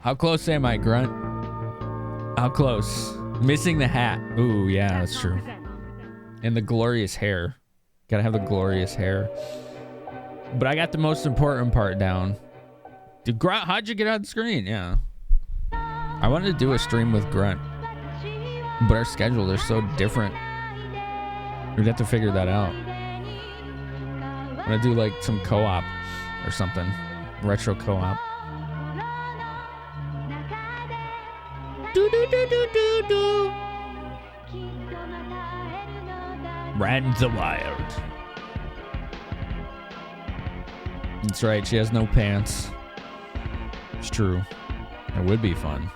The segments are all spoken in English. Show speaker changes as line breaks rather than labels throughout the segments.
How close am I, Grunt? How close? Missing the hat. Ooh, yeah, that's true. And the glorious hair. Gotta have the glorious hair. But I got the most important part down. Dude, Grunt, how'd you get on the screen? Yeah. I wanted to do a stream with Grunt. But our schedules are so different. We'd have to figure that out. I'm gonna do like some co-op or something. Retro co-op. Do. Ran the wild. That's right, she has no pants. It's true. It would be fun.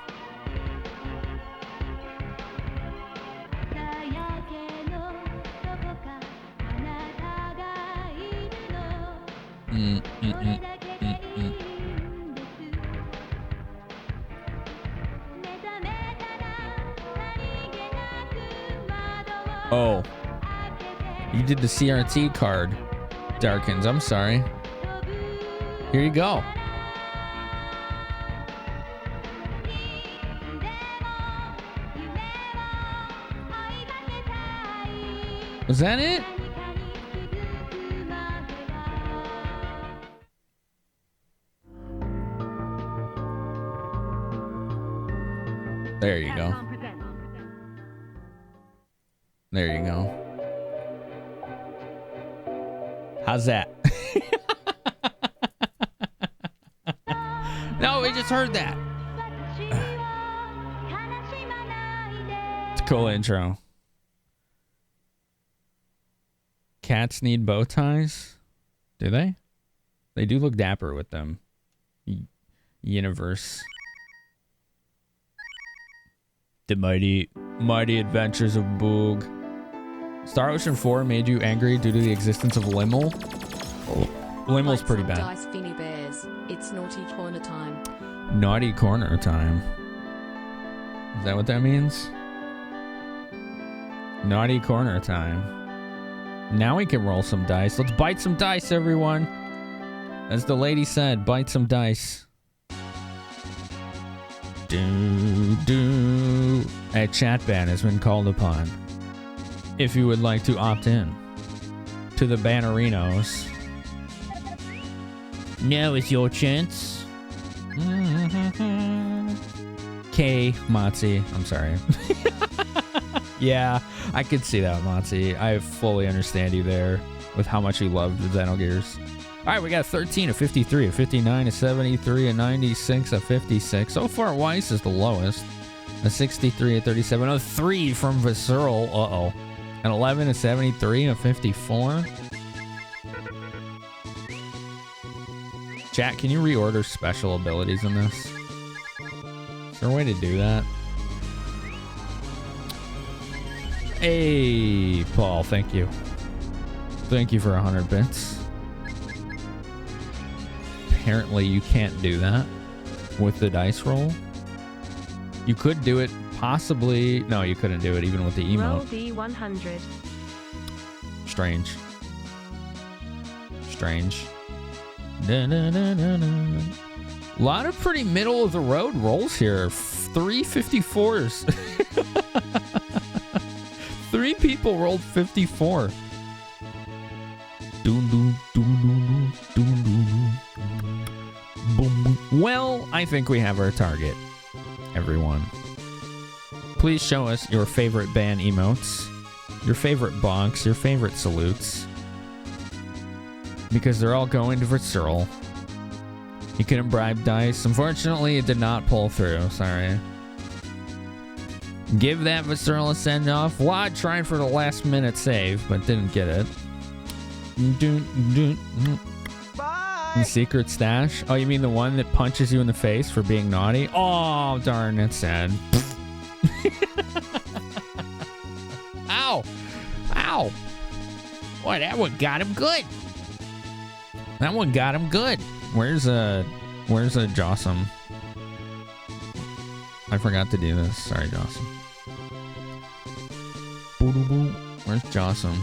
Oh. You did the CRT card, Darkins. I'm sorry. Here you go. Was that it? There you go. There you go. How's that? No, we just heard that. It's a cool intro. Cats need bow ties? Do they? They do look dapper with them. Universe. The mighty adventures of Boog. Star Ocean 4 made you angry due to the existence of Limmel? Limmel's pretty bad.
Dice Finny Bears. It's naughty corner time.
Naughty corner time. Is that what that means? Naughty corner time. Now we can roll some dice. Let's bite some dice, everyone. As the lady said, bite some dice. A chat ban has been called upon. If you would like to opt in to the Bannerinos, now is your chance. K Motzi, I'm sorry. Yeah, I could see that, Motzi. I fully understand you there with how much you love the Xenogears. All right, we got 13, a 53, a 59, a 73, a 96, a 56. So far, Weiss is the lowest. A 63, a 37, a 3 from Visceral. Uh-oh. An 11, a 73, a 54. Chat, can you reorder special abilities in this? Is there a way to do that? Hey, Paul, thank you. Thank you for 100 bits. Apparently you can't do that with the dice roll. You could do it possibly. No, you couldn't do it even with the emote.
Roll D100.
Strange. Strange. Da, da, da, da, da. A lot of pretty middle of the road rolls here. 3 54s. 3 people rolled 54. Well, I think we have our target, everyone. Please show us your favorite ban emotes, your favorite bonks, your favorite salutes, because they're all going to Visceral. You couldn't bribe dice. Unfortunately, it did not pull through. Sorry. Give that Visceral a send-off. Wad tried for the last minute save, but didn't get it. The secret stash? Oh, you mean the one that punches you in the face for being naughty? Oh, darn, that's sad. Ow! Ow! Boy, that one got him good. That one got him good. Where's a Jossum? I forgot to do this. Sorry, Jossum. Where's Jossum?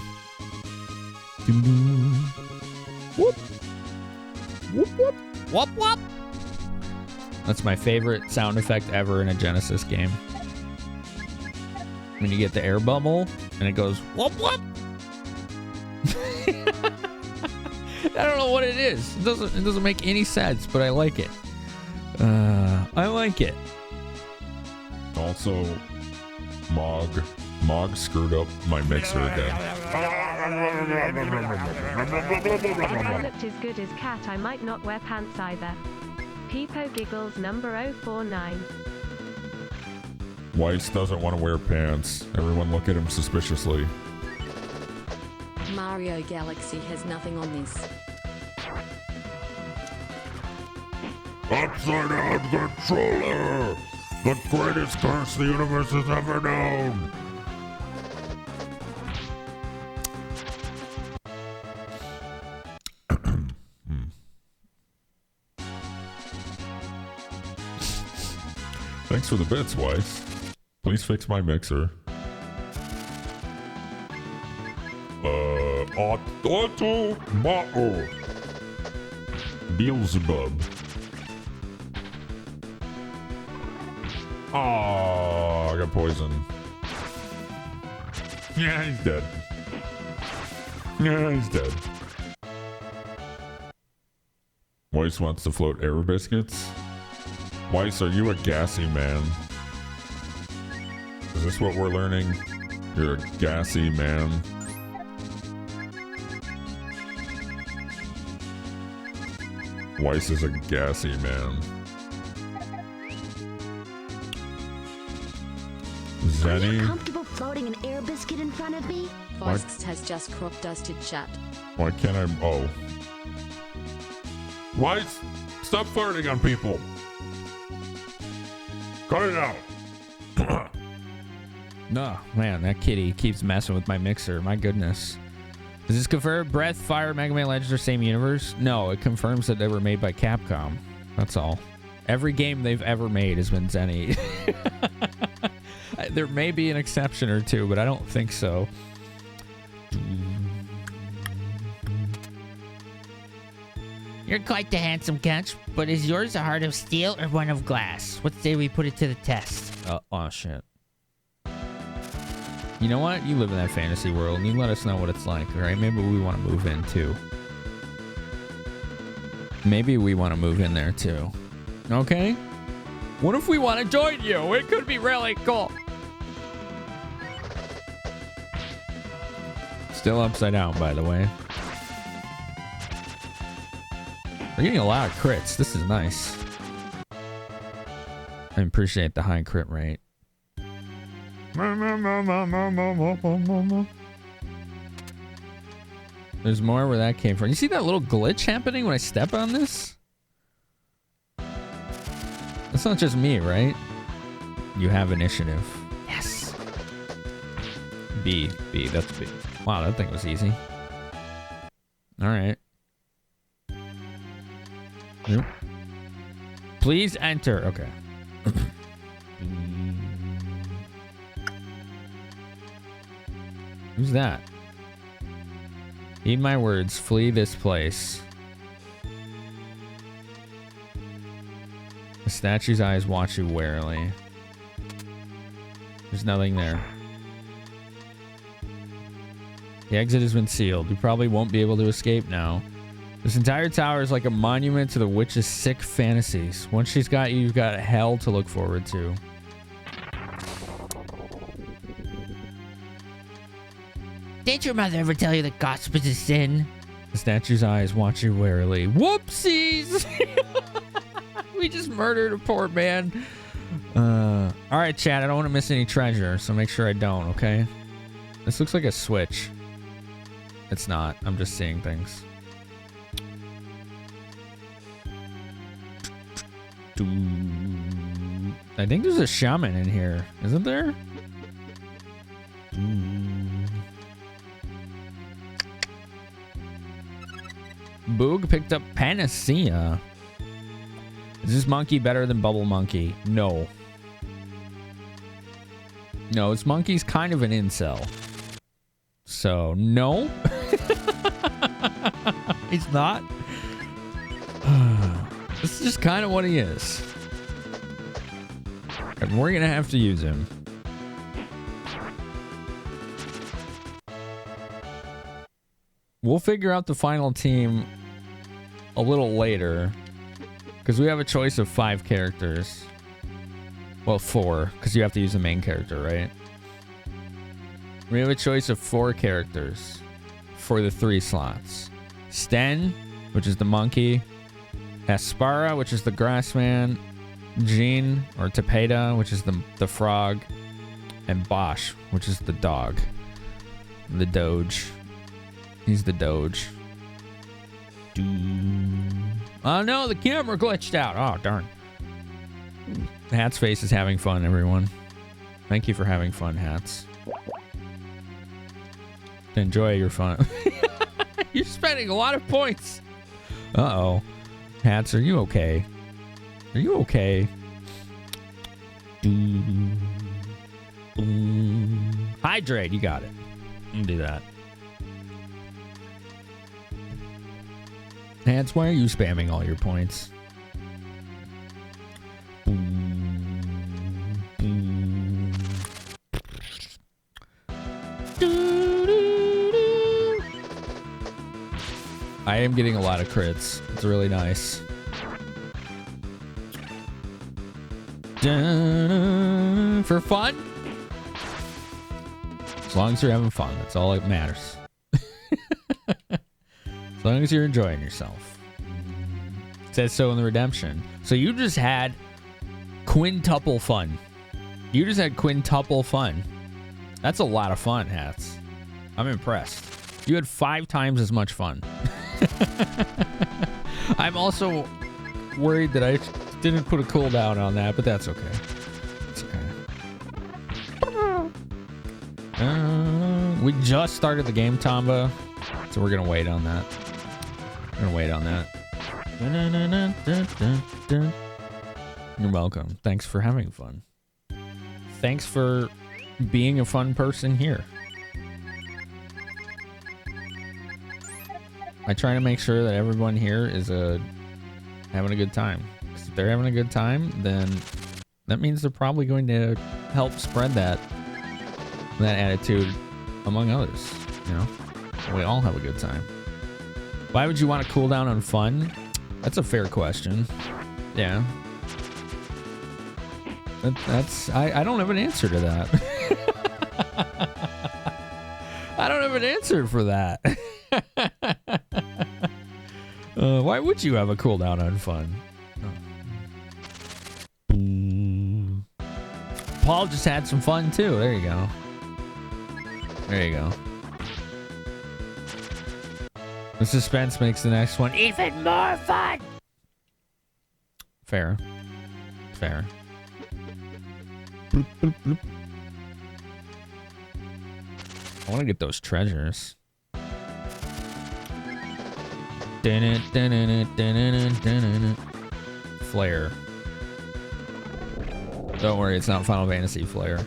Whoop. Whoop, whoop. Whoop, whoop. That's my favorite sound effect ever in a Genesis game. When you get the air bubble and it goes whoop whoop. I don't know what it is. It doesn't make any sense, but I like it. I like it.
Also, Mog screwed up my mixer again.
If I looked as good as Cat, I might not wear pants either. Peepo Giggles number 049.
Weiss doesn't want to wear pants. Everyone look at him suspiciously.
Mario Galaxy has nothing on this.
Upside down controller! The greatest curse the universe has ever known! Thanks for the bits, Weiss. Please fix my mixer. Otto Mao. Beelzebub. Oh, I got poisoned. Yeah, he's dead. Yeah, he's dead. Weiss wants to float air biscuits. Weiss, are you a gassy man? Is this what we're learning? You're a gassy man. Weiss is a gassy man.
Are you
Zenny?
comfortable floating an air biscuit in front of me?
Voice has just crop dusted chat.
Why can't I? Oh. Weiss, stop flirting on people. Cut it out.
No, man, that kitty keeps messing with my mixer. My goodness. Does this confirm Breath, Fire, Mega Man Legends are same universe? No, it confirms that they were made by Capcom. That's all. Every game they've ever made has been Zenny. There may be an exception or two, but I don't think so.
You're quite the handsome catch, but is yours a heart of steel or one of glass? What say we put it to the test?
Oh, shit. You know what? You live in that fantasy world, and you let us know what it's like, all right? Maybe we want to move in, too. Maybe we want to move in there, too. Okay? What if we want to join you? It could be really cool. Still upside down, by the way. We're getting a lot of crits. This is nice. I appreciate the high crit rate. There's more where that came from. You see that little glitch happening when I step on this? That's not just me, right? You have initiative. Yes. B. That's B. Wow, that thing was easy. All right. Yep. Please enter. Okay. Who's that? Heed my words. Flee this place. The statue's eyes watch you warily. There's nothing there. The exit has been sealed. You probably won't be able to escape now. This entire tower is like a monument to the witch's sick fantasies. Once she's got you, you've got hell to look forward to.
Did your mother ever tell you that gossip is a sin?
The statue's eyes watch you warily. Whoopsies! We just murdered a poor man. All right, chat. I don't want to miss any treasure, so make sure I don't, okay? This looks like a switch. It's not. I'm just seeing things. I think there's a shaman in here. Isn't there? Boog picked up Panacea. Is this monkey better than Bubble Monkey? No. No, this monkey's kind of an incel. So, no. He's not. This is just kind of what he is. And we're gonna have to use him. We'll figure out the final team a little later. Because we have a choice of 5 characters. Well, 4. Because you have to use the main character, right? We have a choice of 4 characters for the 3 slots. Sten, which is the monkey. Aspara, which is the grassman. Jean, or Tapeta, which is the frog. And Bosch, which is the dog. The Doge. He's the Doge. Oh no, the camera glitched out. Oh, darn. Hat's face is having fun, everyone. Thank you for having fun, Hats. Enjoy your fun. You're spending a lot of points. Uh-oh. Hats, are you okay? Are you okay? Hydrate, you got it. I'll do that. Hats, why are you spamming all your points? I am getting a lot of crits. It's really nice. For fun? As long as you're having fun, that's all that matters. As long as you're enjoying yourself. It says so in the redemption. So you just had quintuple fun. You just had quintuple fun. That's a lot of fun, Hats. I'm impressed. You had 5 times as much fun. I'm also worried that I didn't put a cooldown on that, but that's okay. It's okay. We just started the game, Tomba, so we're gonna wait on that. We're gonna wait on that. You're welcome. Thanks for having fun. Thanks for being a fun person here. I try to make sure that everyone here is having a good time. 'Cause if they're having a good time, then that means they're probably going to help spread that attitude among others. You know, we all have a good time. Why would you want to cool down on fun? That's a fair question. Yeah. I don't have an answer to that. I don't have an answer for that. Why would you have a cooldown on fun? Oh. Paul just had some fun too. There you go. There you go. The suspense makes the next one even more fun. Fair. Fair. Bloop, bloop, bloop. I want to get those treasures. Flare. Don't worry, it's not Final Fantasy Flare.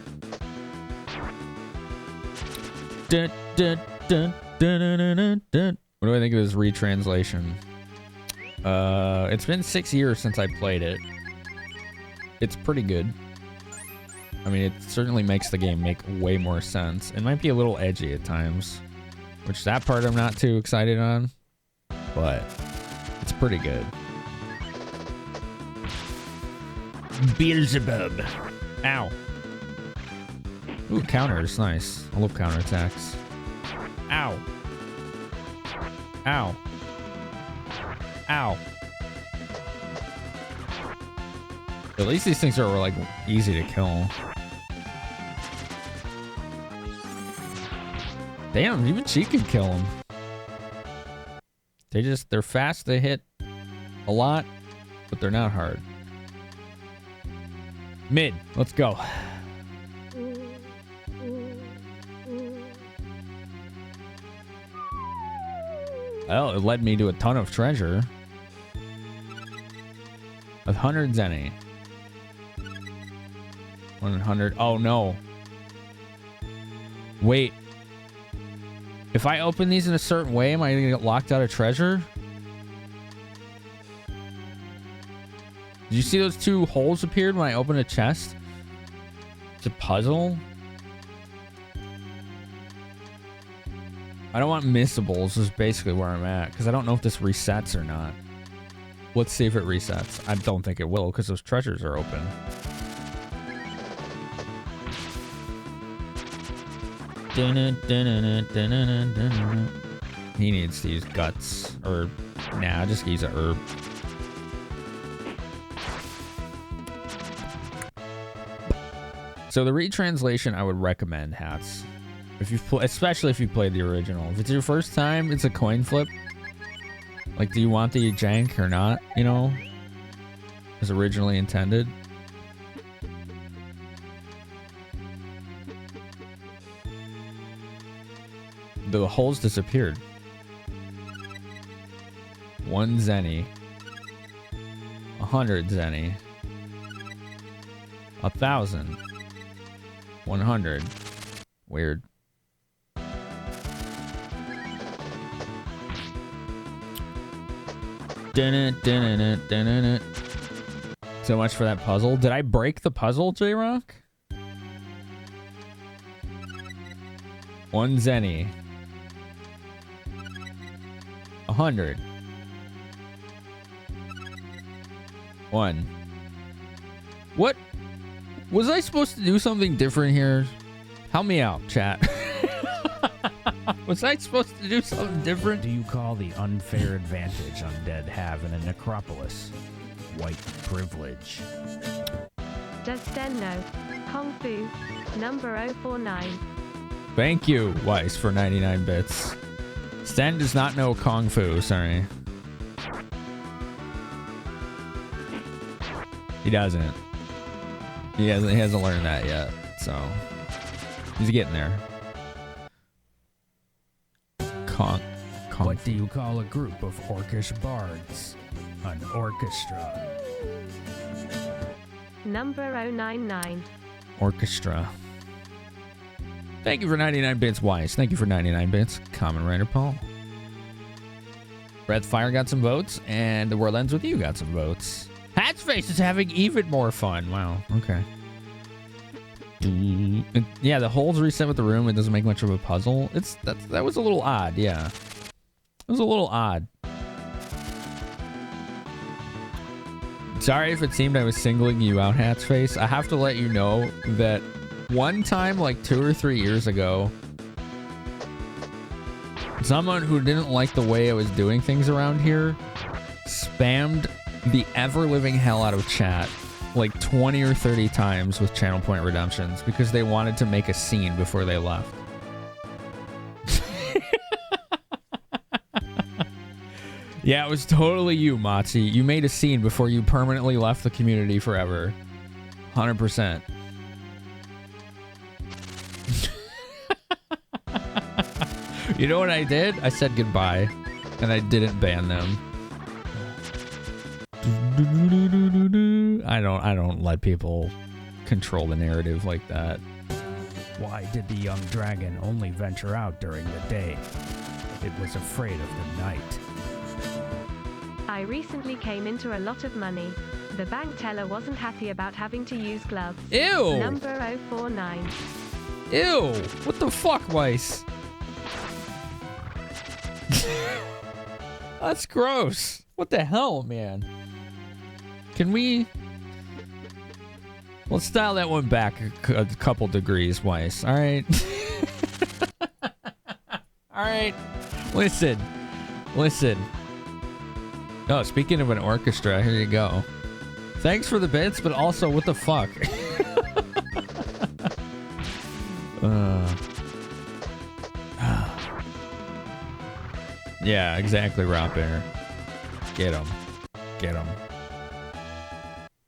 What do I think of this retranslation? It's been 6 years since I played it. It's pretty good. I mean, it certainly makes the game make way more sense. It might be a little edgy at times, which that part I'm not too excited on, but it's pretty good. Beelzebub. Ow. Ooh, counters. Nice. I love counterattacks. Ow. Ow. Ow. At least these things are like easy to kill. Damn, even she can kill them. They're fast, they hit a lot, but they're not hard. Mid, let's go. Well, it led me to a ton of treasure. 100 zenny. 100. Oh no. Wait. If I open these in a certain way, am I gonna get locked out of treasure? Did you see those 2 holes appeared when I opened a chest? It's a puzzle? I don't want missables is basically where I'm at, because I don't know if this resets or not. Let's see if it resets. I don't think it will, because those treasures are open. He needs to use guts, or nah, just use a herb. So the retranslation, I would recommend hats. If you've especially if you played the original. If it's your first time, it's a coin flip. Like, do you want the jank or not? You know, as originally intended. The holes disappeared. 1 zenny. 100 zenny. 1,000. 100. Weird. So much for that puzzle. Did I break the puzzle, J-Rock? 1 zenny. 100. 1. What? Was I supposed to do something different here? Help me out, chat. Was I supposed to do something different?
Do you call the unfair advantage undead have in a necropolis white privilege?
Does Sten know? Kung Fu, number 049.
Thank you, Weiss, for 99 bits. Sten does not know Kung Fu, sorry. He doesn't. He hasn't learned that yet, so he's getting there.
What do you call a group of orcish bards? An orchestra.
Number 099.
Orchestra. Thank you for 99 bits, Weiss. Thank you for 99 bits, Common Rider Paul. Breathfire got some votes, and The World Ends With You got some votes. Hatsface is having even more fun. Wow, okay. Yeah, the holes reset with the room. It doesn't make much of a puzzle. That was a little odd, yeah. It was a little odd. Sorry if it seemed I was singling you out, Hatsface. I have to let you know that one time, like 2 or 3 years ago, someone who didn't like the way I was doing things around here spammed the ever-living hell out of chat like 20 or 30 times with channel point redemptions because they wanted to make a scene before they left. Yeah, it was totally you, Motzi. You made a scene before you permanently left the community forever. 100%. You know what I did? I said goodbye, and I didn't ban them. I don't let people control the narrative like that.
Why did the young dragon only venture out during the day? It was afraid of the night.
I recently came into a lot of money. The bank teller wasn't happy about having to use gloves.
Ew!
Number 049.
Ew! What the fuck, Weiss? That's gross. What the hell, man? Can we... Let's dial that one back a couple degrees, Weiss. All right? All right. Listen. Oh, speaking of an orchestra, here you go. Thanks for the bits, but also, what the fuck? Yeah, exactly, Rob Bear. Get him.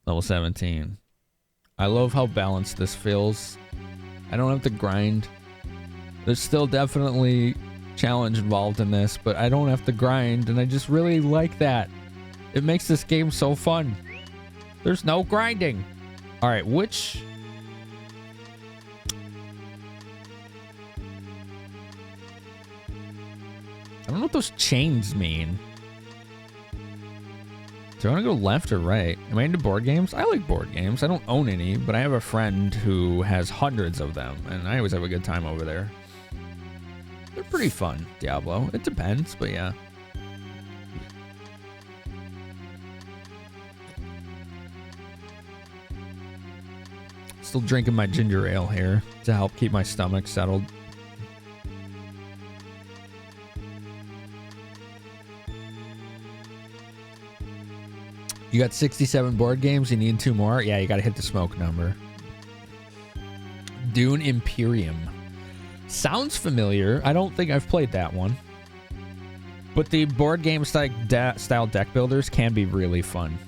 Level 17. I love how balanced this feels. I don't have to grind. There's still definitely challenge involved in this, but I don't have to grind, and I just really like that. It makes this game so fun. There's no grinding. All right, which... I don't know what those chains mean. Do I want to go left or right? Am I into board games? I like board games. I don't own any, but I have a friend who has hundreds of them, and I always have a good time over there. They're pretty fun, Diablo. It depends, but yeah. Still drinking my ginger ale here to help keep my stomach settled. You got 67 board games, you need 2 more? Yeah, you gotta hit the smoke number. Dune Imperium. Sounds familiar. I don't think I've played that one. But the board game style deck builders can be really fun.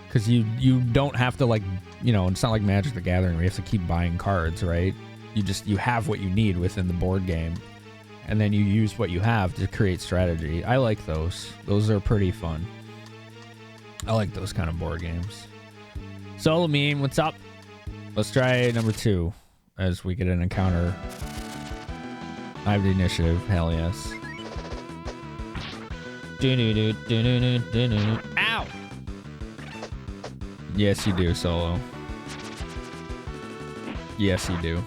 Because you don't have to, like, you know, it's not like Magic the Gathering where you have to keep buying cards, right? You have what you need within the board game. And then you use what you have to create strategy. I like those. Those are pretty fun. I like those kind of board games. Solo Meme, what's up? Let's try number 2 as we get an encounter. I have the initiative. Hell yes. Ow! Yes, you do, Solo. Yes, you do.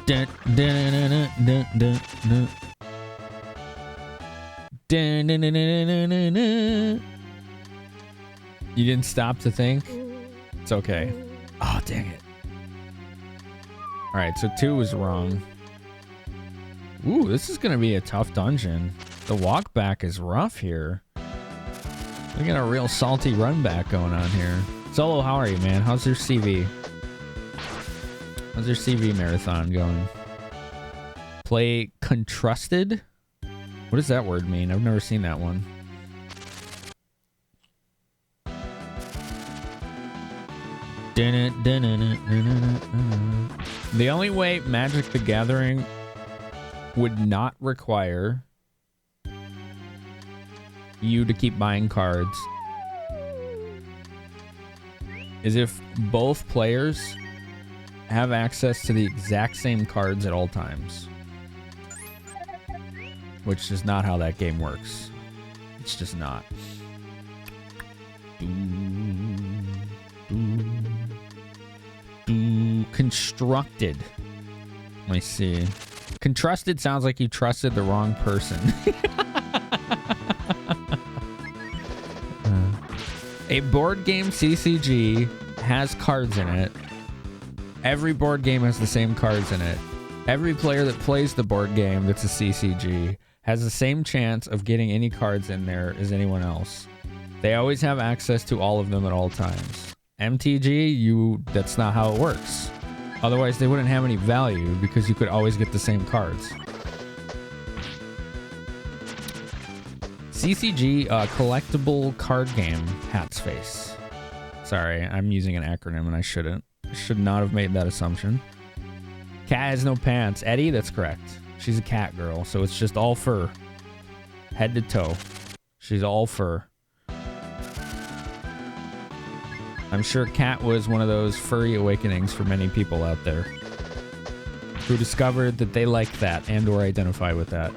Dun, dun, dun, dun, dun, dun, dun. Dun, dun, dun, dun, dun, dun, dun. You didn't stop to think? It's okay. Oh, dang it. Alright, so 2 was wrong. Ooh, this is going to be a tough dungeon. The walk back is rough here. We got a real salty run back going on here. Solo, how are you, man? How's your CV? How's your CV marathon going? Play Contrasted? What does that word mean? I've never seen that one. The only way Magic the Gathering would not require you to keep buying cards is if both players have access to the exact same cards at all times. Which is not how that game works. It's just not. Constructed. Let me see. Contrasted sounds like you trusted the wrong person. A board game CCG has cards in it. Every board game has the same cards in it. Every player that plays the board game that's a CCG has the same chance of getting any cards in there as anyone else. They always have access to all of them at all times. MTG, that's not how it works. Otherwise, they wouldn't have any value because you could always get the same cards. CCG, collectible card game, Hat's Face. Sorry, I'm using an acronym and I shouldn't. I should not have made that assumption. Cat has no pants. Eddie, that's correct. She's a cat girl, so it's just all fur. Head to toe. She's all fur. I'm sure Cat was one of those furry awakenings for many people out there who discovered that they like that and or identify with that.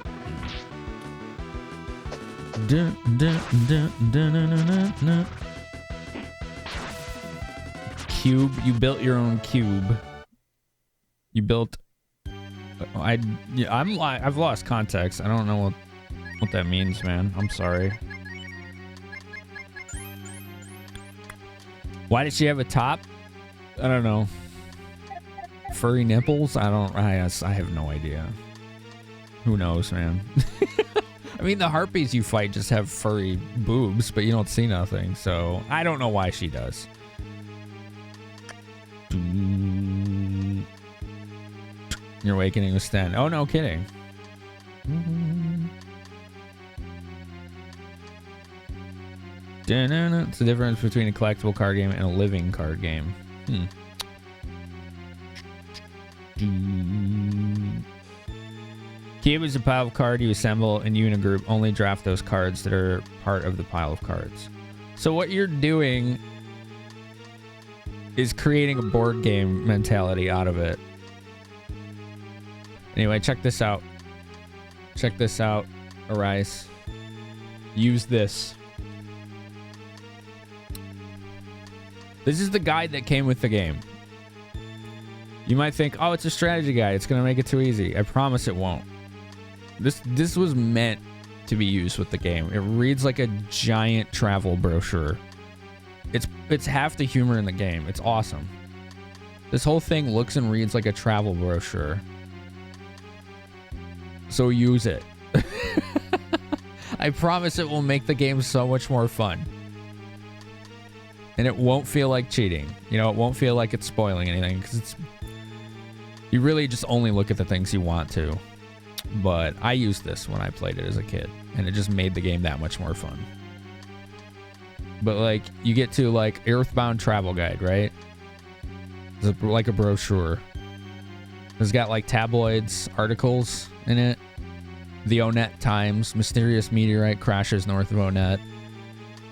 Dun, dun, dun, dun, dun, dun, dun. Cube. You built your own cube. You built. I've lost context. I don't know what that means, man. I'm sorry. Why did she have a top? I don't know. Furry nipples? I have no idea. Who knows, man? I mean, the harpies you fight just have furry boobs, but you don't see nothing. So I don't know why she does. Your awakening was 10. Oh, no kidding. It's the difference between a collectible card game and a living card game. Cube is a pile of cards you assemble and you and a group only draft those cards that are part of the pile of cards. So what you're doing is creating a board game mentality out of it. Anyway, check this out. Check this out. Arise. Use this. This is the guide that came with the game. You might think, oh, it's a strategy guide. It's going to make it too easy. I promise it won't. This was meant to be used with the game. It reads like a giant travel brochure. It's half the humor in the game. It's awesome. This whole thing looks and reads like a travel brochure. So use it. I promise it will make the game so much more fun. And it won't feel like cheating. You know, it won't feel like it's spoiling anything, because you really just only look at the things you want to. But I used this when I played it as a kid, and it just made the game that much more fun. But like, you get to like Earthbound Travel Guide, right? It's like a brochure. It's got like tabloids, articles in it. The Onet Times, mysterious meteorite crashes north of Onet.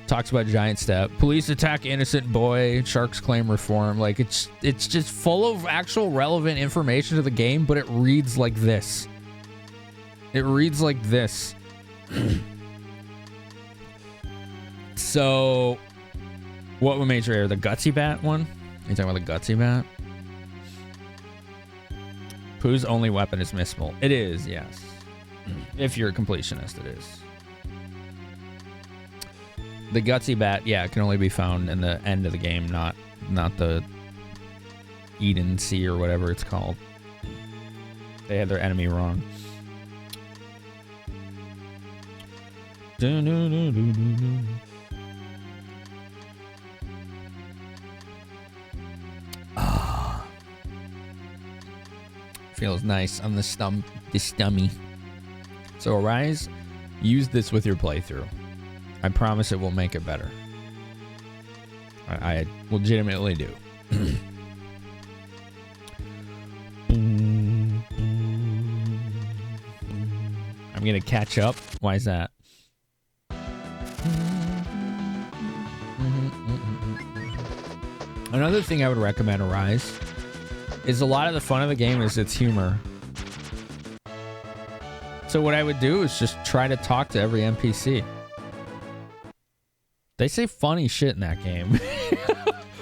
Talks about giant step. Police attack innocent boy. Sharks claim reform. Like, it's just full of actual relevant information to the game, but it reads like this. It reads like this. So, what made your air? The Gutsy Bat one? You talking about the Gutsy Bat? Pooh's only weapon is missile. It is, yes. If you're a completionist, it is. The Gutsy Bat, yeah, it can only be found in the end of the game, not the Eden Sea or whatever it's called. They had their enemy wrong. Ah, feels nice on the stummy. So Arise, use this with your playthrough. I promise it will make it better. I legitimately do. I'm gonna catch up. Why is that? Another thing I would recommend Arise is a lot of the fun of the game is its humor. So what I would do is just try to talk to every NPC. They say funny shit in that game.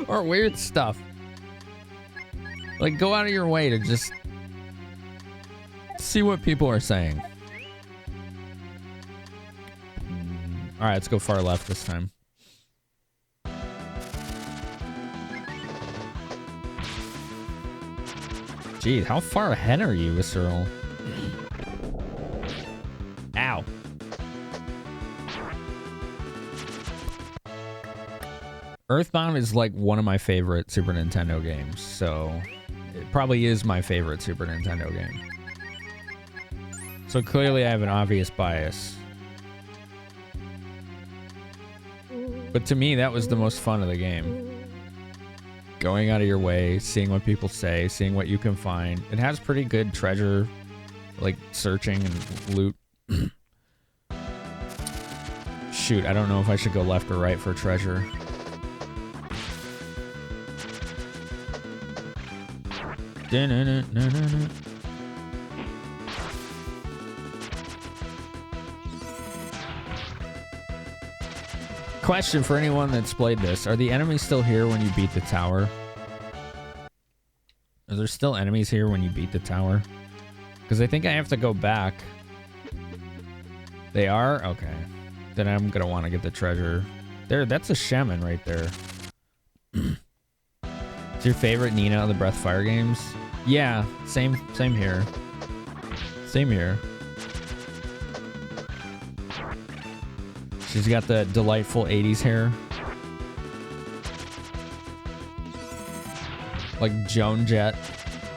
Or weird stuff. Like, go out of your way to just see what people are saying. Alright, let's go far left this time. Geez, how far ahead are you, Visceral? Ow. Earthbound is like one of my favorite Super Nintendo games, so it probably is my favorite Super Nintendo game. So clearly I have an obvious bias. But to me, that was the most fun of the game. Going out of your way, seeing what people say, seeing what you can find. It has pretty good treasure, like searching and loot. Shoot, I don't know if I should go left or right for treasure. Question for anyone that's played this. Are the enemies still here when you beat the tower? Are there still enemies here when you beat the tower? Because I think I have to go back. They are? Okay. Then I'm going to want to get the treasure. There, that's a shaman right there. Is your favorite Nina of the Breathfire games? Yeah, same here. Same here. She's got the delightful 80s hair. Like Joan Jett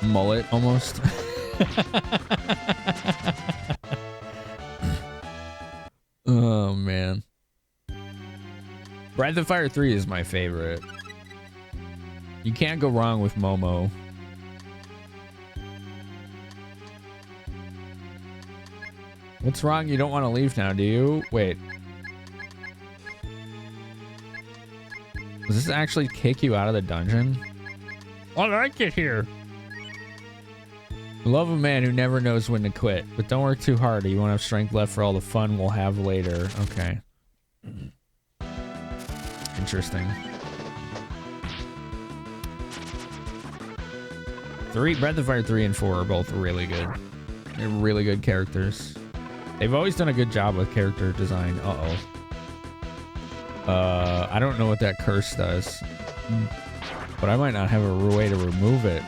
mullet almost. Oh man. Breath of Fire 3 is my favorite. You can't go wrong with Momo. What's wrong? You don't want to leave now, do you? Wait. Does this actually kick you out of the dungeon? I like it here. Love a man who never knows when to quit, but don't work too hard or you won't have strength left for all the fun we'll have later. Okay. Interesting. Breath of Fire 3 and 4 are both really good. They're really good characters. They've always done a good job with character design. I don't know what that curse does, but I might not have a way to remove it.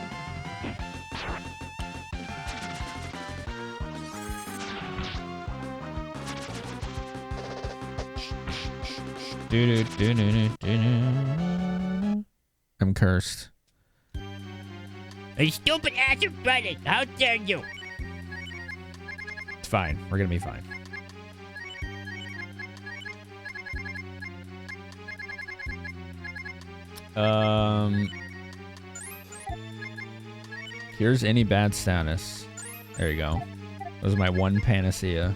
I'm cursed.
A stupid ass of button. How dare you?
It's fine. We're gonna be fine. Here's any bad status. There you go. That was my one panacea.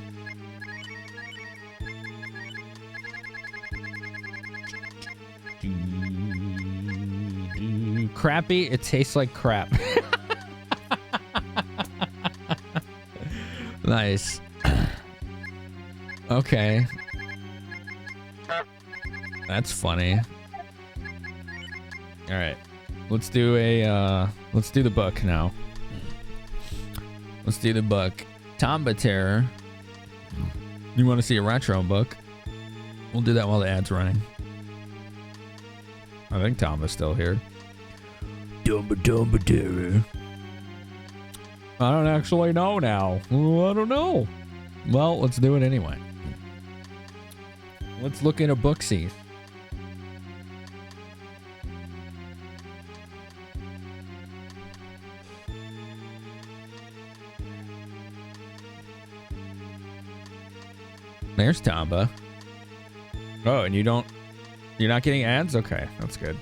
Crappy, it tastes like crap. Nice. Okay. That's funny. All right. Let's do the book now. Let's do the book. Tomba Terror. You want to see a retro book? We'll do that while the ad's running. I think Tomba's still here. Tomba Terror. I don't actually know now. I don't know. Well, let's do it anyway. Let's look at a booksy. There's Tomba. Oh, and you're not getting ads? Okay, that's good.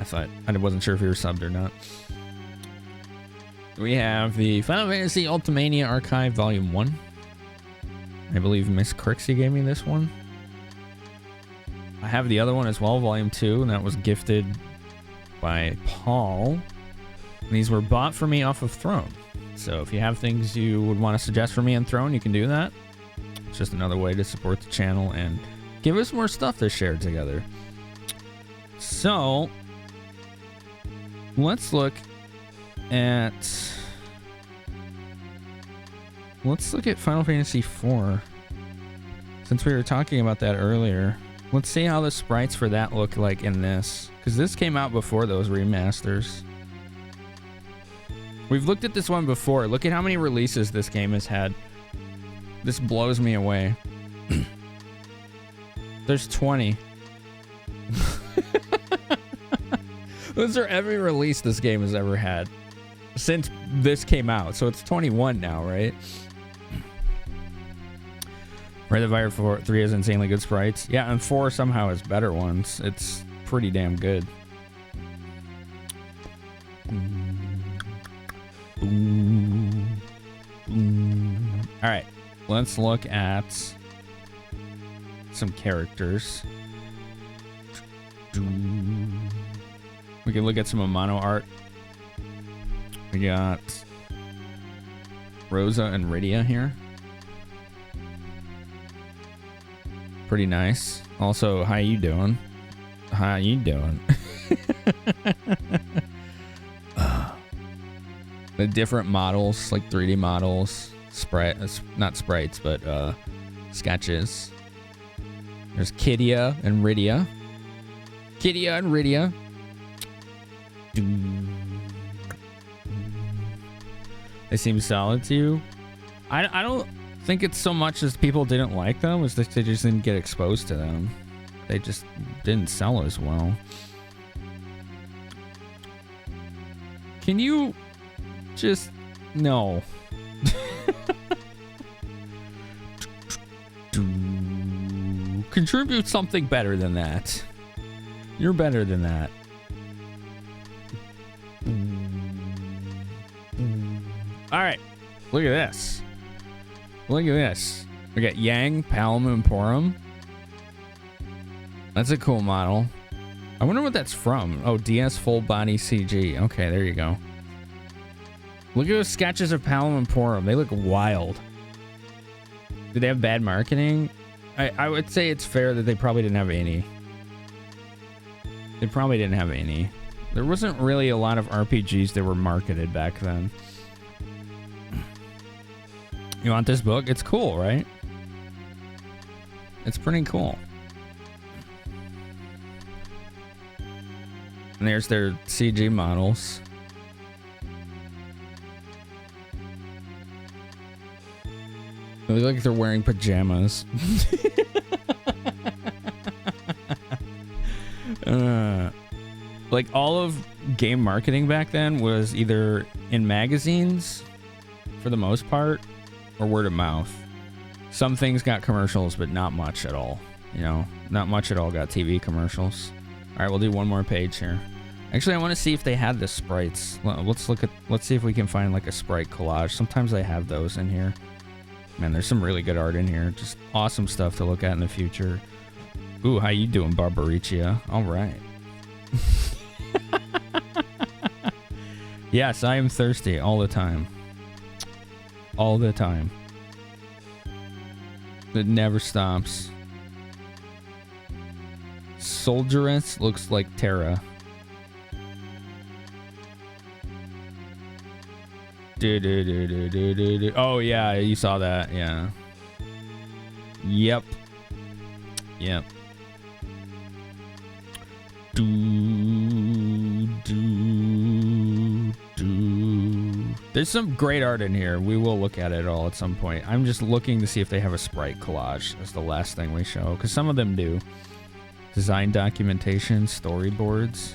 I wasn't sure if you were subbed or not. We have the Final Fantasy Ultimania Archive Volume 1. I believe Miss Crixie gave me this one. I have the other one as well, Volume 2, and that was gifted by Paul. And these were bought for me off of Throne. So if you have things you would want to suggest for me on Throne, you can do that. It's just another way to support the channel and give us more stuff to share together. So let's look at Final Fantasy IV. Since we were talking about that earlier, let's see how the sprites for that look like in this, because this came out before those remasters. We've looked at this one before. Look at how many releases this game has had. This blows me away. There's 20. Those are every release this game has ever had since this came out. So it's 21 now, right? Breath of Fire 3 has insanely good sprites. Yeah, and 4 somehow has better ones. It's pretty damn good. All right, let's look at some characters. We can look at some Amano art. We got Rosa and Rydia here. Pretty nice. Also, how you doing? How you doing? The different models, like 3D models, not sprites, but sketches. There's Kydia and Rydia. Kydia and Rydia. They seem solid to you. I don't think it's so much as people didn't like them, as they just didn't get exposed to them. They just didn't sell as well. Can you just... No. Contribute something better than that. You're better than that. All right, look at this. Look at this. We got Yang, Palom, and Porum. That's a cool model. I wonder what that's from. Oh, DS Full Body CG. Okay, there you go. Look at those sketches of Palom and Porum. They look wild. Did they have bad marketing? I would say it's fair that they probably didn't have any. They probably didn't have any. There wasn't really a lot of RPGs that were marketed back then. You want this book? It's cool, right? It's pretty cool. And there's their CG models. They look like they're wearing pajamas. Like all of game marketing back then was either in magazines for the most part or word of mouth. Some things got commercials, but not much at all. You know, not much at all got TV commercials. All right, we'll do one more page here. Actually, I want to see if they had the sprites. Let's see if we can find like a sprite collage. Sometimes they have those in here. Man, there's some really good art in here. Just awesome stuff to look at in the future. Ooh, how you doing, Barbaricia? All right. Yes, I am thirsty all the time. All the time. It never stops. Soldieress looks like Terra. Oh yeah, you saw that. Yeah. Yep. Yep. There's some great art in here. We will look at it all at some point. I'm just looking to see if they have a sprite collage as the last thing we show, because some of them do. Design documentation, storyboards.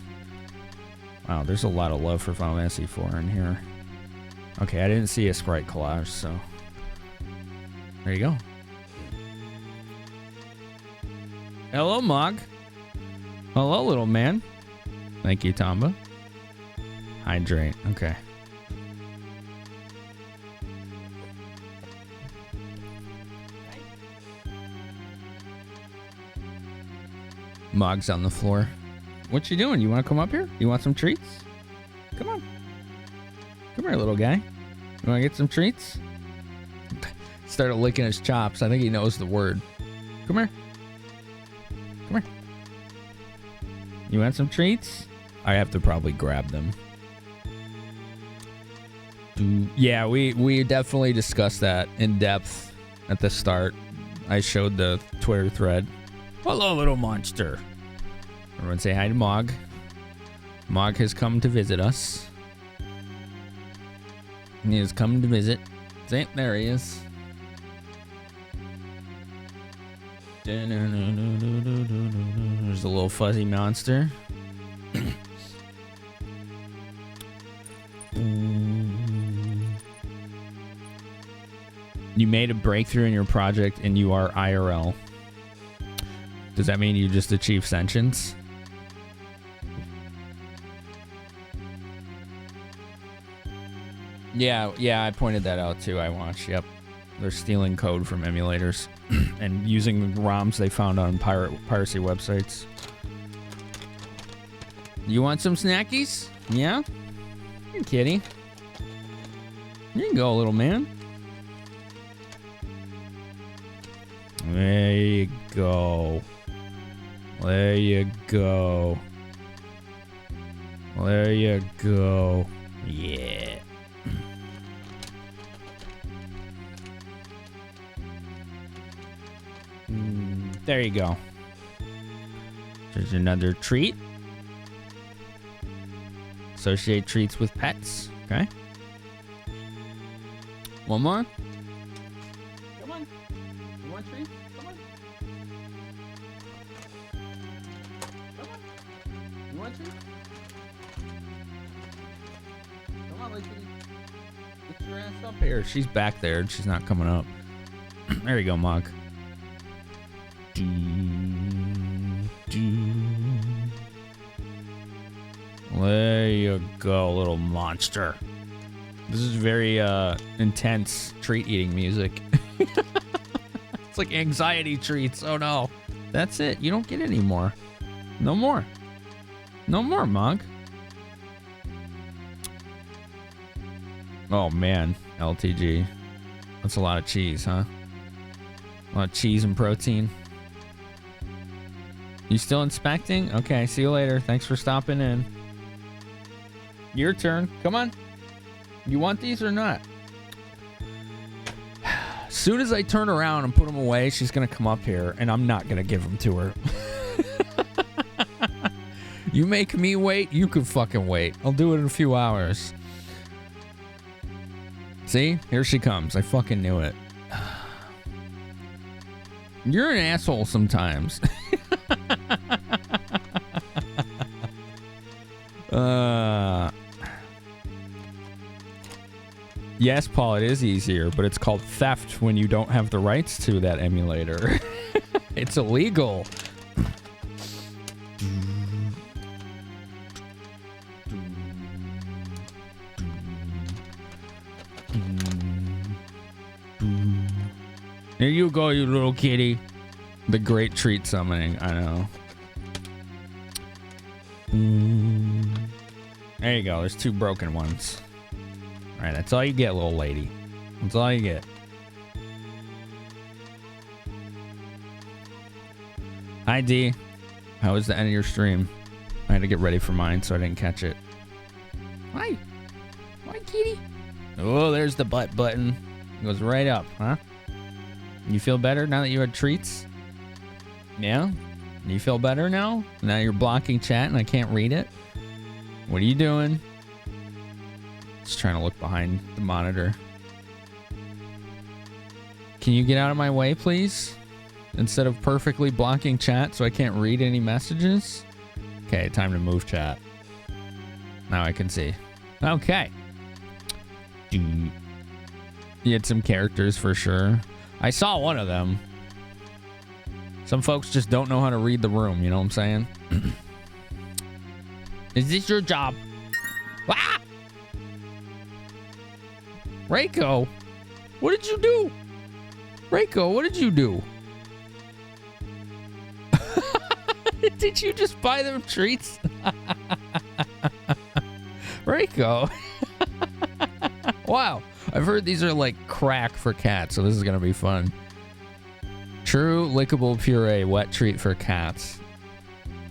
Wow, there's a lot of love for Final Fantasy IV in here. Okay, I didn't see a sprite collage, so there you go. Hello, Mog. Hello, little man. Thank you, Tamba. Hydrate. Okay. Mog's on the floor. What you doing? You want to come up here? You want some treats? Come on. Come here, little guy. You want to get some treats? Started licking his chops. I think he knows the word. Come here. Come here. You want some treats? I have to probably grab them. Yeah, we definitely discussed that in depth at the start. I showed the Twitter thread. Hello, little monster. Everyone say hi to Mog. Mog has come to visit us. He has come to visit. See, there he is. There's a little fuzzy monster. You made a breakthrough in your project and you are IRL. Does that mean you just achieved sentience? Yeah, I pointed that out too. I watched. Yep. They're stealing code from emulators and using ROMs they found on piracy websites. You want some snackies? Yeah? Here, kitty. Here you go, little man. There you go. There you go. There you go. Yeah. There you go. There's another treat. Associate treats with pets. Okay. One more. Come on. You want treats? Come on. Come on. You want treats? Come on, Lady. Get your ass up here. She's back there and she's not coming up. There you go, Mog. There you go, little monster. This is very intense treat eating music. It's like anxiety treats. Oh no. That's it. You don't get any more. No more. No more, Mog. Oh, man. LTG. That's a lot of cheese, huh? A lot of cheese and protein. You still inspecting? Okay, see you later. Thanks for stopping in. Your turn. Come on. You want these or not? As soon as I turn around and put them away, she's going to come up here, and I'm not going to give them to her. You make me wait, you can fucking wait. I'll do it in a few hours. See? Here she comes. I fucking knew it. You're an asshole sometimes. Yes, Paul, it is easier, but it's called theft when you don't have the rights to that emulator. It's illegal. Here you go, you little kitty. The great treat summoning, I know. There you go, there's 2 broken ones. Alright, that's all you get, little lady. That's all you get. Hi, D. How was the end of your stream? I had to get ready for mine, so I didn't catch it. Hi. Hi, kitty. Oh, there's the butt button. It goes right up, huh? You feel better now that you had treats? Yeah? You feel better now? Now you're blocking chat and I can't read it? What are you doing? Just trying to look behind the monitor. Can you get out of my way, please? Instead of perfectly blocking chat so I can't read any messages? Okay, time to move chat. Now I can see. Okay. You had some characters for sure. I saw one of them. Some folks just don't know how to read the room, you know what I'm saying? Is this your job? Ah! Reiko, what did you do? Reiko, what did you do? Did you just buy them treats? Reiko. Wow. I've heard these are like crack for cats, so this is going to be fun. True lickable puree, wet treat for cats.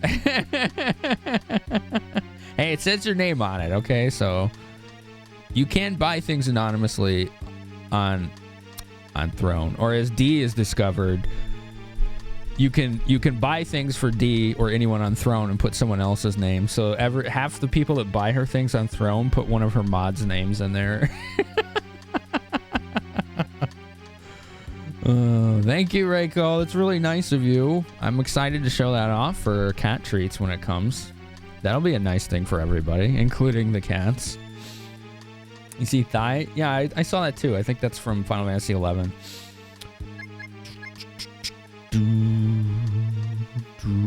Hey, it says your name on it, okay? So you can buy things anonymously on Throne, or as D is discovered, you can buy things for D or anyone on Throne and put someone else's name. So half the people that buy her things on Throne put one of her mods' names in there. Thank you, Reiko. That's really nice of you. I'm excited to show that off for cat treats when it comes. That'll be a nice thing for everybody, including the cats. You see thigh? Yeah, I saw that too. I think that's from Final Fantasy 11.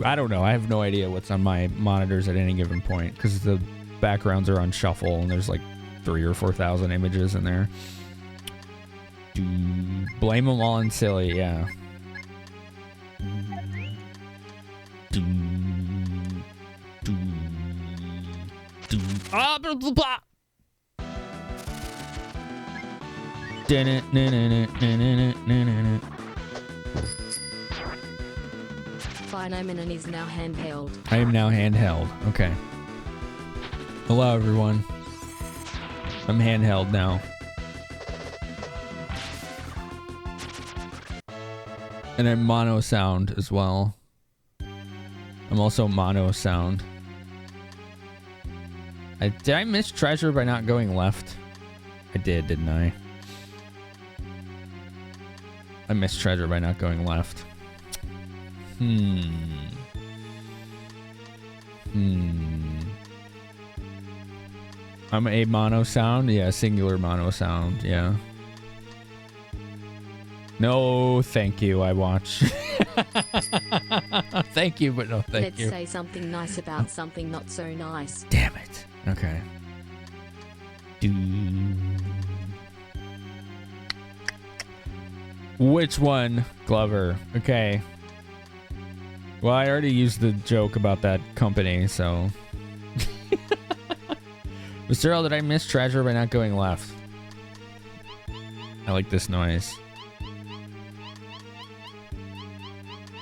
I don't know. I have no idea what's on my monitors at any given point because the backgrounds are on shuffle and there's like 3,000 or 4,000 images in there. Blame them all on silly, yeah. Ah, blah, blah, blah.
Finamenon is now handheld.
I am now handheld. Okay. Hello, everyone. I'm handheld now. And I'm mono sound as well. I'm also mono sound. Did I miss treasure by not going left? I did, didn't I? I missed treasure by not going left. I'm a mono sound? Yeah, singular mono sound, yeah. No, thank you, I watch. Thank you, but no thank you.
Let's say something nice about something not so nice.
Damn it. Okay. Which one? Glover. Okay. Well, I already used the joke about that company, so... Mr. L, did I miss treasure by not going left? I like this noise.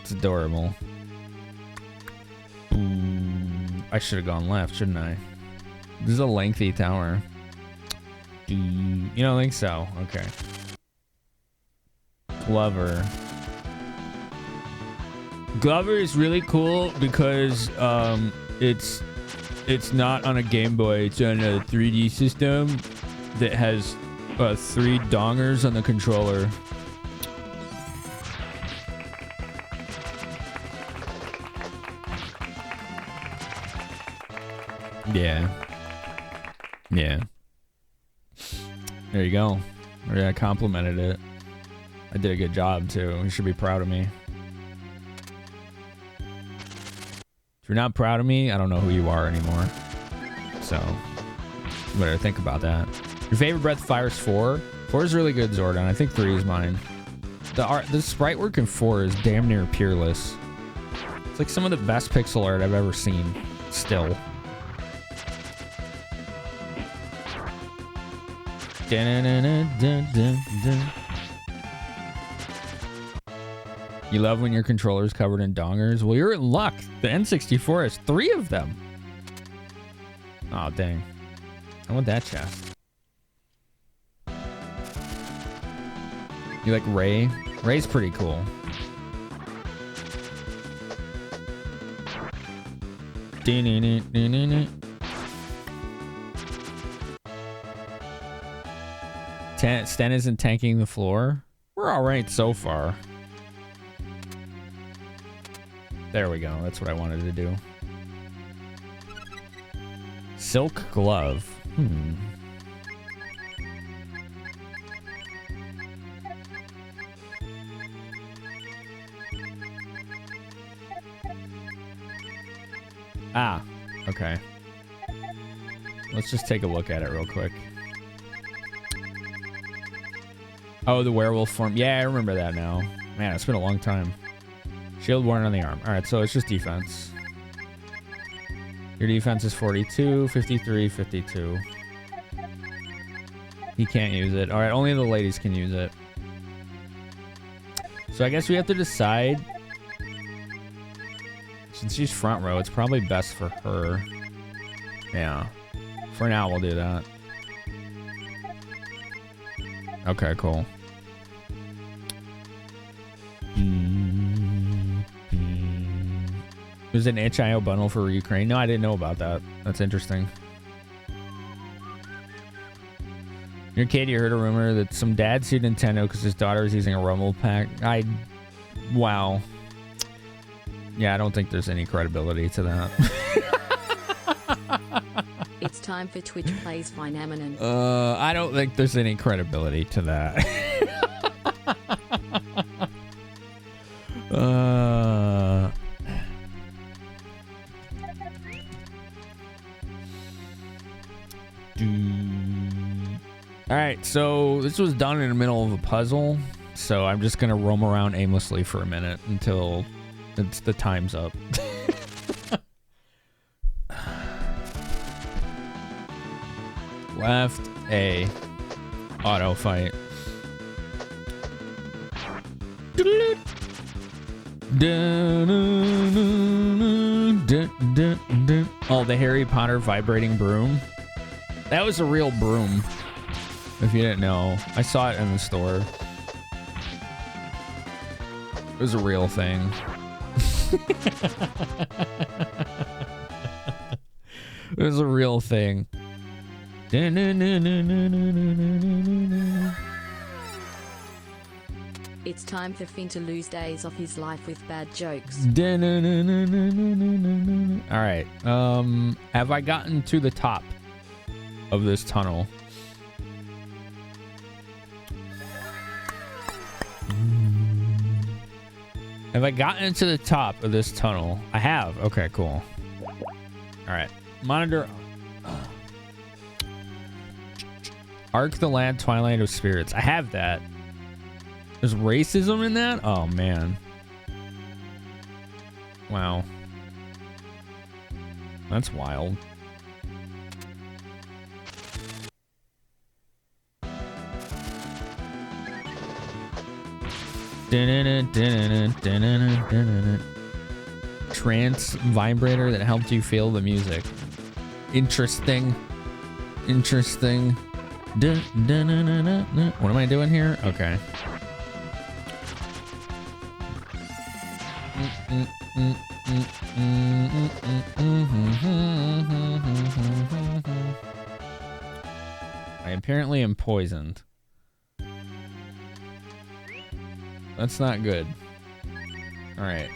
It's adorable. I should have gone left, shouldn't I? This is a lengthy tower. You don't think so? Okay. Glover. Glover is really cool because it's not on a Game Boy. It's on a 3D system that has 3 dongers on the controller. Yeah. Yeah. There you go. I complimented it. I did a good job too. You should be proud of me. If you're not proud of me, I don't know who you are anymore. So, you better think about that. Your favorite Breath of Fire is 4? 4 is really good, Zordon. I think 3 is mine. The sprite work in 4 is damn near peerless. It's like some of the best pixel art I've ever seen. Still. You love when your controller is covered in dongers? Well, you're in luck. The N64 has 3 of them. Oh, dang. I want that chest. You like Ray? Ray's pretty cool. Sten isn't tanking the floor. We're all right so far. There we go. That's what I wanted to do. Silk glove. Ah, okay. Let's just take a look at it real quick. Oh, the werewolf form. Yeah, I remember that now. Man, it's been a long time. Shield worn on the arm. All right, so it's just defense. Your defense is 42, 53, 52. He can't use it. All right, only the ladies can use it. So I guess we have to decide. Since she's front row, it's probably best for her. Yeah. For now, we'll do that. Okay, cool. There's an itch.io bundle for Ukraine. No, I didn't know about that. That's interesting. Your kid, you heard a rumor that some dad sued Nintendo because his daughter is using a Rumble pack. Wow. Yeah, I don't think there's any credibility to that.
It's time for Twitch Plays Finamenon.
I don't think there's any credibility to that. Alright, so this was done in the middle of a puzzle, so I'm just gonna roam around aimlessly for a minute until the time's up. Left A. Auto fight. Oh, the Harry Potter vibrating broom. That was a real broom. If you didn't know, I saw it in the store. It was a real thing. It was a real thing.
It's time for Finn to lose days off his life with bad jokes.
Alright. Have I gotten to the top of this tunnel? Have I gotten to the top of this tunnel? I have. Okay, cool. Alright. Monitor. Arc the Land, Twilight of Spirits. I have that. There's racism in that? Oh, man. Wow. That's wild. Trance vibrator that helped you feel the music. Interesting. Interesting. What am I doing here? Okay. I apparently am poisoned. That's not good. Alright.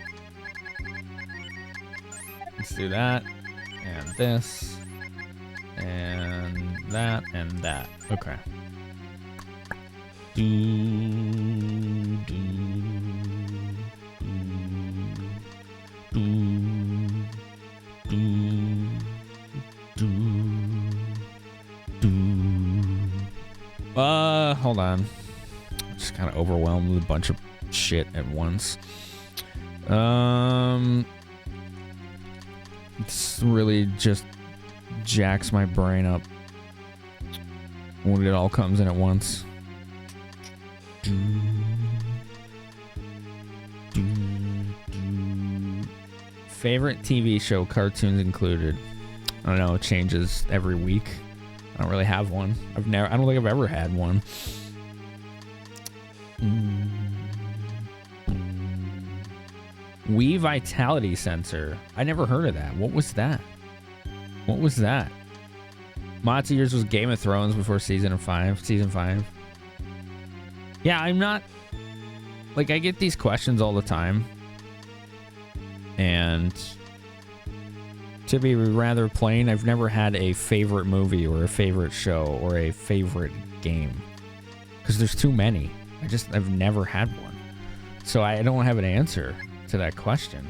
Let's do that. And this. And that. And that. Okay. Hold on. Just kind of overwhelmed with a bunch of shit at once. It's really just jacks my brain up when it all comes in at once. Favorite TV show, cartoons included. I don't know, it changes every week. I don't really have one. I don't think I've ever had one. Wii Vitality Sensor. I never heard of that. What was that? What was that? Lots of years was Game of Thrones before season 5. Yeah, I'm not... Like, I get these questions all the time. And... to be rather plain, I've never had a favorite movie or a favorite show or a favorite game. Because there's too many. I've never had one. So I don't have an answer to that question.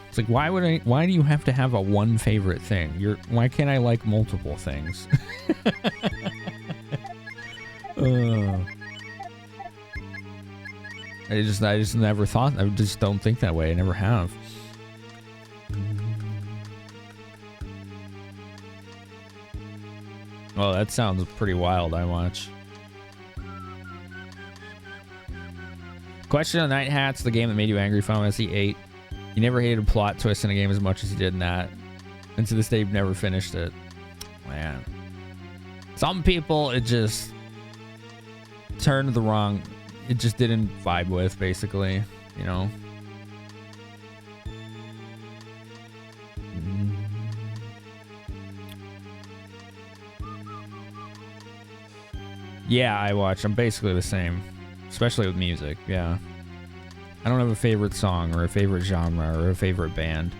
It's like, why do you have to have a one favorite thing? Why can't I like multiple things? I just never thought. I just don't think that way. I never have. Oh, that sounds pretty wild. I watch. Question on Night Hats, the game that made you angry. Final Fantasy 8. You never hated a plot twist in a game as much as you did in that. And to this day, you've never finished it. Man. Some people, it just turned the wrong... It just didn't vibe with, basically, you know? Yeah, I watch. I'm basically the same. Especially with music, yeah. I don't have a favorite song or a favorite genre or a favorite band.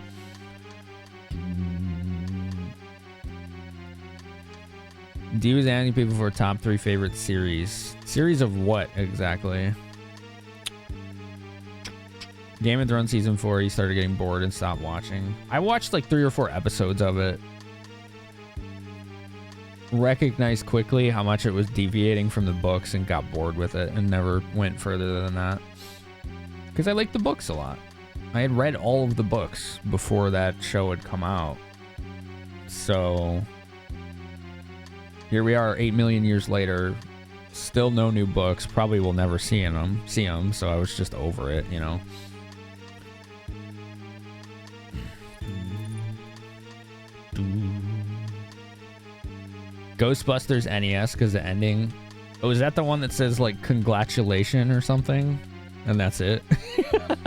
Do you asking people for top 3 favorite series? Series of what exactly? Game of Thrones season 4, you started getting bored and stopped watching. I watched like 3 or 4 episodes of it. Recognized quickly how much it was deviating from the books and got bored with it and never went further than that. Because I liked the books a lot. I had read all of the books before that show had come out. So... here we are 8 million years later, still no new books, probably will never see them, so I was just over it, you know. Ghostbusters NES, because the ending... Oh, is that the one that says, like, congratulation or something? And that's it? It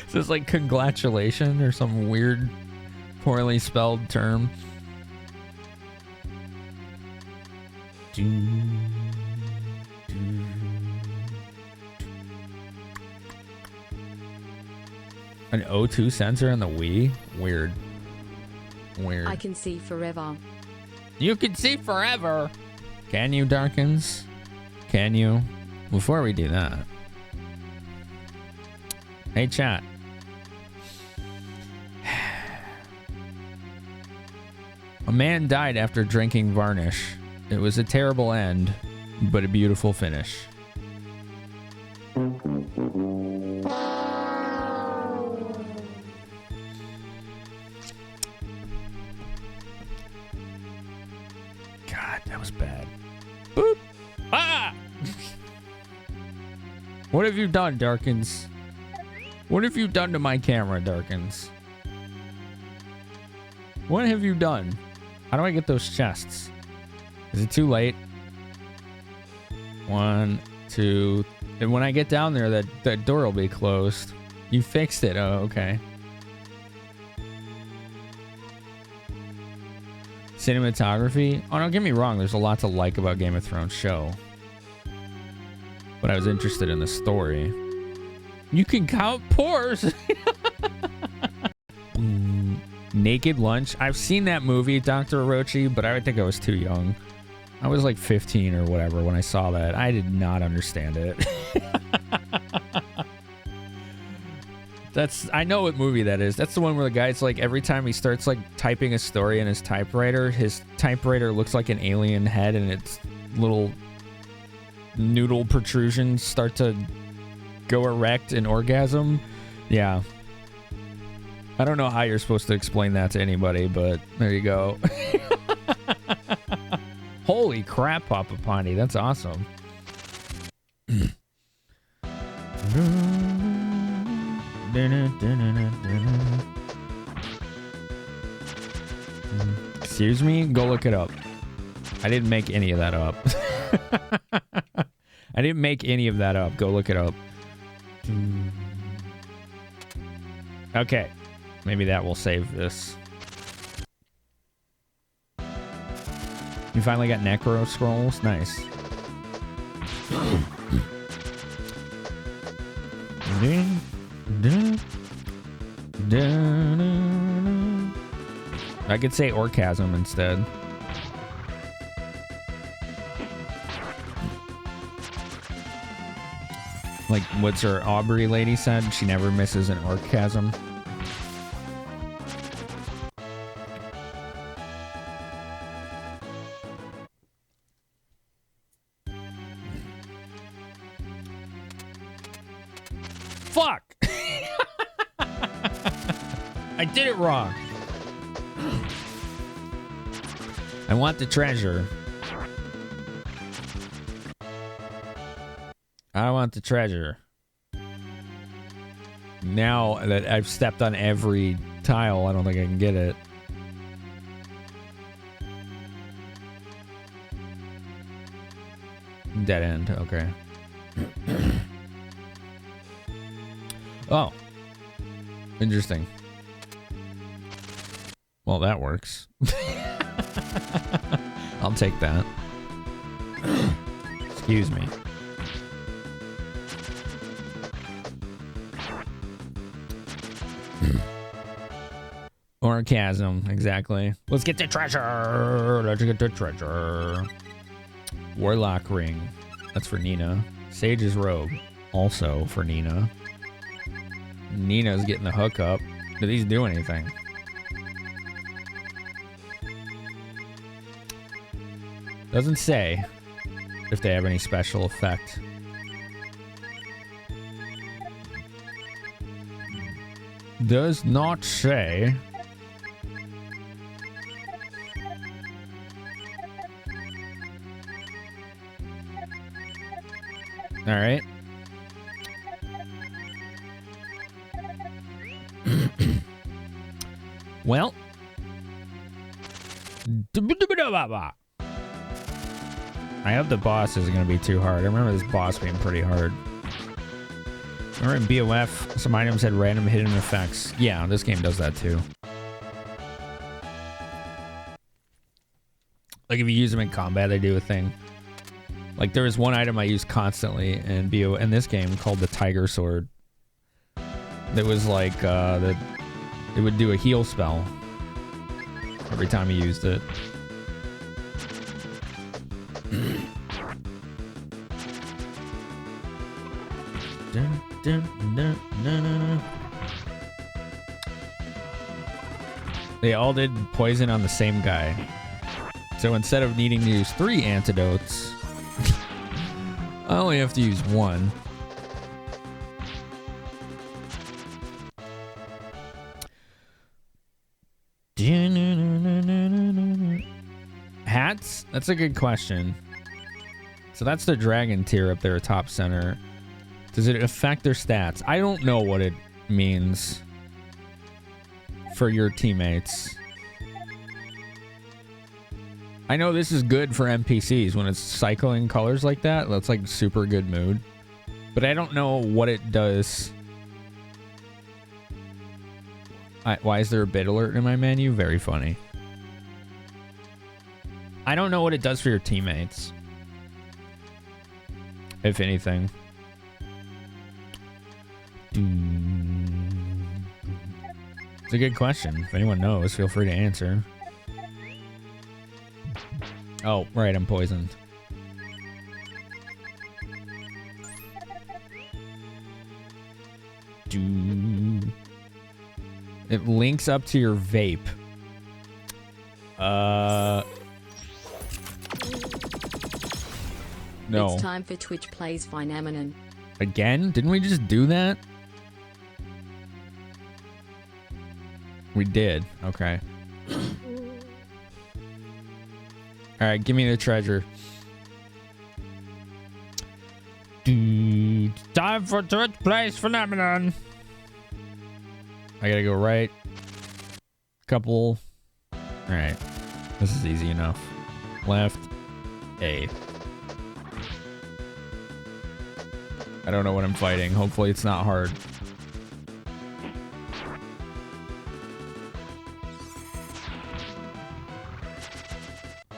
says, like, congratulation or some weird, poorly spelled term. An O2 sensor on the Wii? Weird.
I can see forever.
You can see forever! Can you, Darkins? Can you? Before we do that. Hey, chat. A man died after drinking varnish. It was a terrible end, but a beautiful finish. God, that was bad. Boop. Ah! What have you done, Darkins? What have you done to my camera, Darkins? What have you done? How do I get those chests? Is it too late? 1, 2... And when I get down there, that door will be closed. You fixed it. Oh, okay. Cinematography? Oh, don't get me wrong. There's a lot to like about Game of Thrones show. But I was interested in the story. You can count pores! Naked Lunch? I've seen that movie, Dr. Orochi, but I would think I was too young. I was like 15 or whatever when I saw that. I did not understand it. I know what movie that is. That's the one where the guy's like, every time he starts like typing a story in his typewriter looks like an alien head and its little noodle protrusions start to go erect and orgasm. Yeah. I don't know how you're supposed to explain that to anybody, but there you go. Holy crap, Papa Pondy. That's awesome. Excuse me? Go look it up. I didn't make any of that up. I didn't make any of that up. Go look it up. Okay. Maybe that will save this. You finally got necro scrolls? Nice. I could say orgasm instead. Like what's her Aubrey lady said? She never misses an orgasm. Fuck! I did it wrong. I want the treasure. I want the treasure. Now that I've stepped on every tile, I don't think I can get it. Dead end, okay. Oh. Interesting. Well, that works. I'll take that. Excuse me. Orgasm, exactly. Let's get the treasure. Let's get the treasure. Warlock ring. That's for Nina. Sage's robe. Also for Nina. Nina's getting the hookup. Do these do anything? Doesn't say if they have any special effect. Does not say. All right. Well. I hope the boss isn't going to be too hard. I remember this boss being pretty hard. Remember in BOF, some items had random hidden effects. Yeah, this game does that too. Like if you use them in combat, they do a thing. Like there was one item I used constantly in this game called the Tiger Sword. That was like it would do a heal spell every time you used it. They all did poison on the same guy. So instead of needing to use 3 antidotes, I only have to use 1. Hats? That's a good question. So that's the dragon tier up there, top center. Does it affect their stats? I don't know what it means for your teammates. I know this is good for NPCs when it's cycling colors like that. That's like super good mood. But I don't know what it does. Why is there a bit alert in my menu? Very funny. I don't know what it does for your teammates. If anything. It's a good question. If anyone knows, feel free to answer. Oh, right, I'm poisoned. It links up to your vape. No.
It's time for Twitch Plays Finamenon.
Again? Didn't we just do that? We did. Okay. Alright, give me the treasure.
Time for Twitch Plays Finamenon.
I gotta go right. Couple. Alright. This is easy enough. Left. A. I don't know what I'm fighting. Hopefully it's not hard.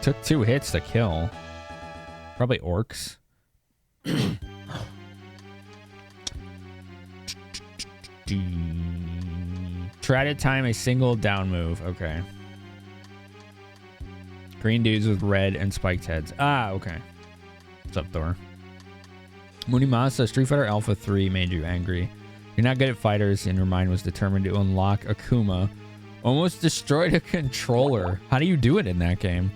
Took 2 hits to kill. Probably orcs. Try to time a single down move. Okay. Green dudes with red and spiked heads. Ah, okay. What's up, Thor? Munimasa, Street Fighter Alpha 3 made you angry. You're not good at fighters and your mind was determined to unlock Akuma. Almost destroyed a controller. How do you do it in that game?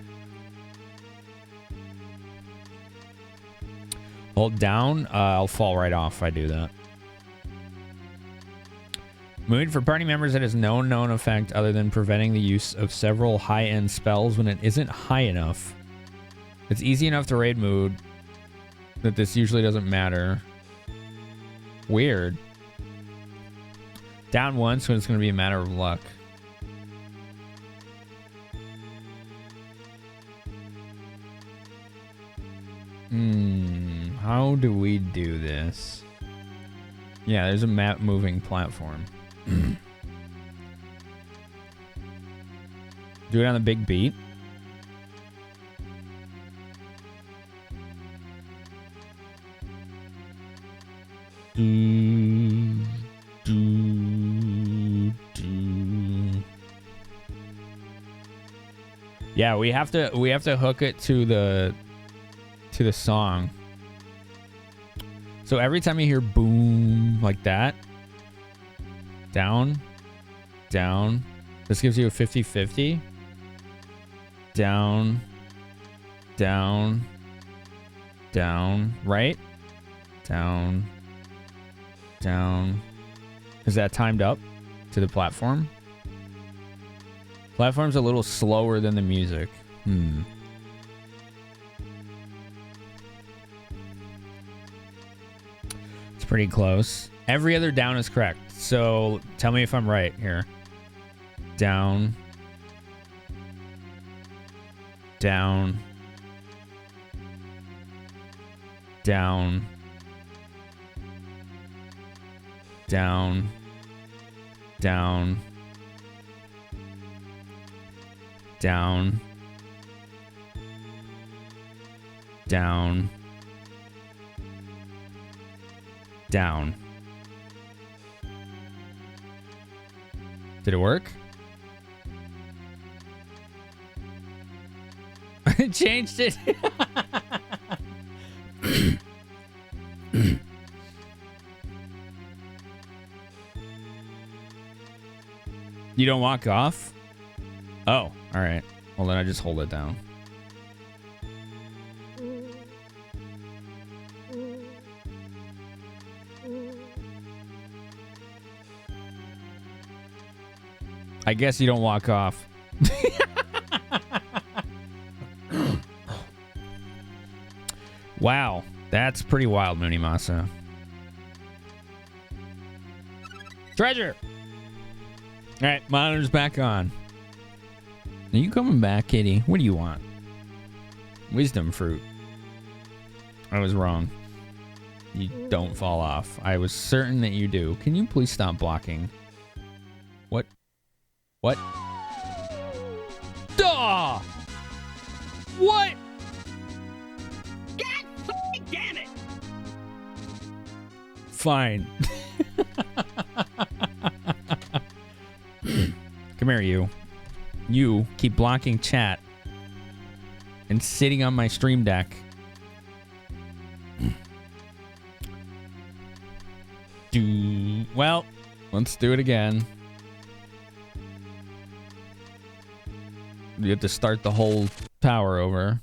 Hold down. I'll fall right off if I do that. Mood for party members that has no known effect other than preventing the use of several high-end spells when it isn't high enough. It's easy enough to raid mood that this usually doesn't matter. Weird. Down once when it's going to be a matter of luck. How do we do this? Yeah, there's a map moving platform. Do it on the big beat. Yeah, we have to hook it to the song. So every time you hear boom like that, down, down, this gives you a 50-50. Down, down, down, right? Down, down. Is that timed up to the platform? Platform's a little slower than the music. It's pretty close. Every other down is correct. So tell me if I'm right here. Down. Down. Down. Down. Down. Down. Down. Down. Did it work? I changed it. You don't walk off? Oh, all right. Well, then I just hold it down. I guess you don't walk off. Wow, that's pretty wild, Munimasa. Treasure! Alright, monitor's back on. Are you coming back, kitty? What do you want? Wisdom fruit. I was wrong. You don't fall off. I was certain that you do. Can you please stop blocking? What? What? Duh! What?
God fucking damn it!
Fine. Come here, you. You keep blocking chat and sitting on my stream deck. Well, let's do it again. You have to start the whole tower over.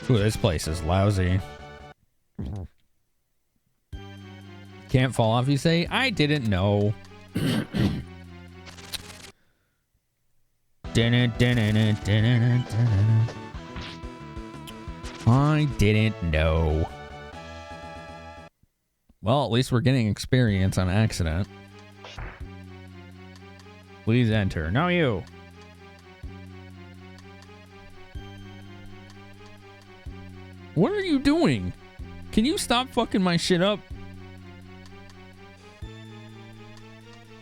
Ooh, this place is lousy. Can't fall off, you say? I didn't know. I didn't know. Well, at least we're getting experience on accident. Please enter. No, you. What are you doing? Can you stop fucking my shit up?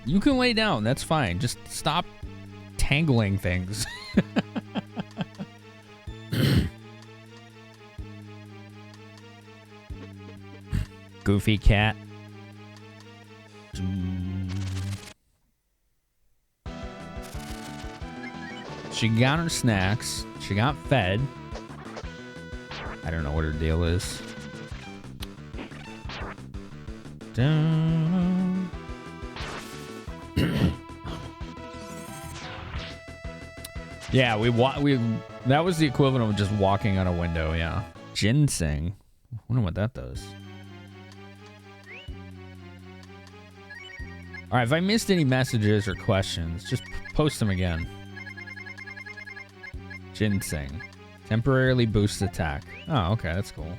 You can lay down. That's fine. Just stop tangling things. Goofy cat. She got her snacks. She got fed. I don't know what her deal is. Dun. Yeah, we that was the equivalent of just walking on a window, yeah. Ginseng. I wonder what that does. All right, if I missed any messages or questions, just post them again. Ginseng. Temporarily boosts attack. Oh, okay, that's cool.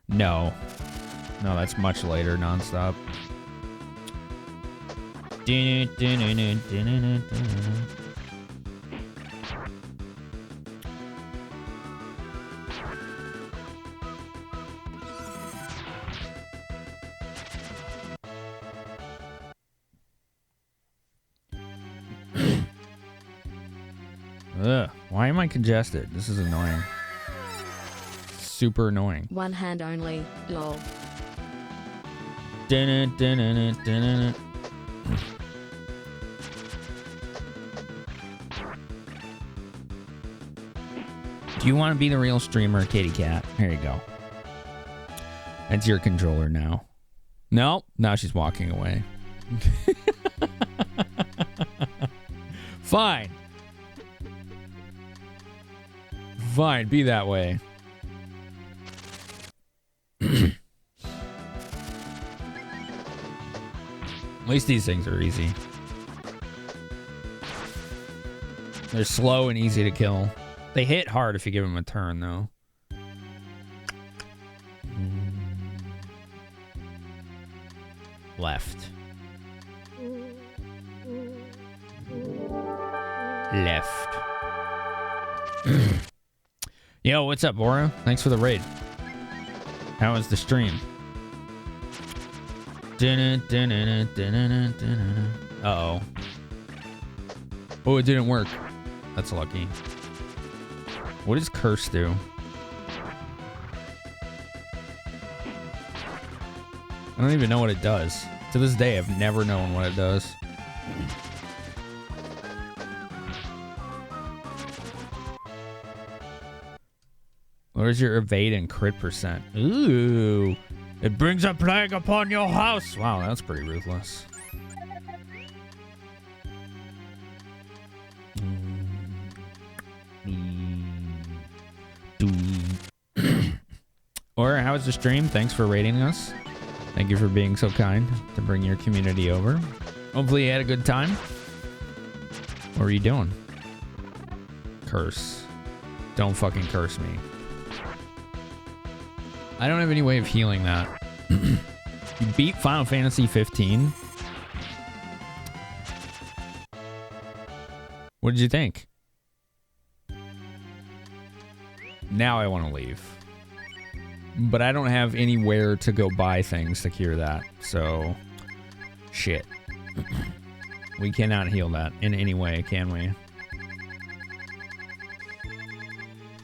No. No, that's much later, nonstop. Ugh, why am I congested? This is annoying. Super annoying.
One hand only, lol. Do you want to be the real streamer, kitty cat? Here you go. That's your controller now. No, now she's walking away. Fine. Fine, be that way. At least these things are easy. They're slow and easy to kill. They hit hard if you give them a turn, though. Left. Left. Yo, what's up, Bora? Thanks for the raid. How was the stream? Uh-oh. Oh, it didn't work. That's lucky. What does curse do? I don't even know what it does. To this day, I've never known what it does. Where's your evade and crit percent? Ooh. It brings a plague upon your house. Wow, that's pretty ruthless.
Or how was the stream? Thanks for rating us. Thank you for being so kind to bring your community over. Hopefully you had a good time. What are you doing? Curse. Don't fucking curse me. I don't have any way of healing that. You beat Final Fantasy 15. What did you think? Now I want to leave. But I don't have anywhere to go buy things to cure that. So, shit. We cannot heal that in any way, can we?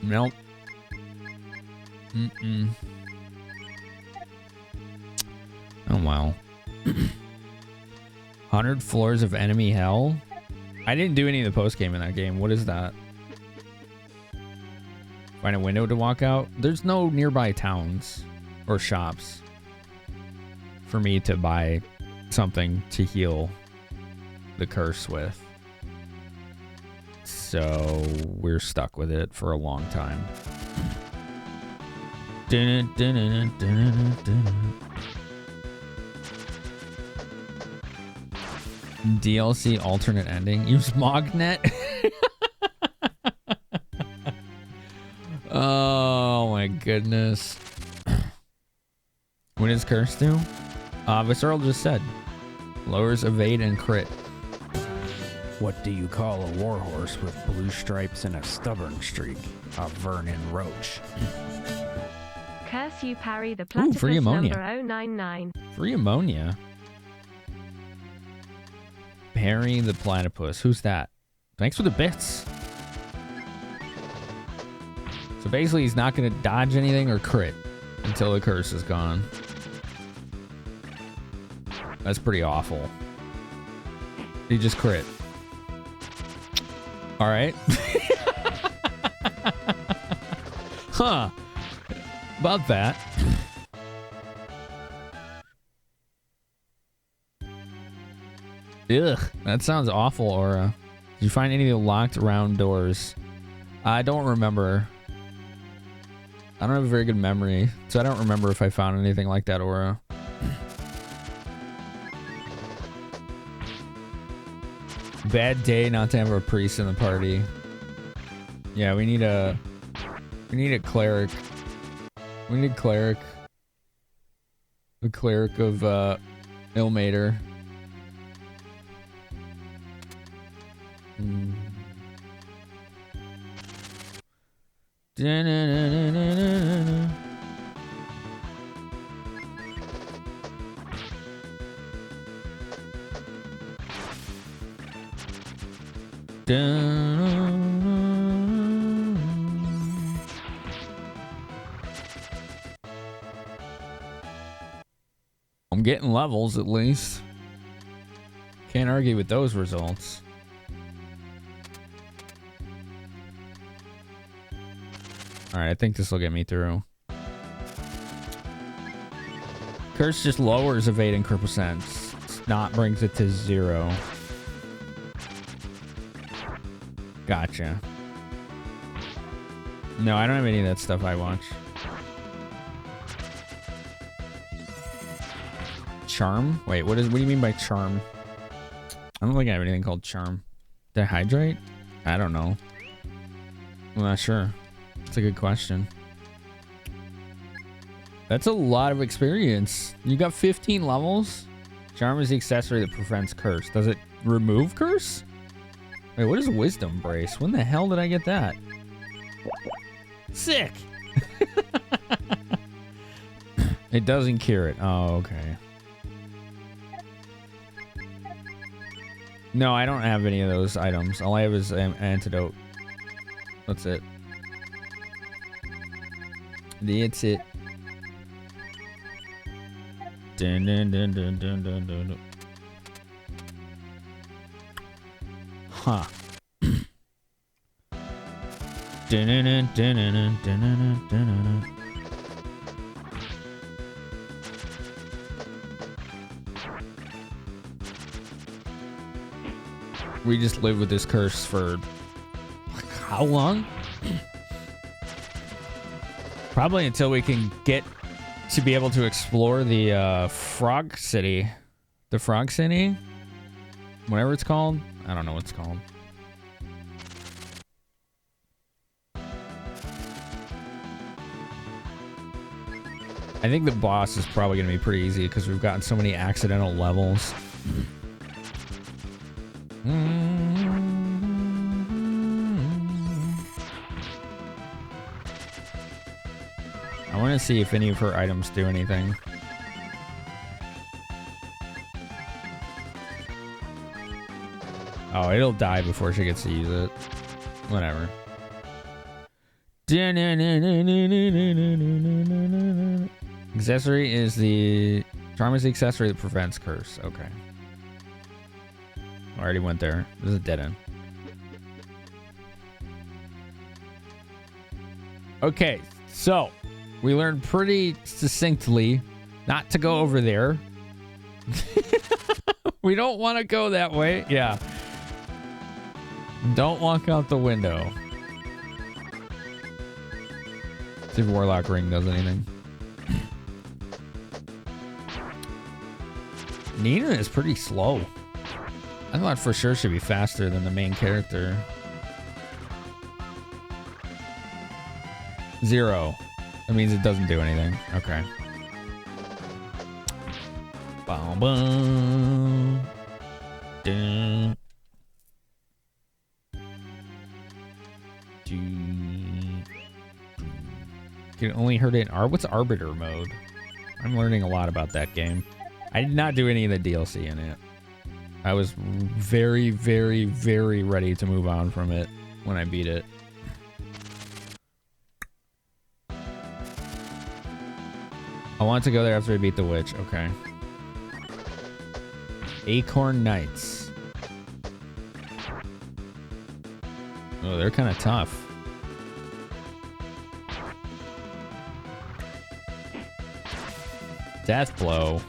Nope. Mm-mm. Oh, wow. 100 floors of enemy hell? I didn't do any of the post-game in that game. What is that? Find a window to walk out? There's no nearby towns or shops for me to buy something to heal the curse with. So we're stuck with it for a long time. DLC alternate ending. Use Mognet. Oh my goodness. What does curse do? Visceral just said. Lowers evade and crit.
What do you call a warhorse with blue stripes and a stubborn streak? A Vernon Roach.
Curse you parry the platypus
free ammonia.
number 099.
Free ammonia. Parry the platypus. Who's that? Thanks for the bits. So basically he's not going to dodge anything or crit until the curse is gone. That's pretty awful. He just crit. All right. Huh. About that. Ugh. That sounds awful, Aura. Did you find any of the locked round doors? I don't remember. I don't have a very good memory, so I don't remember if I found anything like that, Aura. Bad day not to have a priest in the party. Yeah, we need a cleric. We need a cleric. The cleric of Ilmater. I'm getting levels at least. Can't argue with those results. Alright, I think this will get me through. Curse just lowers evade and crit percent. Not brings it to 0. Gotcha. No, I don't have any of that stuff I watch. Charm? Wait, what do you mean by charm? I don't think I have anything called charm. Dehydrate? I don't know. I'm not sure. That's a good question. That's a lot of experience. You got 15 levels? Charm is the accessory that prevents curse. Does it remove curse? Wait, what is wisdom brace? When the hell did I get that? Sick! It doesn't cure it. Oh, okay. No, I don't have any of those items. All I have is an antidote. That's it. That's it. Dun, dun, dun, dun, dun, dun, dun. Huh. Dun, dun, dun, dun, dun, dun, dun, dun, dun. We just live with this curse for like, how long? Probably until we can get to be able to explore the Frog City. The Frog City? Whatever it's called. I don't know what it's called. I think the boss is probably going to be pretty easy because we've gotten so many accidental levels. I want to see if any of her items do anything. Oh, it'll die before she gets to use it. Whatever. Accessory is the... Charm is the accessory that prevents curse. Okay. Already went there. This is a dead end. Okay, so... We learned pretty succinctly not to go over there. We don't want to go that way. Yeah. Don't walk out the window. See if Warlock Ring does anything. Nina is pretty slow. I thought for sure she'd be faster than the main character. 0. That means it doesn't do anything. Okay. Boom, boom. Dun. Can only hurt it in what's Arbiter mode? I'm learning a lot about that game. I did not do any of the DLC in it. I was very, very, very ready to move on from it when I beat it. I want to go there after I beat the witch. Okay. Acorn Knights. Oh, they're kind of tough. Death Blow.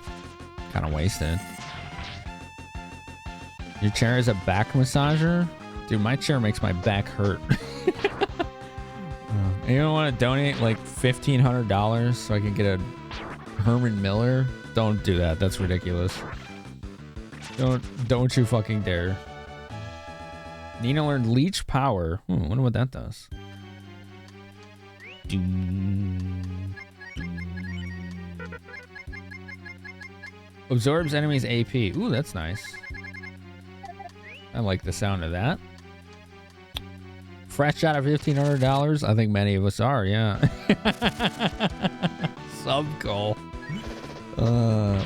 Kind of wasted. Your chair is a back massager? Dude, my chair makes my back hurt. You don't want to donate like $1,500 so I can get a Herman Miller? Don't do that. That's ridiculous. Don't you fucking dare. Nina learned Leech Power. I wonder what that does. Absorbs enemies AP. Ooh, that's nice. I like the sound of that. Fresh out of $1,500? I think many of us are, yeah. Sub goal.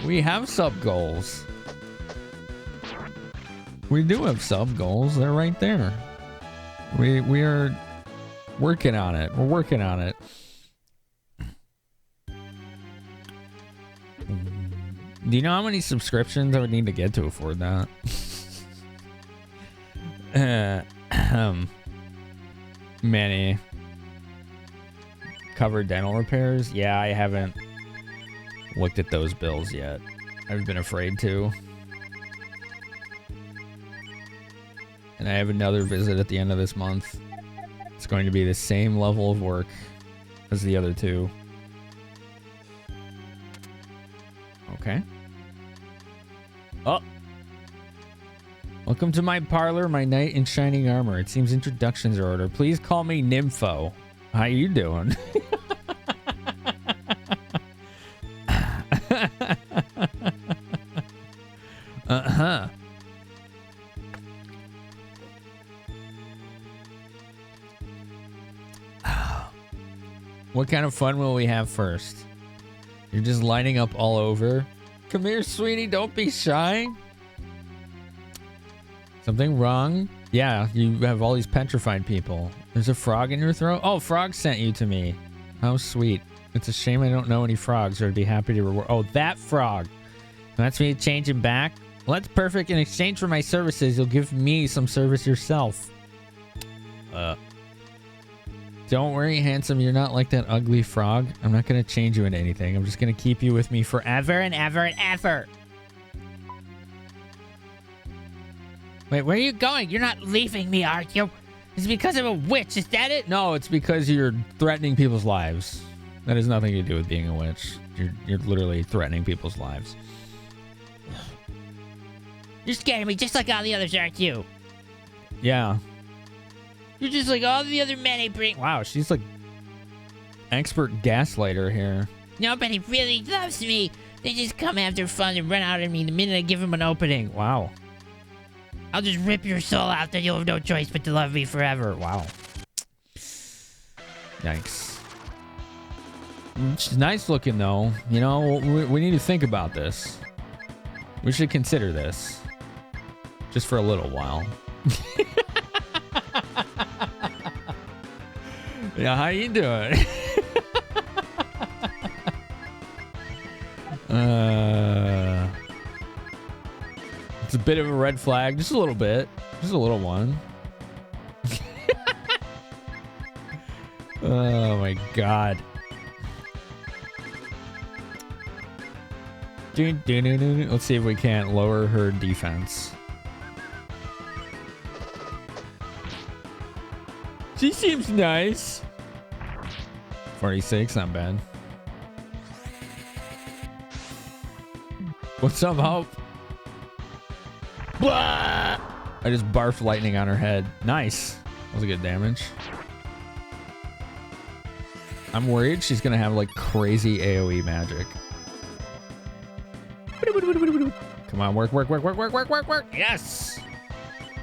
We have sub goals. We do have sub goals. They're right there. We are working on it. We're working on it. Do you know how many subscriptions I would need to get to afford that? Many. Covered dental repairs? Yeah, I haven't looked at those bills yet. I've been afraid to. And I have another visit at the end of this month. It's going to be the same level of work as the other two. Okay. Oh. Welcome to my parlor, my knight in shining armor. It seems introductions are ordered. Please call me Nympho. How you doing? Uh-huh. What kind of fun will we have first? You're just lining up all over. Come here, sweetie. Don't be shy. Something wrong? Yeah, you have all these petrified people. There's a frog in your throat? Oh, Frog sent you to me. How sweet. It's a shame I don't know any frogs, or I'd be happy to reward. Oh, that frog. Wants me to change him back? Well, that's perfect. In exchange for my services, you'll give me some service yourself. Don't worry, handsome. You're not like that ugly frog. I'm not going to change you into anything. I'm just going to keep you with me forever and ever and ever.
Wait, where are you going? You're not leaving me, are you? It's because I'm a witch. Is that it?
No, it's because you're threatening people's lives. That has nothing to do with being a witch. You're literally threatening people's lives.
You're scaring me just like all the others are too.
Yeah.
You're just like all the other men I bring.
Wow, she's like expert gaslighter here.
Nobody really loves me. They just come after fun and run out on me the minute I give them an opening.
Wow.
I'll just rip your soul out, then you'll have no choice but to love me forever.
Wow. Yikes. She's nice looking though. You know, we need to think about this. We should consider this. Just for a little while. Yeah, how you doing? It's a bit of a red flag. Just a little bit. Just a little one. Oh my god. Let's see if we can't lower her defense. She seems nice. 46, not bad. What's up, Hope? Blah! I just barfed lightning on her head. Nice. That was a good damage. I'm worried she's gonna have like crazy AoE magic. Come on, work. Yes!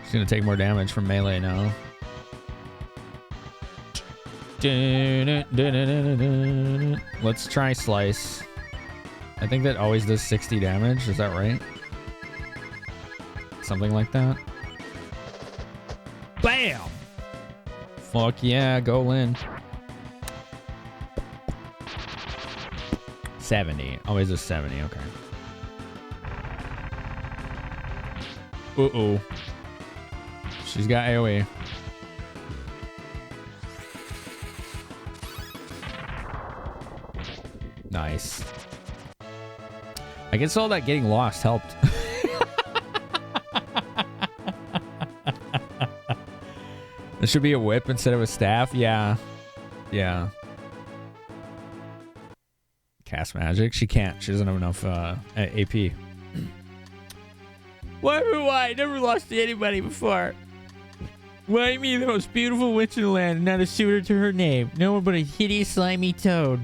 She's gonna take more damage from melee now. Let's try slice. I think that always does 60 damage. Is that right? Something like that. Bam! Fuck yeah, go Lynn. 70. Always a 70, okay. Uh-oh. She's got AoE. Nice. I guess all that getting lost helped. There should be a whip instead of a staff. Yeah. Yeah. Cast magic. She can't. She doesn't have enough AP.
Why am I? Never lost to anybody before. Why me, the most beautiful witch in the land, and not a suitor to her name? No one but a hideous, slimy toad.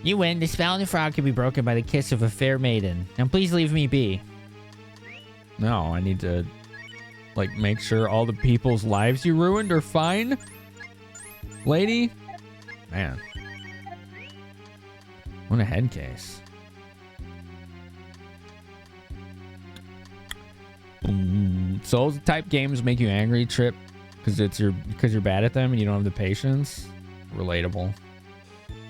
You win. The spell on the frog can be broken by the kiss of a fair maiden. Now please leave me be.
No, I need to, like, make sure all the people's lives you ruined are fine. Lady? Man. What a head case. Souls type games make you angry, Trip, because you're bad at them and you don't have the patience. Relatable.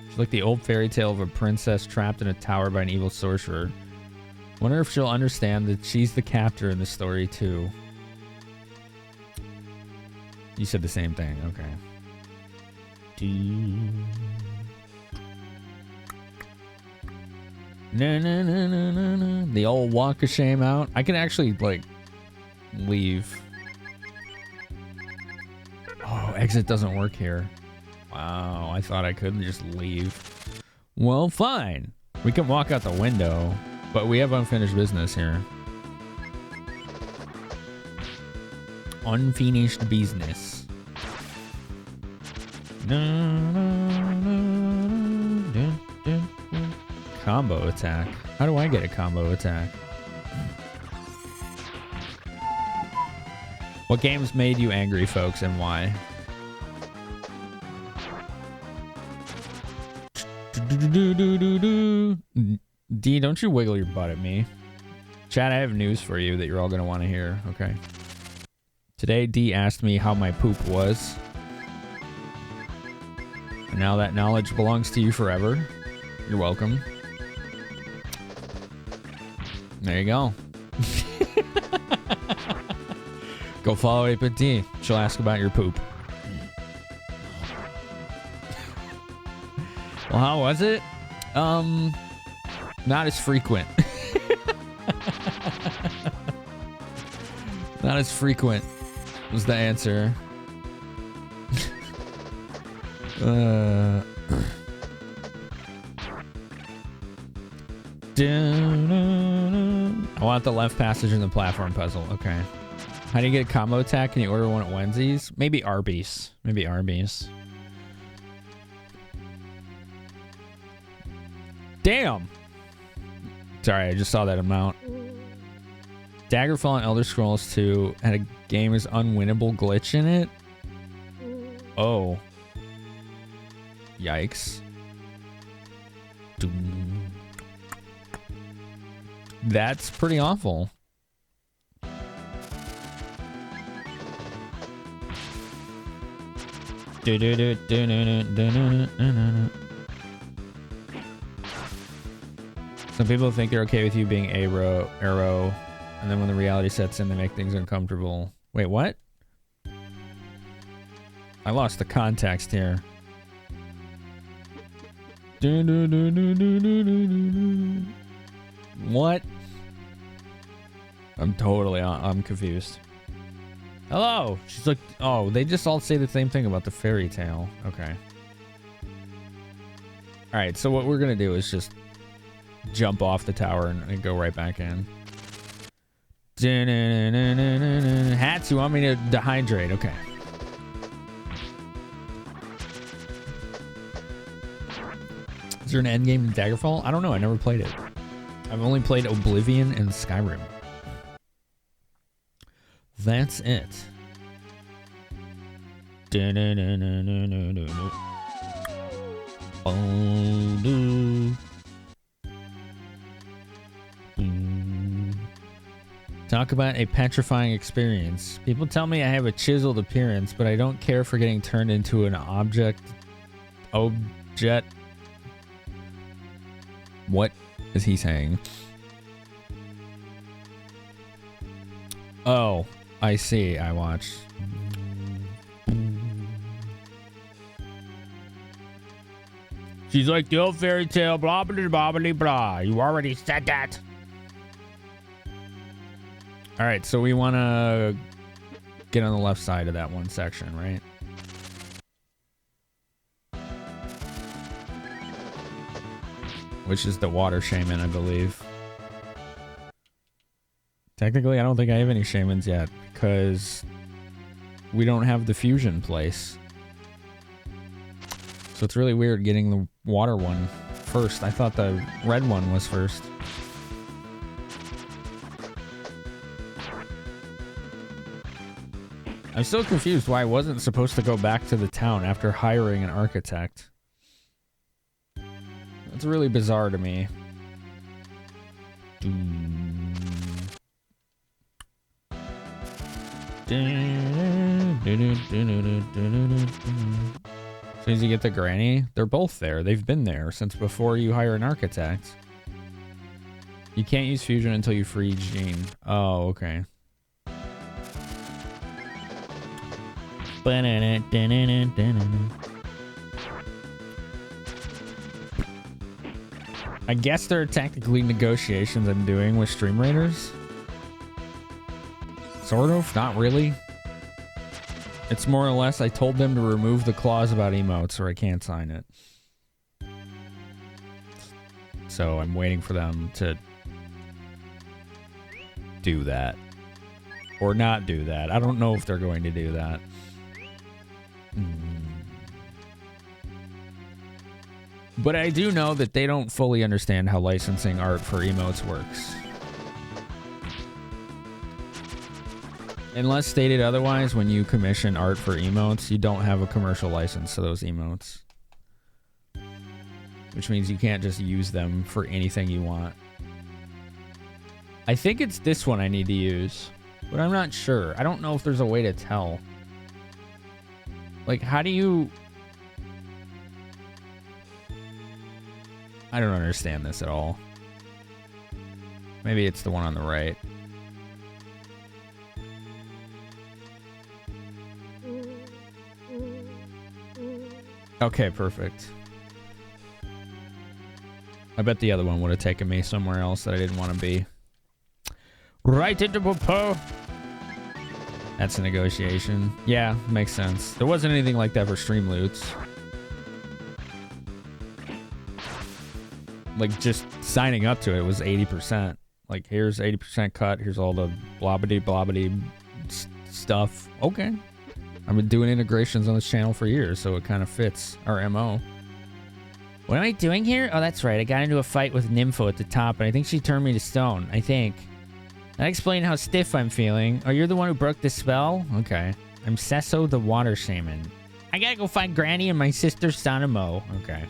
It's like the old fairy tale of a princess trapped in a tower by an evil sorcerer. Wonder if she'll understand that she's the captor in the story too. You said the same thing. Okay. No. The old walk of shame out. I can actually like leave. Oh, exit doesn't work here. Wow, I thought I could just leave. Well, fine. We can walk out the window, but we have unfinished business here. Unfinished business. Combo attack. How do I get a combo attack? What games made you angry, folks, and why? D, don't you wiggle your butt at me. Chat, I have news for you that you're all going to want to hear. Okay. Today, D asked me how my poop was. And now that knowledge belongs to you forever. You're welcome. There you go. Go follow Ape at D. She'll ask about your poop. Well, how was it? Not as frequent. Not as frequent was the answer. I want the left passage in the platform puzzle. Okay. How do you get a combo attack? Can you order one at Wendy's? Maybe Arby's. Maybe Arby's. Damn. Sorry, I just saw that amount. Daggerfall and Elder Scrolls 2 had a game is unwinnable glitch in it. Oh. Yikes. Doom. That's pretty awful. Some people think they're okay with you being arrow, and then when the reality sets in, they make things uncomfortable. Wait, what? I lost the context here. What? I'm confused. Hello. She's like, oh, they just all say the same thing about the fairy tale. Okay. All right. So what we're going to do is just jump off the tower and go right back in. Hats, you want me to dehydrate? Okay. Is there an endgame in Daggerfall? I don't know. I never played it. I've only played Oblivion and Skyrim. That's it. Talk about a petrifying experience. People tell me I have a chiseled appearance, but I don't care for getting turned into an object. What is he saying? Oh, I see. I watched. She's like the old fairy tale, blah, blah, blah, blah, blah. You already said that. All right, so we want to get on the left side of that one section, right? Which is the water shaman, I believe. Technically, I don't think I have any shamans yet, because we don't have the fusion place. So it's really weird getting the water one first. I thought the red one was first. I'm still confused why I wasn't supposed to go back to the town after hiring an architect. That's really bizarre to me. As soon as you get to Granny, they're both there. They've been there since before you hire an architect. You can't use fusion until you free Jean. Oh, okay. I guess there are technically negotiations I'm doing with Stream Raiders. Sort of, not really. It's more or less I told them to remove the clause about emotes or I can't sign it. So I'm waiting for them to do that. Or not do that. I don't know if they're going to do that. But I do know that they don't fully understand how licensing art for emotes works. Unless stated otherwise, when you commission art for emotes, you don't have a commercial license to those emotes. Which means you can't just use them for anything you want. I think it's this one I need to use, but I'm not sure. I don't know if there's a way to tell. Like, how do you... I don't understand this at all. Maybe it's the one on the right. Okay, perfect. I bet the other one would have taken me somewhere else that I didn't want to be. Right into Popo. That's a negotiation. Yeah, makes sense. There wasn't anything like that for Stream Loots. like just signing up to it was 80%. Like, here's 80% cut. Here's all the blobbity stuff. Okay. I've been doing integrations on this channel for years, so it kind of fits our MO.
What am I doing here? Oh, that's right. I got into a fight with Nympho at the top, and I think she turned me to stone. I think. That explained how stiff I'm feeling. Oh, you're the one who broke the spell? Okay. I'm Sesso the Water Shaman. I gotta go find Granny and my sister Sanamo. Okay.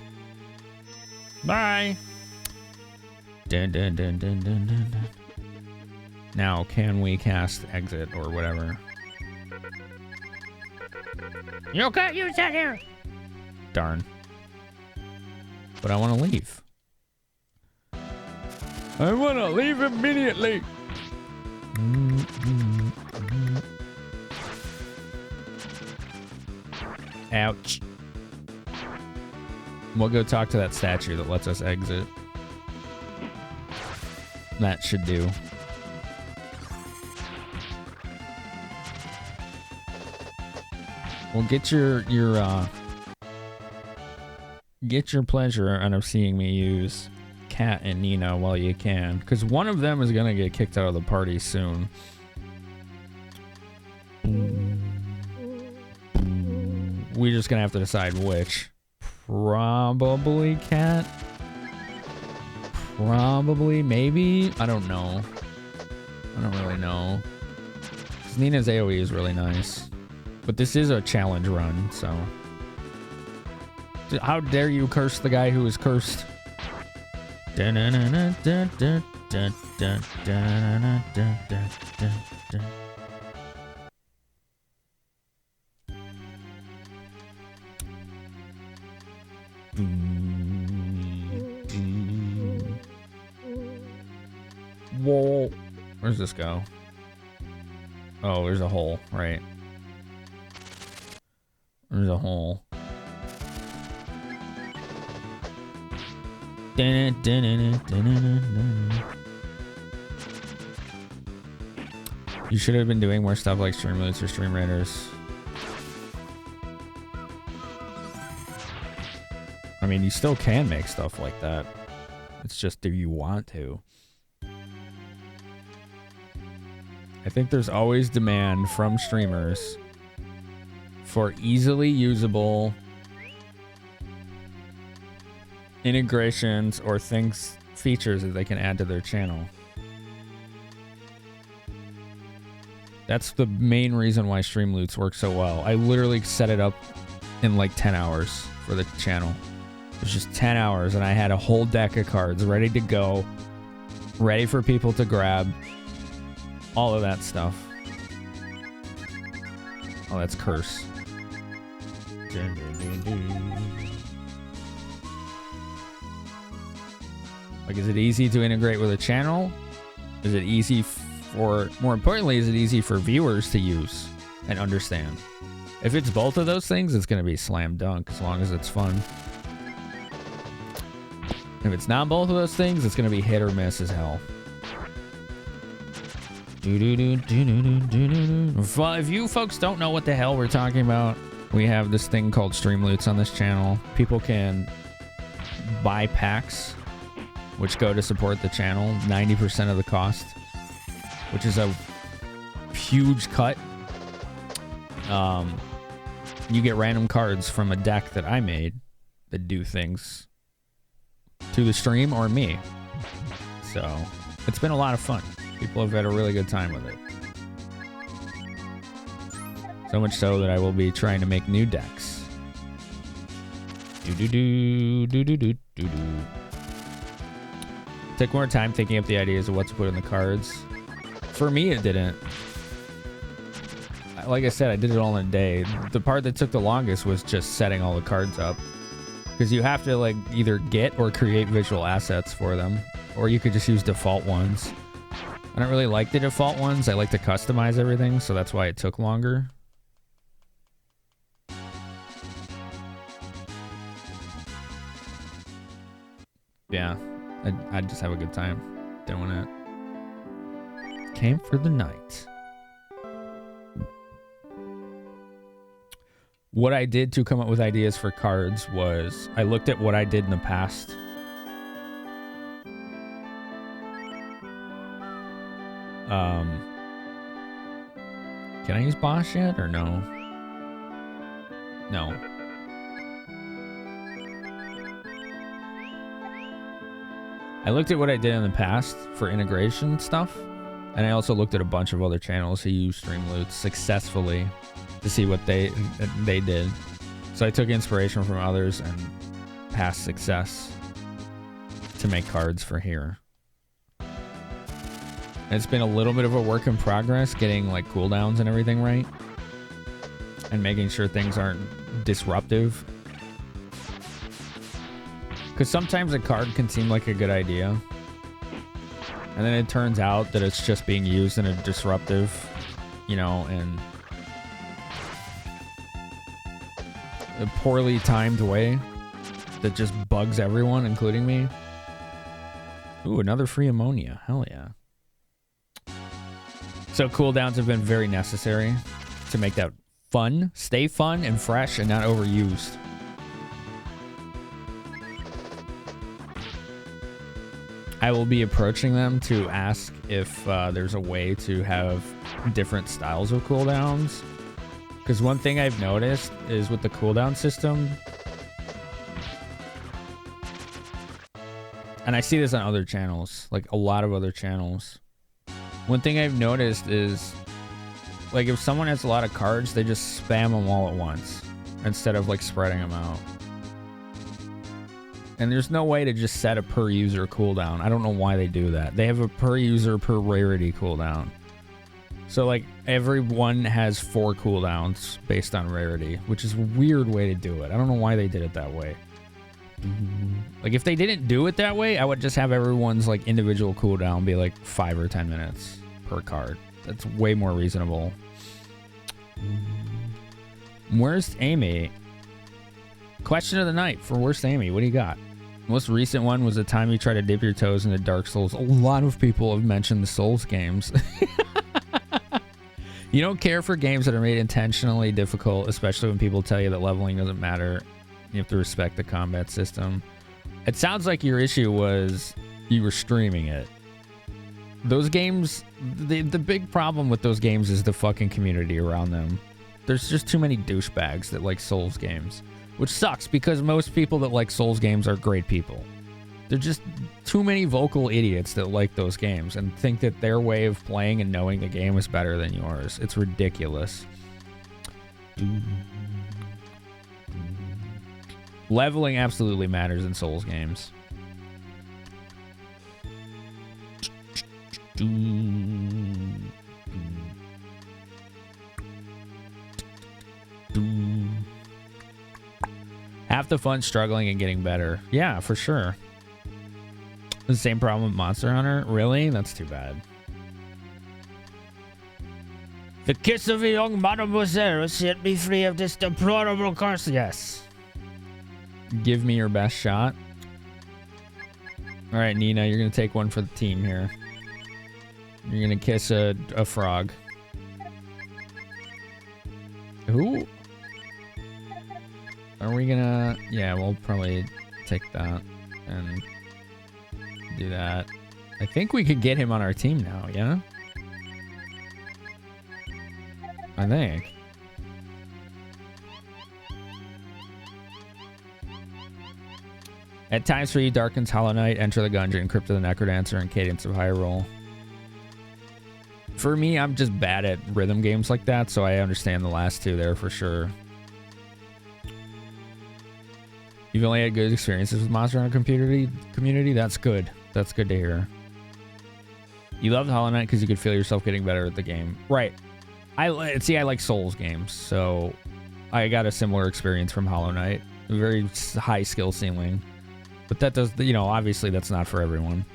Bye.
Dun, dun, dun, dun, dun, dun, dun. Now, can we cast exit or whatever?
You can't use that here.
Darn. But I want to leave. I want to leave immediately. Ouch. We'll go talk to that statue that lets us exit. That should do. Well, get your pleasure out of seeing me use Cat and Nina while you can, because one of them is gonna get kicked out of the party soon. We're just gonna have to decide which. Probably Cat. Probably, maybe. I don't know. I don't really know. 'Cause Nina's AoE is really nice. But this is a challenge run, so. How dare you curse the guy who is cursed? Whoa. Where's this go? Oh, there's a hole, right. There's a hole. You should have been doing more stuff like stream loots or stream raiders. I mean, you still can make stuff like that. It's just, do you want to? I think there's always demand from streamers for easily usable integrations or features that they can add to their channel. That's the main reason why stream loots work so well. I literally set it up in like 10 hours for the channel. It was just 10 hours and I had a whole deck of cards ready to go, ready for people to grab, all of that stuff. Oh, that's curse. Like, is it easy to integrate with a channel? Is it easy for, more importantly, is it easy for viewers to use and understand? If it's both of those things, it's going to be slam dunk as long as it's fun. If it's not both of those things, it's going to be hit or miss as hell. If you folks don't know what the hell we're talking about, we have this thing called stream loots on this channel. People can buy packs, which go to support the channel, 90% of the cost, which is a huge cut. You get random cards from a deck that I made that do things to the stream or me. So it's been a lot of fun. People have had a really good time with it. So much so that I will be trying to make new decks. Took more time thinking up the ideas of what to put in the cards. For me, it didn't. Like I said, I did it all in a day. The part that took the longest was just setting all the cards up. Because you have to like either get or create visual assets for them. Or you could just use default ones. I don't really like the default ones. I like to customize everything, so that's why it took longer. Yeah, I just have a good time doing it. Camp for the night. What I did to come up with ideas for cards was I looked at what I did in the past Can I use boss yet or no? No. I looked at what I did in the past for integration stuff, and I also looked at a bunch of other channels who use Streamloots successfully to see what they did. So I took inspiration from others and past success to make cards for here. It's been a little bit of a work in progress getting like cooldowns and everything right, and making sure things aren't disruptive. Because sometimes a card can seem like a good idea, and then it turns out that it's just being used in a disruptive, you know, and a poorly timed way that just bugs everyone, including me. Ooh, another free ammonia. Hell yeah. So cooldowns have been very necessary to make that fun, stay fun and fresh and not overused. I will be approaching them to ask if there's a way to have different styles of cooldowns. Because one thing I've noticed is with the cooldown system, and I see this on other channels, like a lot of other channels. One thing I've noticed is, like, if someone has a lot of cards, they just spam them all at once instead of like spreading them out. And there's no way to just set a per user cooldown. I don't know why they do that. They have a per user per rarity cooldown. So like everyone has 4 cooldowns based on rarity, which is a weird way to do it. I don't know why they did it that way. Like if they didn't do it that way, I would just have everyone's like individual cooldown be like 5 or 10 minutes per card. That's way more reasonable. Worst Amy. Question of the night for worst Amy. What do you got? Most recent one was the time you tried to dip your toes into Dark Souls. A lot of people have mentioned the Souls games. You don't care for games that are made intentionally difficult, especially when people tell you that leveling doesn't matter. You have to respect the combat system. It sounds like your issue was you were streaming it. Those games, the big problem with those games is the fucking community around them. There's just too many douchebags that like Souls games, which sucks because most people that like Souls games are great people. They're just too many vocal idiots that like those games and think that their way of playing and knowing the game is better than yours. It's ridiculous. Leveling absolutely matters in Souls games. Half the fun struggling and getting better. Yeah, for sure. The same problem with Monster Hunter? Really? That's too bad. The kiss of a young mademoiselle set me free of this deplorable curse. Yes. Give me your best shot. All right, Nina, you're going to take one for the team here. You're going to kiss a frog. Who? Are we going to... Yeah, we'll probably take that and do that. I think we could get him on our team now, yeah? I think. At times for you, Darkens Hollow Knight, Enter the Gungeon, Crypt of the Necrodancer, and Cadence of Hyrule. For me, I'm just bad at rhythm games like that, so I understand the last two there for sure. You've only had good experiences with Monster Hunter community? That's good. That's good to hear. You loved Hollow Knight because you could feel yourself getting better at the game. Right. I like Souls games, so I got a similar experience from Hollow Knight. A very high skill ceiling. But that does, you know, obviously that's not for everyone.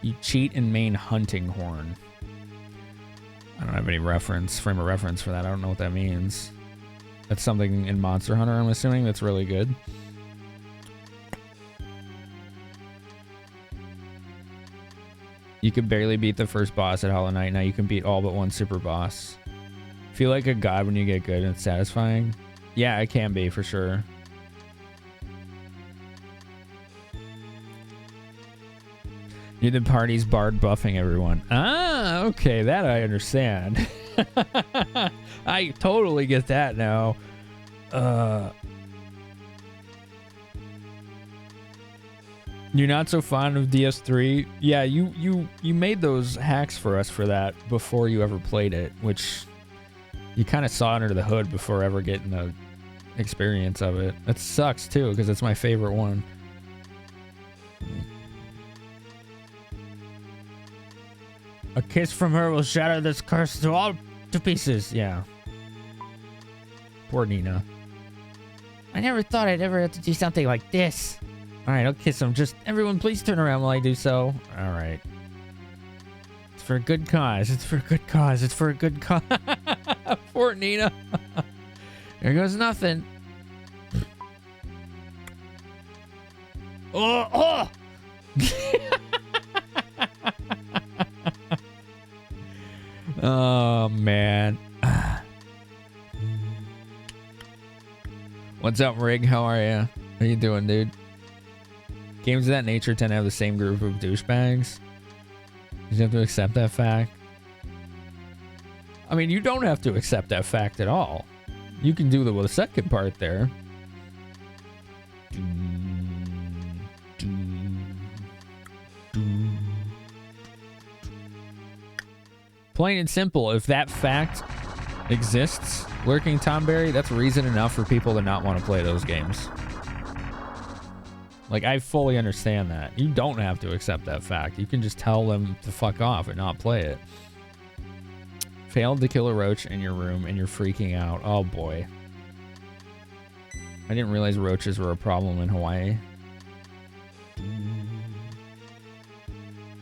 You cheat and main hunting horn. I don't have any frame of reference for that. I don't know what that means. That's something in Monster Hunter, I'm assuming, that's really good. You could barely beat the first boss at Hollow Knight. Now you can beat all but one super boss. Feel like a god when you get good and it's satisfying. Yeah, it can be, for sure. You're the party's bard buffing everyone. Ah, okay, that I understand. I totally get that now. You're not so fond of DS3? Yeah, you made those hacks for us for that before you ever played it, which you kind of saw under the hood before ever getting the experience of it. That sucks too, because it's my favorite one. A kiss from her will shatter this curse to pieces. Yeah. Poor Nina. I never thought I'd ever have to do something like this. All right, I'll kiss him. Just everyone, please turn around while I do so. All right. It's for a good cause. It's for a good cause. It's for a good cause. Poor Nina. There goes nothing. Oh! Oh, man. What's up, Rig? How are you? How you doing, dude? Games of that nature tend to have the same group of douchebags. You have to accept that fact. I mean, you don't have to accept that fact at all. You can do the second part there. Plain and simple, if that fact exists, lurking Tomberry, that's reason enough for people to not want to play those games. Like, I fully understand that. You don't have to accept that fact. You can just tell them to fuck off and not play it. Failed to kill a roach in your room and you're freaking out. Oh boy. I didn't realize roaches were a problem in Hawaii.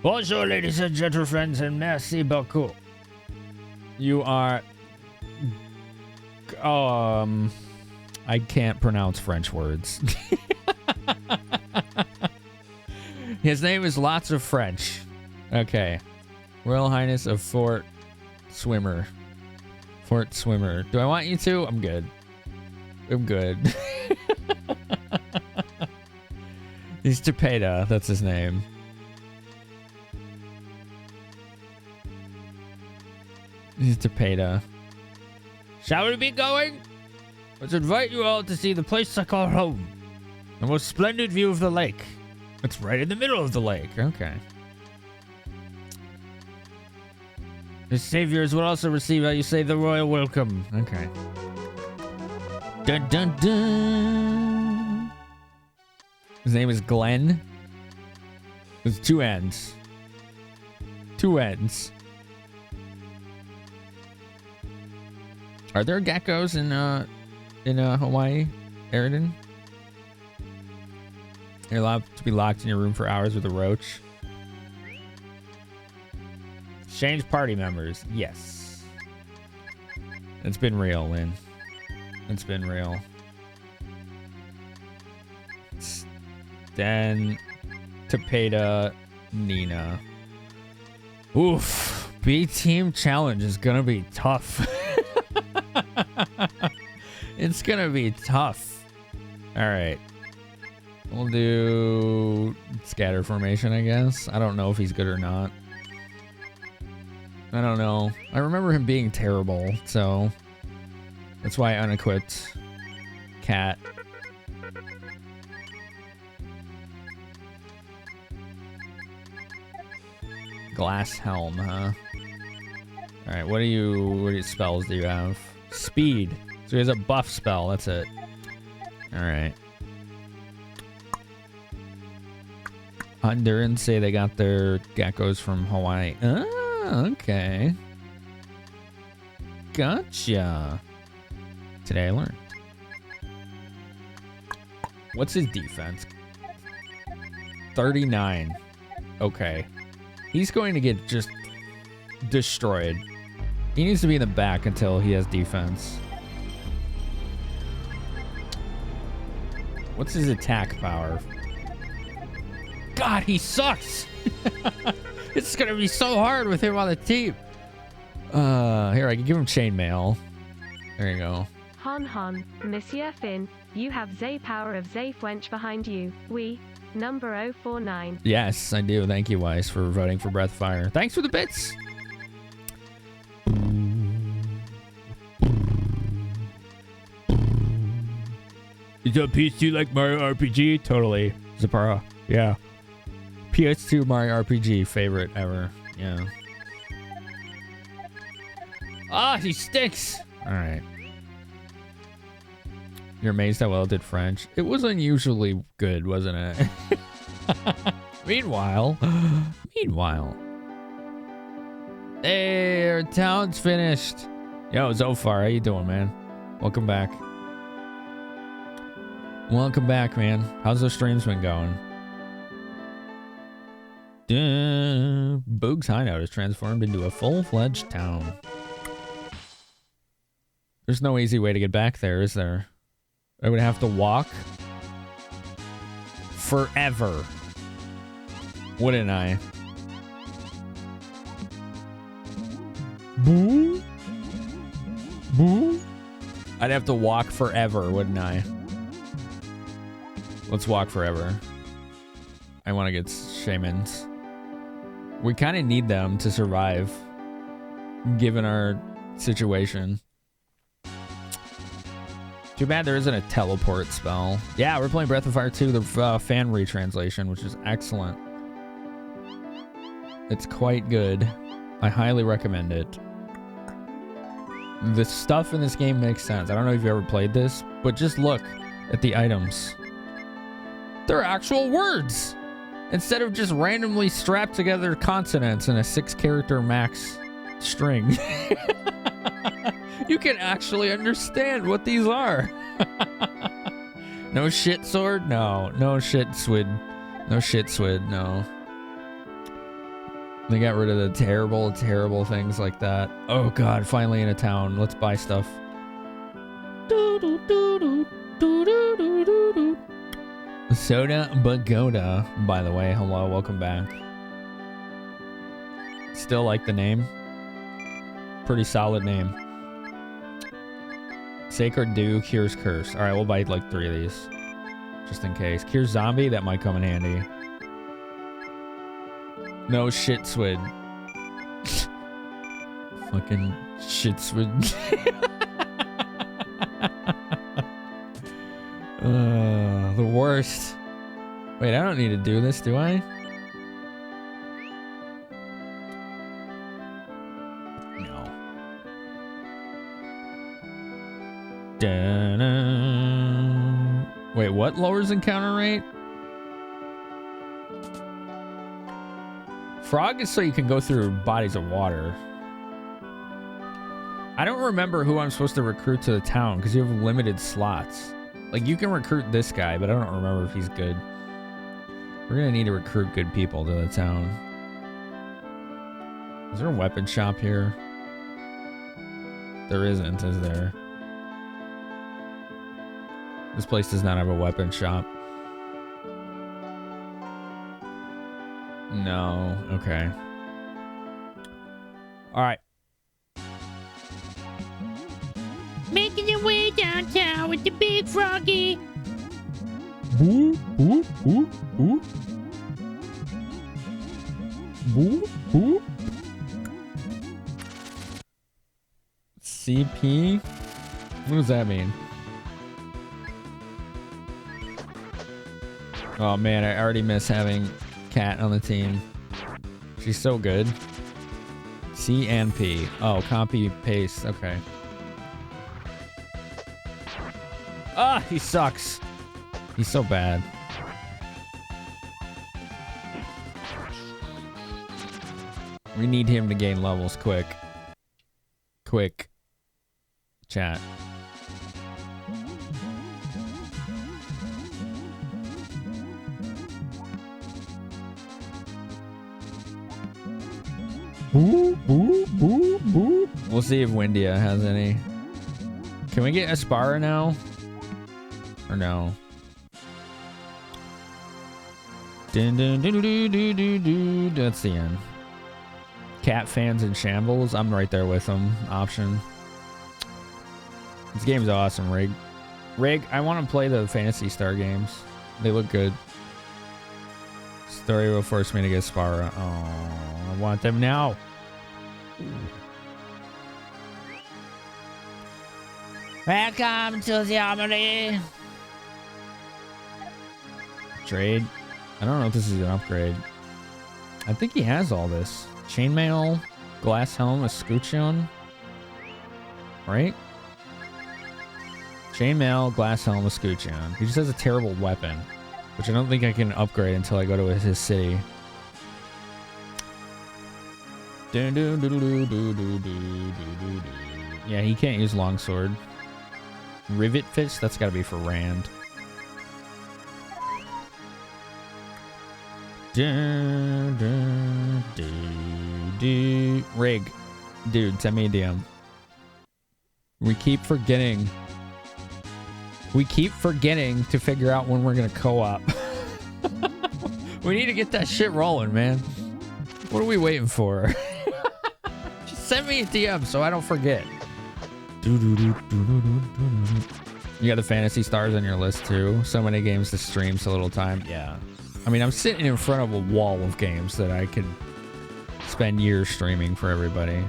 Bonjour, ladies and gentle friends, and merci beaucoup. You are... I can't pronounce French words. His name is Lots of French. Okay. Royal Highness of Fort Swimmer. Fort Swimmer. Do I want you to? I'm good. I'm good. He's Tepeda. That's his name. He's Tepeda. Shall we be going? Let's invite you all to see the place I call home. The most splendid view of the lake. It's right in the middle of the lake. Okay. The saviors will also receive, how you say, the royal welcome. Okay. Dun dun dun. His name is Glenn. There's two ends. Two ends. Are there geckos in Hawaii, Aridin? You're allowed to be locked in your room for hours with a roach. Change party members. Yes. It's been real, Lynn. It's been real. Then Tepeda, Nina. Oof. B-Team Challenge is gonna be tough. It's gonna be tough. Alright. We'll do scatter formation, I guess. I don't know if he's good or not. I don't know. I remember him being terrible, so that's why I unequipped Cat. Glass helm, huh? Alright, what spells do you have? Speed. So he has a buff spell, that's it. Alright. Honduran say they got their geckos from Hawaii. Ah, okay. Gotcha. Today I learned. What's his defense? 39. Okay. He's going to get just destroyed. He needs to be in the back until he has defense. What's his attack power? God, he sucks! It's gonna be so hard with him on the team. Here, I can give him chainmail. There you go.
Hon Hon, Monsieur Finn, you have Zay power of Zay Fwench behind you. We number 049.
Yes, I do. Thank you, Weiss, for voting for Breath of Fire. Thanks for the bits. Is that PS2 like Mario RPG? Totally. Zapara. Yeah. PS2 Mario RPG, favorite ever. Yeah. Ah, he stinks. All right. You're amazed how well it did French. It was unusually good, wasn't it? Meanwhile. Hey, our town's finished. Yo, Zofar, how you doing, man? Welcome back. Welcome back, man. How's the streams been going? Boog's Hideout is transformed into a full-fledged town. There's no easy way to get back there, is there? I would have to walk forever. Wouldn't I? Boo? Boo? I'd have to walk forever, wouldn't I? Let's walk forever. I want to get shamans. We kind of need them to survive, given our situation. Too bad there isn't a teleport spell. Yeah, we're playing Breath of Fire 2, the fan retranslation, which is excellent. It's quite good. I highly recommend it. The stuff in this game makes sense. I don't know if you ever played this, but just look at the items. They're actual words instead of just randomly strapped together consonants in a 6-character max string. You can actually understand what these are. No shit sword? No. No shit swid. No shit swid. No. They got rid of the terrible, terrible things like that. Oh god, finally in a town. Let's buy stuff. Soda Bagoda, by the way. Hello, welcome back. Still like the name. Pretty solid name. Sacred Dew, Cures Curse. Alright, we'll buy like 3 of these. Just in case. Cure Zombie, that might come in handy. No shit swid. Fucking shit swid. The worst. Wait, I don't need to do this, do I? No. Da-da. Wait, what lowers encounter rate? Frog is so you can go through bodies of water. I don't remember who I'm supposed to recruit to the town because you have limited slots. Like, you can recruit this guy, but I don't remember if he's good. We're gonna need to recruit good people to the town. Is there a weapon shop here? There isn't, is there? This place does not have a weapon shop. No. Okay. Alright.
Making your way downtown with the big froggy.
Boo, boo, boo, boo. Boo, boo. CP? What does that mean? Oh man, I already miss having Cat on the team. She's so good. C and P. Oh, copy, paste. Okay. Ah, he sucks. He's so bad. We need him to gain levels quick. Quick. Chat. Boo, boo, boo, boo. We'll see if Windia has any. Can we get Aspara now? Or no? Dun, dun, dun, dun, dun, dun, dun. That's the end. Cat fans in shambles. I'm right there with them. Option. This game's awesome, Rig. Rig, I want to play the Phantasy Star games. They look good.
Story will force me to get Spara. Oh, I want them now. Welcome to the armory. Trade. I don't know if this is an upgrade. I think he has all this. Chainmail, glass helm, escutcheon. Right? Chainmail, glass helm, escutcheon. He just has a terrible weapon, which I don't think I can upgrade until I go to his city. Yeah, he can't use longsword. Rivet fist? That's got to be for Rand. Rig. Dude, send me a DM. We keep forgetting to figure out when we're going to co-op. We need to get that shit rolling, man. What are we waiting for? Just send me a DM so I don't forget. You got the Fantasy Stars on your list too. So many games to stream, so little time. Yeah. I mean, I'm sitting in front of a wall of games that I could spend years streaming for everybody.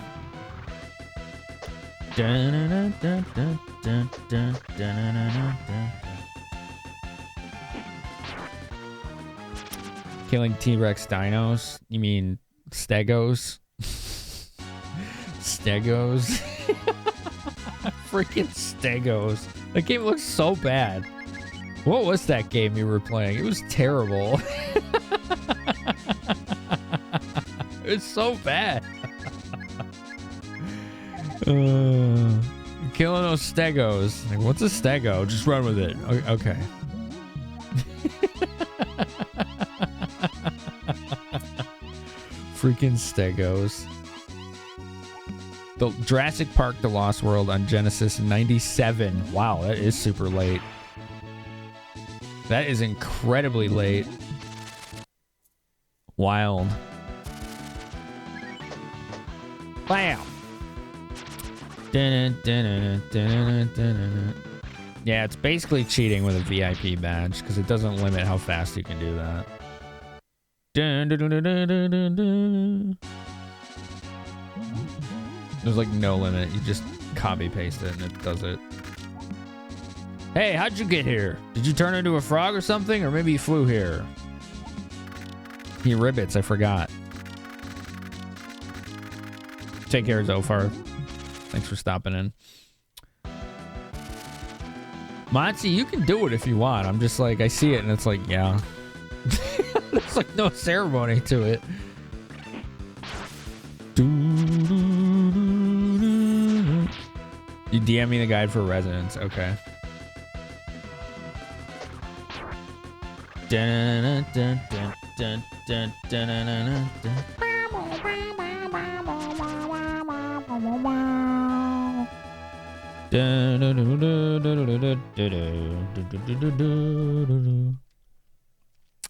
Killing T-Rex dinos? You mean stegos? Stegos? Freaking stegos. That game looks so bad. What was that game you were playing? It was terrible. It's so bad. Killing those stegos. Like, what's a stego? Just run with it. Okay. Freaking stegos. The Jurassic Park: The Lost World on Genesis in '97. Wow, that is super late. That is incredibly late. Wild. Bam. Yeah, it's basically cheating with a VIP badge because it doesn't limit how fast you can do that. There's like no limit. You just copy paste it and it does it. Hey, how'd you get here? Did you turn into a frog or something? Or maybe you flew here? He ribbits, I forgot. Take care, Zophar. Thanks for stopping in. Monty, you can do it if you want. I'm just like, I see it and it's like, yeah. There's like no ceremony to it. You DM me the guide for residence. Okay.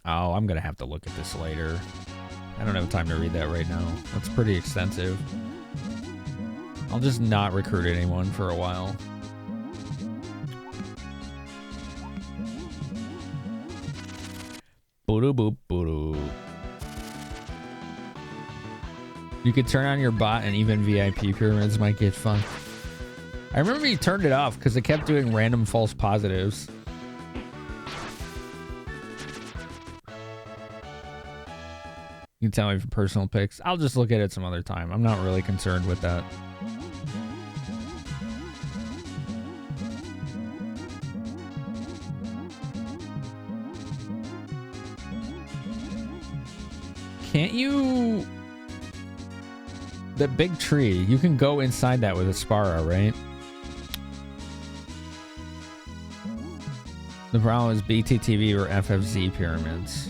Oh, I'm gonna have to look at this later. I don't have time to read that right now. That's pretty extensive. I'll just not recruit anyone for a while. You could turn on your bot and even VIP pyramids might get fun. I remember you turned it off because it kept doing random false positives. You can tell me for personal picks. I'll just look at it some other time. I'm not really concerned with that. Can't you... That big tree, you can go inside that with a Spara, right? The problem is BTTV or FFZ pyramids.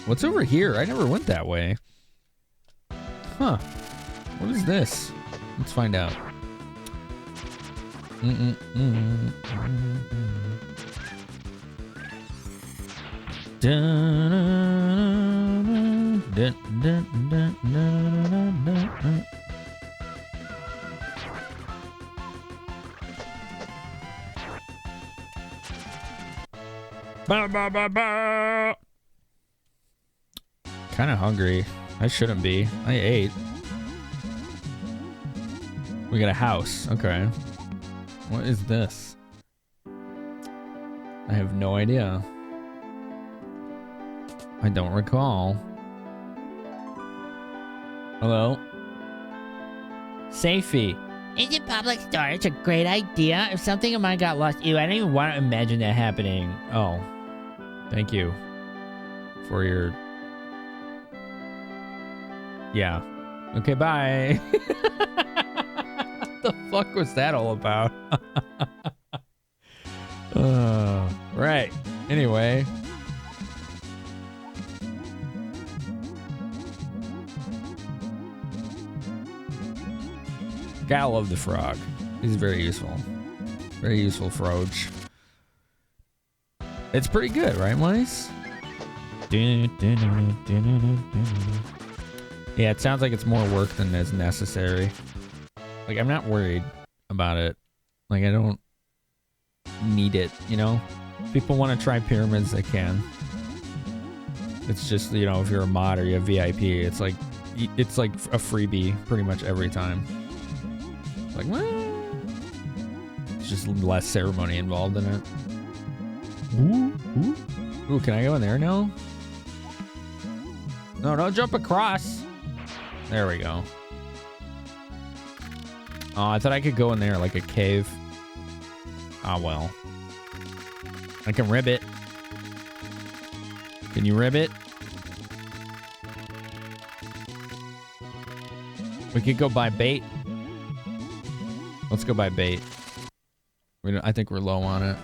What's over here? I never went that way. Huh. What is this? Let's find out.
Kind of hungry. I shouldn't be. I ate. We got a house. Okay. What is this? I have no idea. I don't recall. Hello? Safety.
Isn't public storage a great idea? If something of mine got lost, ew, I don't even want to imagine that happening.
Oh. Thank you. For your... Yeah. Okay, bye. What the fuck was that all about? Right. Anyway. Gotta love the frog. He's very useful. Very useful froge. It's pretty good, right, Mice? Yeah, it sounds like it's more work than is necessary. Like, I'm not worried about it. Like, I don't need it, you know? If people want to try pyramids, they can. It's just, you know, if you're a mod or you have VIP, it's like a freebie pretty much every time. Like, well, it's just less ceremony involved in it. Ooh, can I go in there now? No, don't jump across. There we go. Oh, I thought I could go in there like a cave. Ah, well. I can ribbit. Can you ribbit? We could go buy bait. Let's go buy bait. I think we're low on it.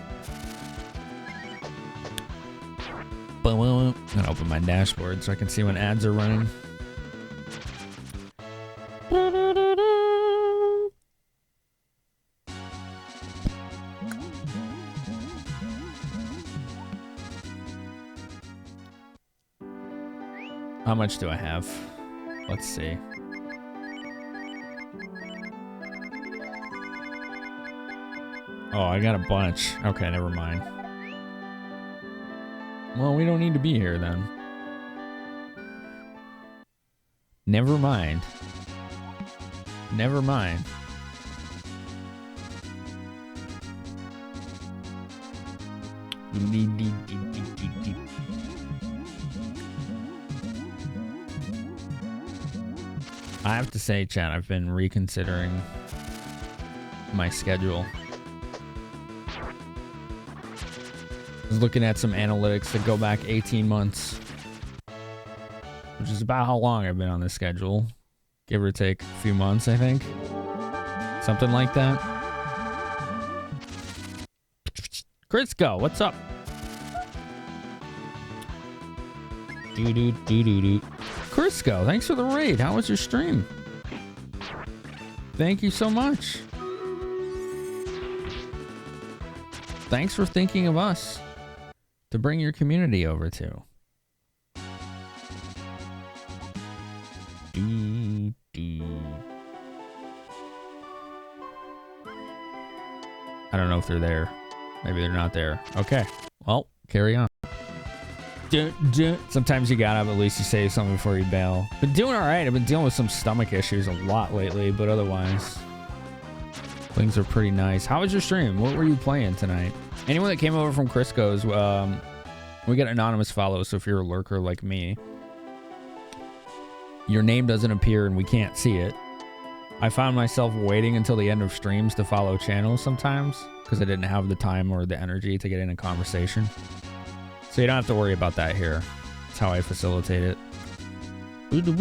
I'm gonna open my dashboard so I can see when ads are running. How much do I have? Let's see. Oh, I got a bunch. Okay, never mind. Well, we don't need to be here then. Never mind. Never mind. I have to say, chat, I've been reconsidering my schedule. I was looking at some analytics that go back 18 months, which is about how long I've been on this schedule. Give or take a few months, I think. Something like that. Crisco, what's up? Crisco, thanks for the raid. How was your stream? Thank you so much. Thanks for thinking of us to bring your community over to. I don't know if they're there. Maybe they're not there. Okay. Well, carry on. Sometimes you gotta, at least you say something before you bail. Been doing all right. I've been dealing with some stomach issues a lot lately, but otherwise, things are pretty nice. How was your stream? What were you playing tonight? Anyone that came over from Crisco's, we got anonymous follows, so if you're a lurker like me, your name doesn't appear and we can't see it. I found myself waiting until the end of streams to follow channels sometimes because I didn't have the time or the energy to get in a conversation. So you don't have to worry about that here. That's how I facilitate it. Moody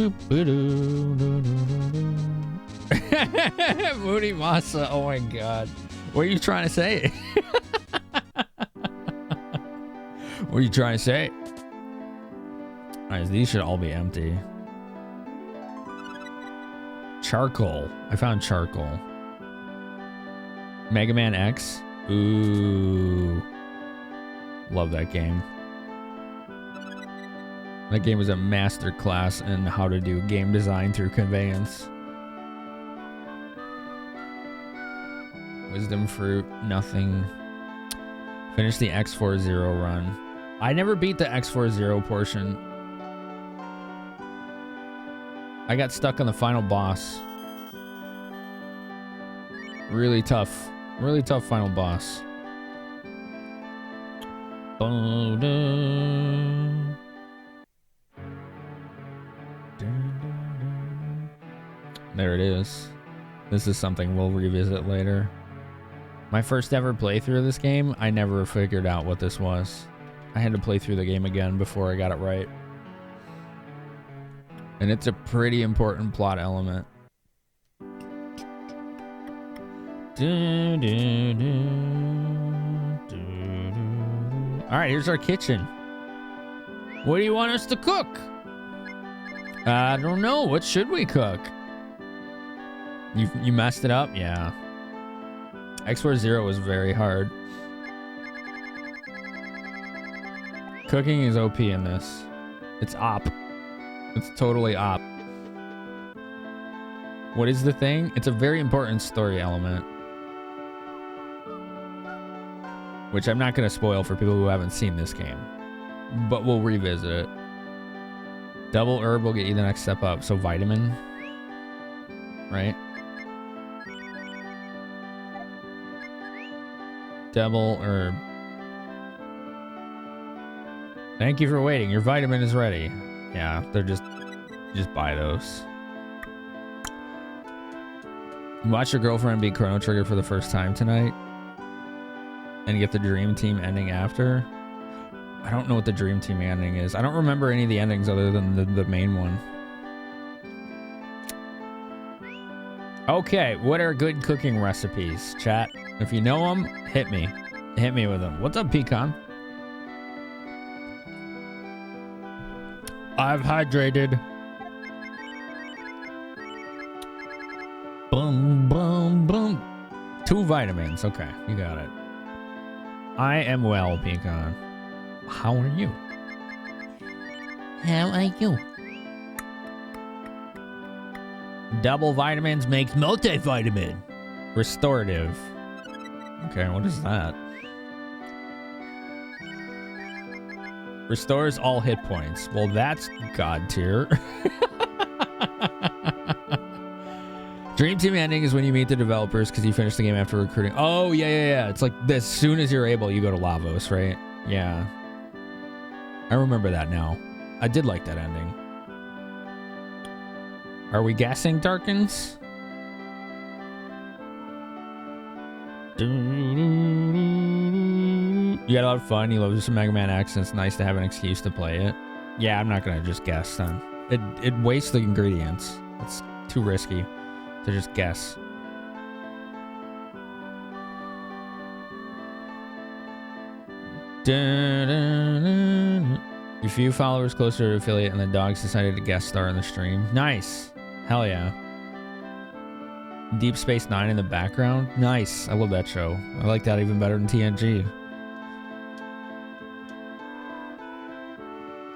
Masa, oh my god. What are you trying to say? What are you trying to say? Alright, these should all be empty. Charcoal. I found charcoal. Mega Man X. Ooh. Love that game. That game was a master class in how to do game design through conveyance. Wisdom fruit, nothing. Finish the X40 run. I never beat the X40 portion. I got stuck on the final boss. Really tough final boss. There it is. This is something we'll revisit later. My first ever playthrough of this game, I never figured out what this was. I had to play through the game again before I got it right. And it's a pretty important plot element. Alright, here's our kitchen. What do you want us to cook? I don't know. What should we cook? You messed it up? Yeah. X40 was very hard. Cooking is OP in this. It's op. It's totally op. What is the thing? It's a very important story element. Which I'm not going to spoil for people who haven't seen this game. But we'll revisit it. Double herb will get you the next step up. So vitamin. Right? Double herb. Thank you for waiting. Your vitamin is ready. Yeah, they're just buy those. Watch your girlfriend beat Chrono Trigger for the first time tonight. And get the Dream Team ending after. I don't know what the Dream Team ending is. I don't remember any of the endings other than the main one. Okay, what are good cooking recipes, chat? If you know them, hit me. Hit me with them. What's up, Pecan? I've hydrated. Boom, boom, boom. 2 vitamins. Okay, you got it. I am well, Pecan. How are you? How are you? Double vitamins makes multivitamin. Restorative. Okay, what is that? Restores all hit points. Well, that's god tier. Dream Team ending is when you meet the developers because you finish the game after recruiting. Oh, yeah. It's like as soon as you're able, you go to Lavos, right? Yeah. I remember that now. I did like that ending. Are we guessing, Darkins? You had a lot of fun. You love some Mega Man X, and it's nice to have an excuse to play it. Yeah, I'm not going to just guess then. It wastes the ingredients. It's too risky to just guess. Your few followers closer to affiliate and the dogs decided to guest star in the stream. Nice. Hell yeah. Deep Space Nine in the background. Nice. I love that show. I like that even better than TNG.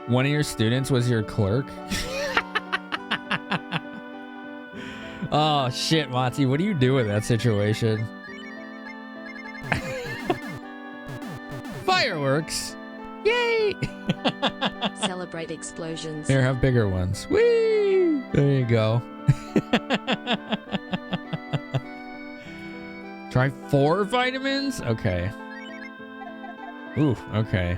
One of your students was your clerk? Oh, shit, Monty. What do you do with that situation? Fireworks. Yay!
Celebrate explosions.
Here, have bigger ones. Whee! There you go. Try 4 vitamins? Okay. Ooh, okay.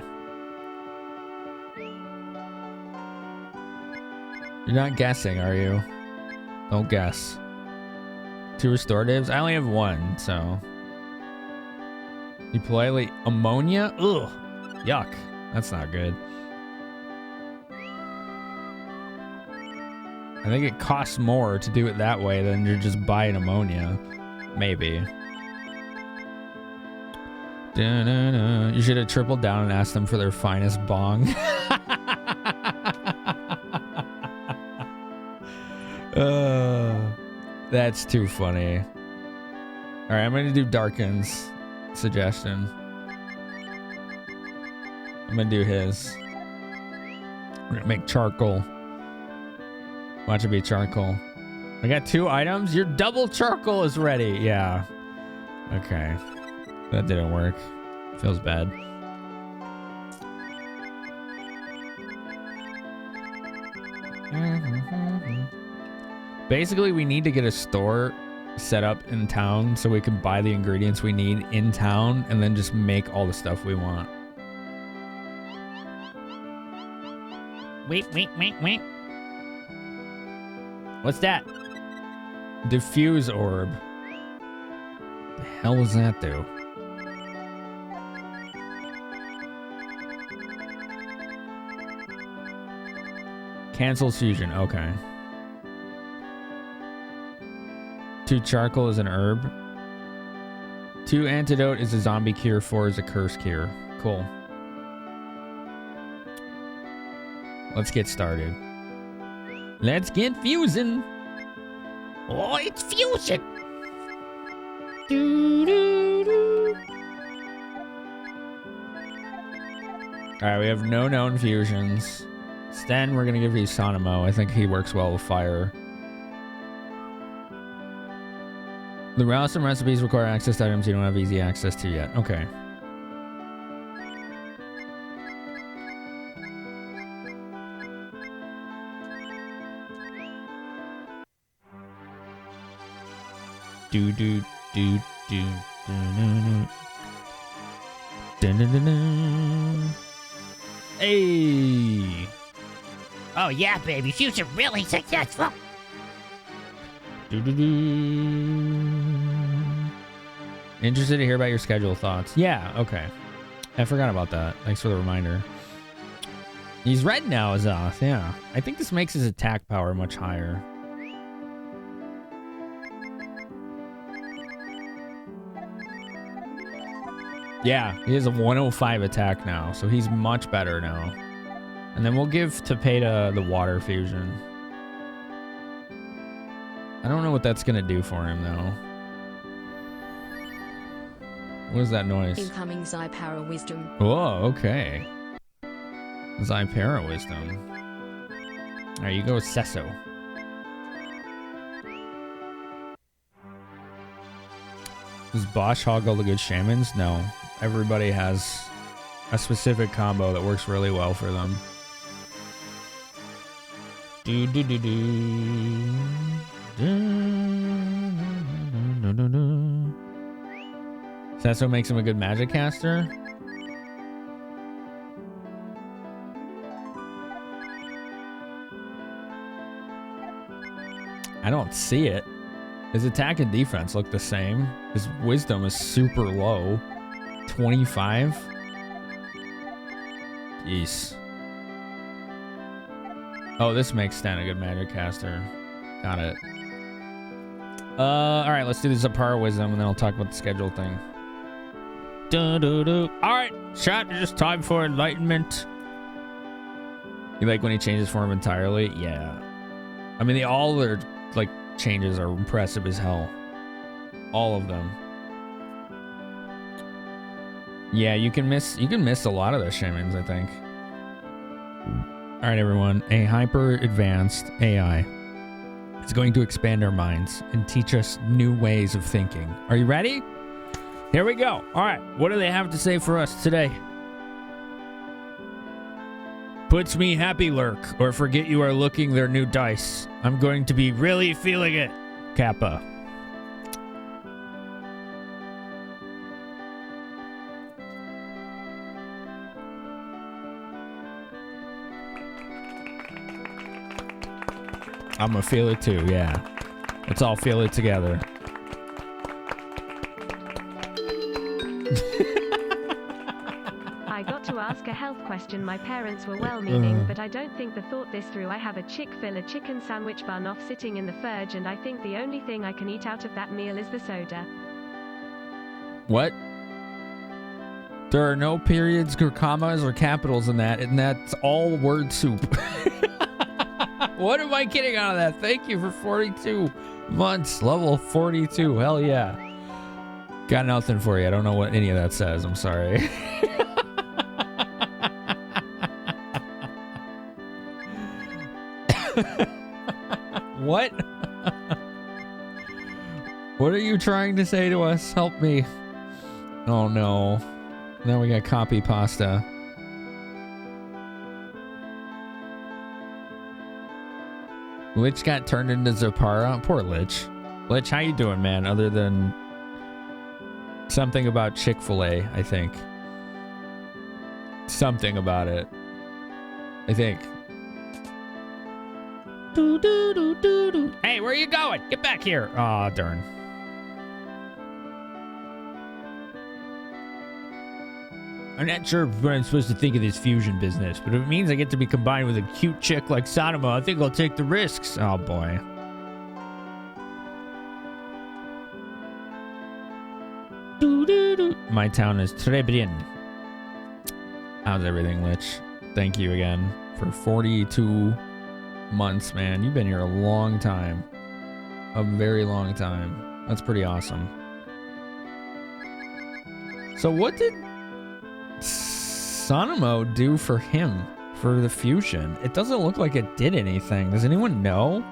You're not guessing, are you? Don't guess. 2 restoratives? I only have 1, so. You politely ammonia? Ugh. Yuck. That's not good. I think it costs more to do it that way than to just buy an ammonia. Maybe. Da-na-na. You should have tripled down and asked them for their finest bong. That's too funny. All right, I'm going to do Darkin's suggestion. I'm going to do his. We're going to make charcoal. Watch it be charcoal. I got 2 items. Your double charcoal is ready. Yeah. Okay. That didn't work. Feels bad. Basically, we need to get a store set up in town so we can buy the ingredients we need in town and then just make all the stuff we want.
Wait. What's that?
Diffuse orb. The hell does that do? Cancels fusion. Okay. 2 charcoal is an herb. 2 antidote is a zombie cure. 4 is a curse cure. Cool. Let's get started. Let's get fusing.
Oh, it's fusion.
Alright, we have no known fusions. Sten, we're gonna give you Sonamo. I think he works well with fire. The Ralston recipes require access to items you don't have easy access to yet. Okay. Do do do do do do do. Hey.
Oh yeah, baby, fusion really successful.
Interested to hear about your schedule thoughts. Yeah, okay. I forgot about that. Thanks for the reminder. He's red now, Azoth. Yeah. I think this makes his attack power much higher. Yeah, he has a 105 attack now, so he's much better now. And then we'll give Tapeta the water fusion. I don't know what that's gonna do for him though. What is that noise?
Incoming Zypara wisdom.
Whoa, okay. Zypara wisdom. Alright, you go with Sesso. Does Bosch hog all the good shamans? No. Everybody has a specific combo that works really well for them. Do do do do. Sesso makes him a good magic caster. I don't see it. His attack and defense look the same. His wisdom is super low. 25? Jeez. Oh, this makes Stan a good magic caster. Got it. Alright, let's do the Zapara wisdom and then I'll talk about the schedule thing. Alright, chat, it's just time for enlightenment. You like when he changes form entirely? Yeah. I mean, all their, like, changes are impressive as hell. All of them. Yeah, you can miss a lot of the shamans, I think. Alright, everyone. A hyper-advanced AI is going to expand our minds and teach us new ways of thinking. Are you ready? Here we go. Alright, what do they have to say for us today? Puts me happy, Lurk, or forget you are looking their new dice. I'm going to be really feeling it, Kappa. I'm gonna feel it too, yeah. Let's all feel it together.
I got to ask a health question. My parents were well-meaning, but I don't think they thought this through. I have a Chick-fil-A chicken sandwich bun off sitting in the fridge, and I think the only thing I can eat out of that meal is the soda.
What? There are no periods or commas or capitals in that, and that's all word soup. What am I getting out of that? Thank you for 42 months. Level 42. Hell yeah. Got nothing for you. I don't know what any of that says. I'm sorry. What? What are you trying to say to us? Help me. Oh no. Now we got copy pasta. Lich got turned into Zapara. Poor Lich. Lich, how you doing, man? Other than something about Chick-fil-A, I think. Something about it. I think.
Hey, where are you going? Get back here. Aw, darn. I'm not sure what I'm supposed to think of this fusion business, but if it means I get to be combined with a cute chick like Sadama, I think I'll take the risks. Oh, boy. My town is Trebrin. How's everything, Lich? Thank you again for 42 months, man. You've been here a long time. A very long time. That's pretty awesome. So what did Sonamo do for him for the fusion? It doesn't look like it did anything. Does anyone know?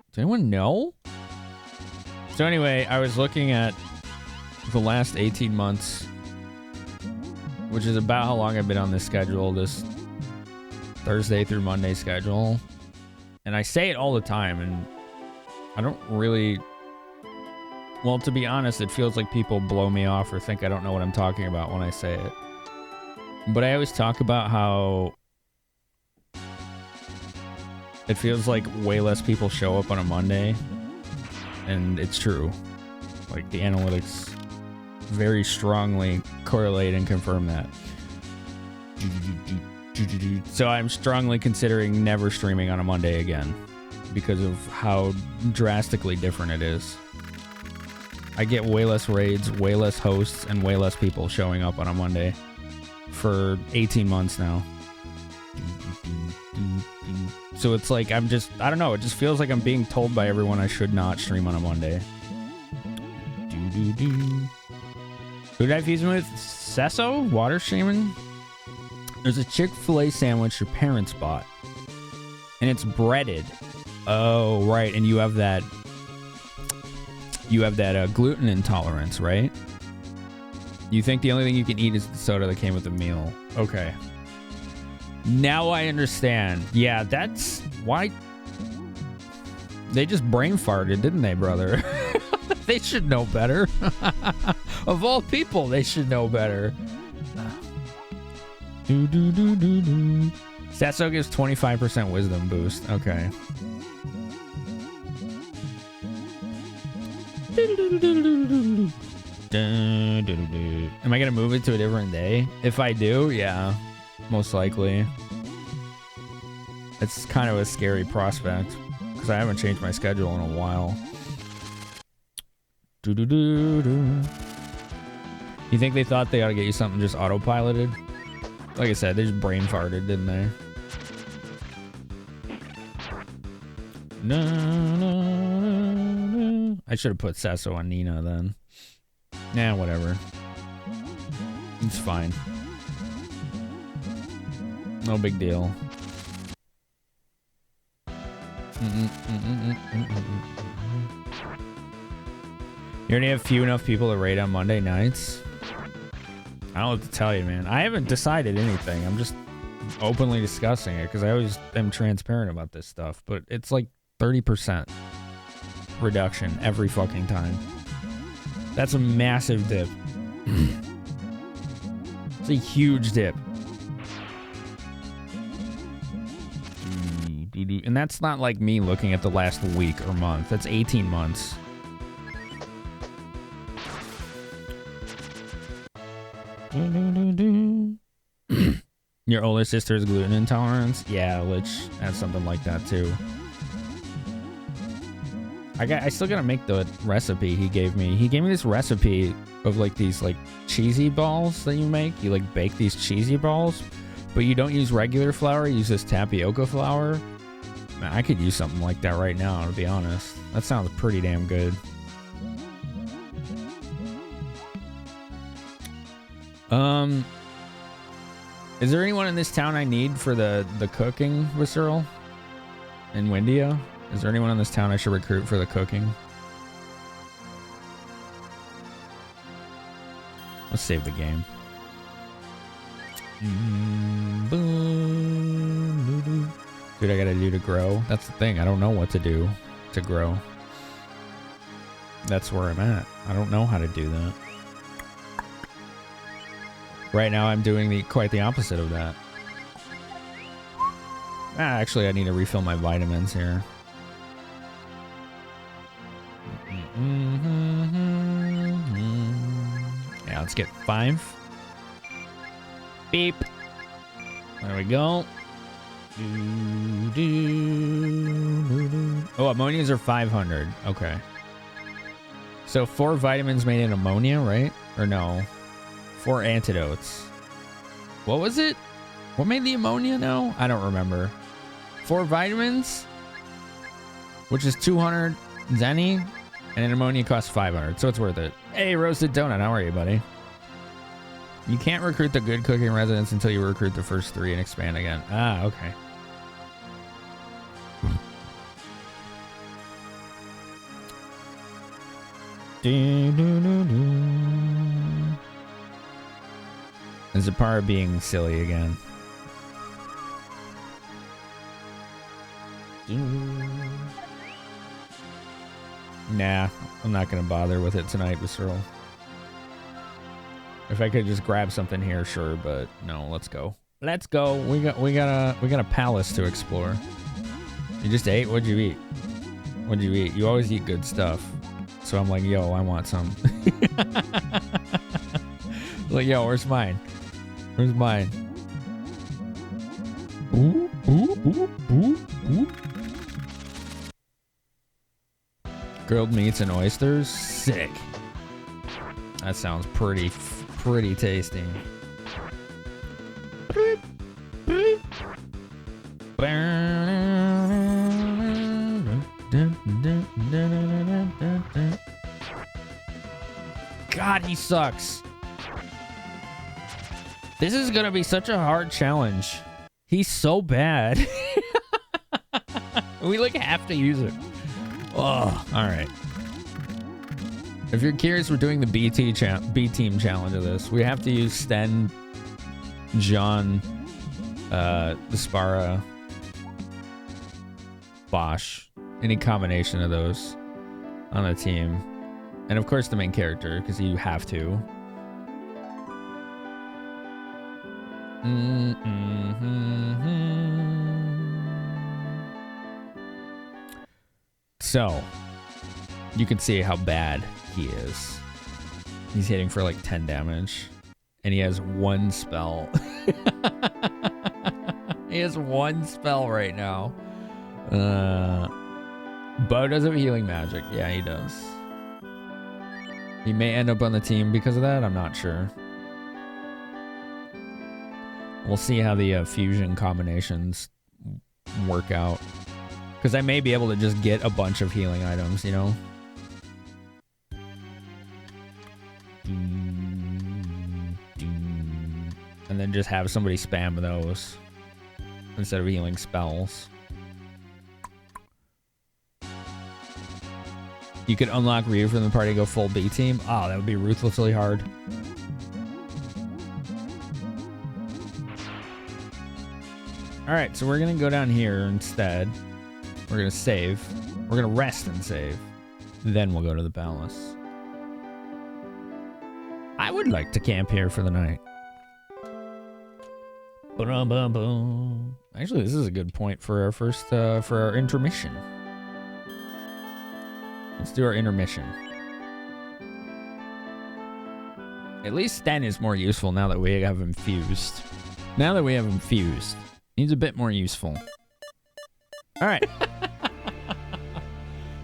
Does anyone know? So anyway, I was looking at the last 18 months, which is about how long I've been on this schedule, this Thursday through Monday schedule. And I say it all the time, and I don't really... Well, to be honest, it feels like people blow me off or think I don't know what I'm talking about when I say it. But I always talk about how it feels like way less people show up on a Monday. And it's true. Like, the analytics very strongly correlate and confirm that. So I'm strongly considering never streaming on a Monday again because of how drastically different it is. I get way less raids, way less hosts, and way less people showing up on a Monday for 18 months now. So it's like I don't know, it just feels like I'm being told by everyone I should not stream on a Monday. Who did I fuse with? Sesso? Water streaming? There's a Chick-fil-A sandwich your parents bought. And it's breaded. Oh, right. And you have that gluten intolerance, right? You think the only thing you can eat is the soda that came with the meal. Okay. Now I understand. Yeah, that's why they just brain farted, didn't they, brother? They should know better. Of all people, they should know better. Sasso gives 25% wisdom boost. Okay. Am I gonna move it to a different day? If I do, yeah, most likely. It's kind of a scary prospect because I haven't changed my schedule in a while. You think they thought they ought to get you something just autopiloted? Like I said, they just brain farted, didn't they? No. I should have put Sasso on Nina then. Nah, whatever. It's fine. No big deal. You already have few enough people to raid on Monday nights? I don't know what to tell you, man. I haven't decided anything. I'm just openly discussing it because I always am transparent about this stuff. But it's like 30% reduction every fucking time. That's a massive dip. It's a huge dip. And that's not like me looking at the last week or month. That's 18 months. Your older sister's gluten intolerance? Yeah, which has something like that too. I still gotta make the recipe he gave me. He gave me this recipe of like these like cheesy balls that you make. You like bake these cheesy balls, but you don't use regular flour. You use this tapioca flour. Man, I could use something like that right now, to be honest. That sounds pretty damn good. Is there anyone in this town I need for the cooking, Visceral? In Windia? Is there anyone in this town I should recruit for the cooking? Let's save the game.
Dude, I gotta do to grow. That's the thing. I don't know what to do to grow. That's where I'm at. I don't know how to do that. Right now, I'm doing quite the opposite of that. Actually, I need to refill my vitamins here. Yeah, let's get 5. Beep. There we go. Oh, ammonias are 500. Okay. So 4 vitamins made in ammonia, right? Or no? 4 antidotes. What was it? What made the ammonia now? I don't remember. 4 vitamins, which is 200 zenny, and an ammonia costs 500, so it's worth it. Hey, Roasted Donut, how are you, buddy? You can't recruit the good cooking residents until you recruit the first 3 and expand again. Ah, okay. Is the part of being silly again? Nah, I'm not gonna bother with it tonight, Visceral. If I could just grab something here, sure, but no, let's go. Let's go. We got a palace to explore. You just ate? What'd you eat? What'd you eat? You always eat good stuff. So I'm like, yo, I want some. Like, yo, where's mine? Where's mine? Ooh, ooh, ooh, ooh, ooh. Grilled meats and oysters? Sick. That sounds pretty tasty. God, he sucks. This is gonna be such a hard challenge. He's so bad. We like have to use it. Oh, all right. If you're curious, we're doing the B team challenge of this. We have to use Sten, John, the Spara, Bosch, any combination of those on a team, and of course the main character, because you have to. So you can see how bad he is. He's hitting for like 10 damage, and he has 1 spell. He has 1 spell right now. Bo does have healing magic. Yeah, he does. He may end up on the team because of that. I'm not sure. We'll see how the fusion combinations work out. Because I may be able to just get a bunch of healing items, you know? And then just have somebody spam those instead of healing spells. You could unlock Ryu from the party, go full B team. Oh, that would be ruthlessly hard. Alright, so we're going to go down here instead. We're going to save. We're going to rest and save. Then we'll go to the palace. I would like to camp here for the night. Actually, this is a good point for our first, for our intermission. Let's do our intermission. At least Sten is more useful now that we have him fused. Now that we have him fused, he's a bit more useful. All right.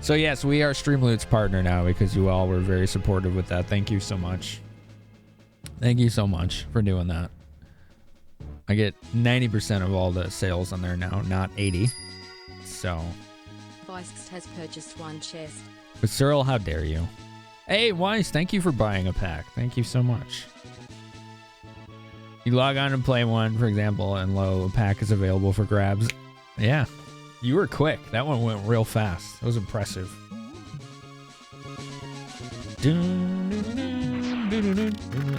So yes, we are Streamloot's partner now because you all were very supportive with that. Thank you so much. Thank you so much for doing that. I get 90% of all the sales on there now, not 80. So.
Vice has purchased 1 chest.
But Cyril, how dare you? Hey, Weiss, thank you for buying a pack. Thank you so much. You log on and play one, for example, and a pack is available for grabs. Yeah. You were quick. That one went real fast. That was impressive.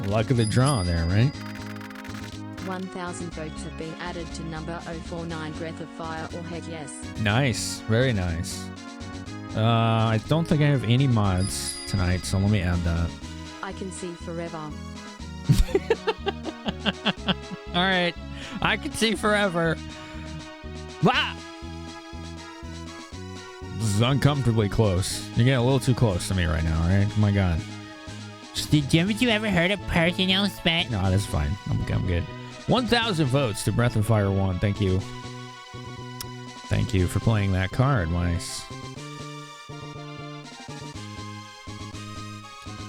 Luck of the draw there, right?
1,000 votes have been added to number 049 Breath of Fire or heck yes.
Nice. Very nice. I don't think I have any mods tonight, so let me add that.
I can see forever.
All right. I can see forever. Wow. This is uncomfortably close. You're getting a little too close to me right now, all right? Oh my God.
Haven't you ever heard of personal space?
No, that's fine. I'm good. 1,000 votes to Breath of Fire 1. Thank you. Thank you for playing that card, Weiss.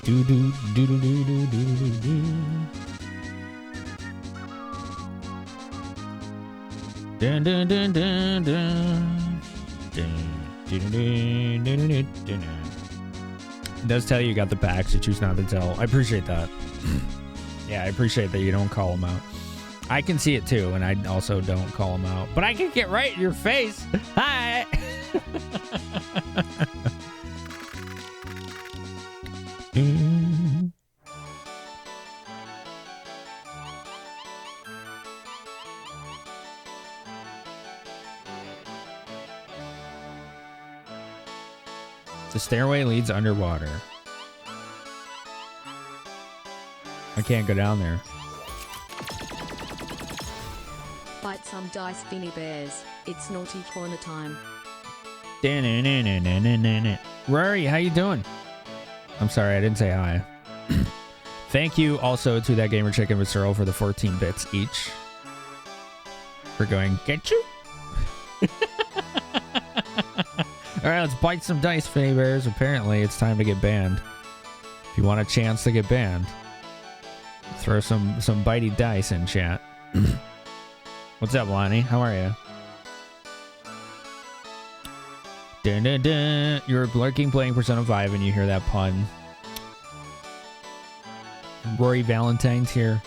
Do do do do do do do do. Dun dun dun dun dun. It does tell you got the packs, you choose not to tell. I appreciate that. Yeah, I appreciate that you don't call them out. I can see it too, and I also don't call them out. But I can get right in your face. Hi! The stairway leads underwater. I can't go down there.
Bite some dice, Finny Bears. It's naughty corner time.
Rory, how you doing? I'm sorry, I didn't say hi. Thank you also to that gamer chicken with Cyril for the 14 bits each. For going, get you? Alright, let's bite some dice, Finny Bears. Apparently, it's time to get banned. If you want a chance to get banned, throw some bitey dice in chat. What's up, Lonnie? How are you? Dun, dun, dun. You're lurking playing Persona 5 and you hear that pun. Rory Valentine's here.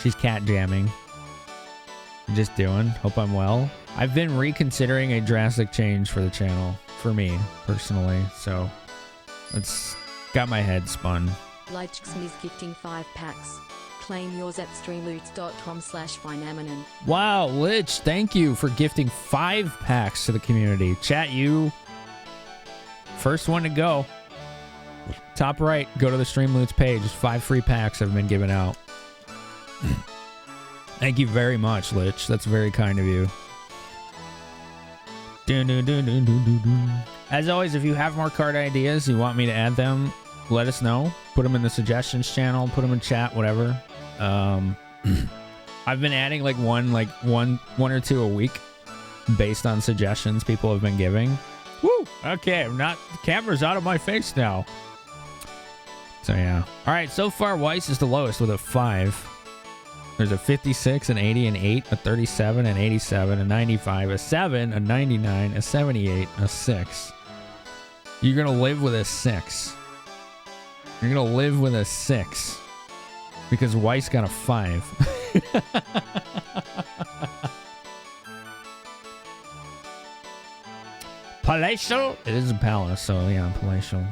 She's cat jamming. Just doing. Hope I'm well. I've been reconsidering a drastic change for the channel. For me, personally. So, it's got my head spun.
Lightsm is gifting 5 packs. Claim yours at streamloots.com/Finamenon.
Wow, Lich, thank you for gifting 5 packs to the community. Chat, you first one to go. Top right, go to the Streamloots page. 5 free packs have been given out. Thank you very much, Lich. That's very kind of you. As always, if you have more card ideas, you want me to add them, let us know. Put them in the suggestions channel, put them in chat, whatever. I've been adding like one or two a week based on suggestions people have been giving. Woo! Okay, the camera's out of my face now. So yeah. All right, so far Weiss is the lowest with a 5. There's a 56, an 80, an 8, a 37, an 87, a 95, a 7, a 99, a 78, a 6. You're going to live with a 6. You're going to live with a 6. Because Weiss got a 5. Palatial? It is a palace, so yeah, palatial.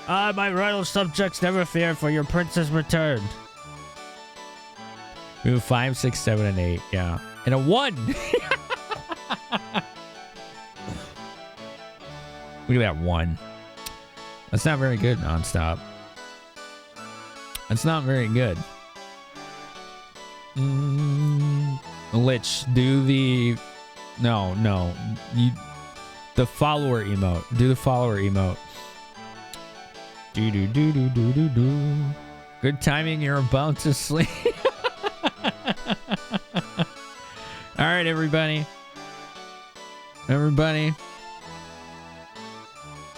My royal subjects never fear, for your prince has returned. We have 5, 6, 7, and 8. Yeah. And a 1. Look at that 1. That's not very good, nonstop. That's not very good. Lich, do the... No. The follower emote. Do the follower emote. Do. Good timing, you're about to sleep. All right, everybody.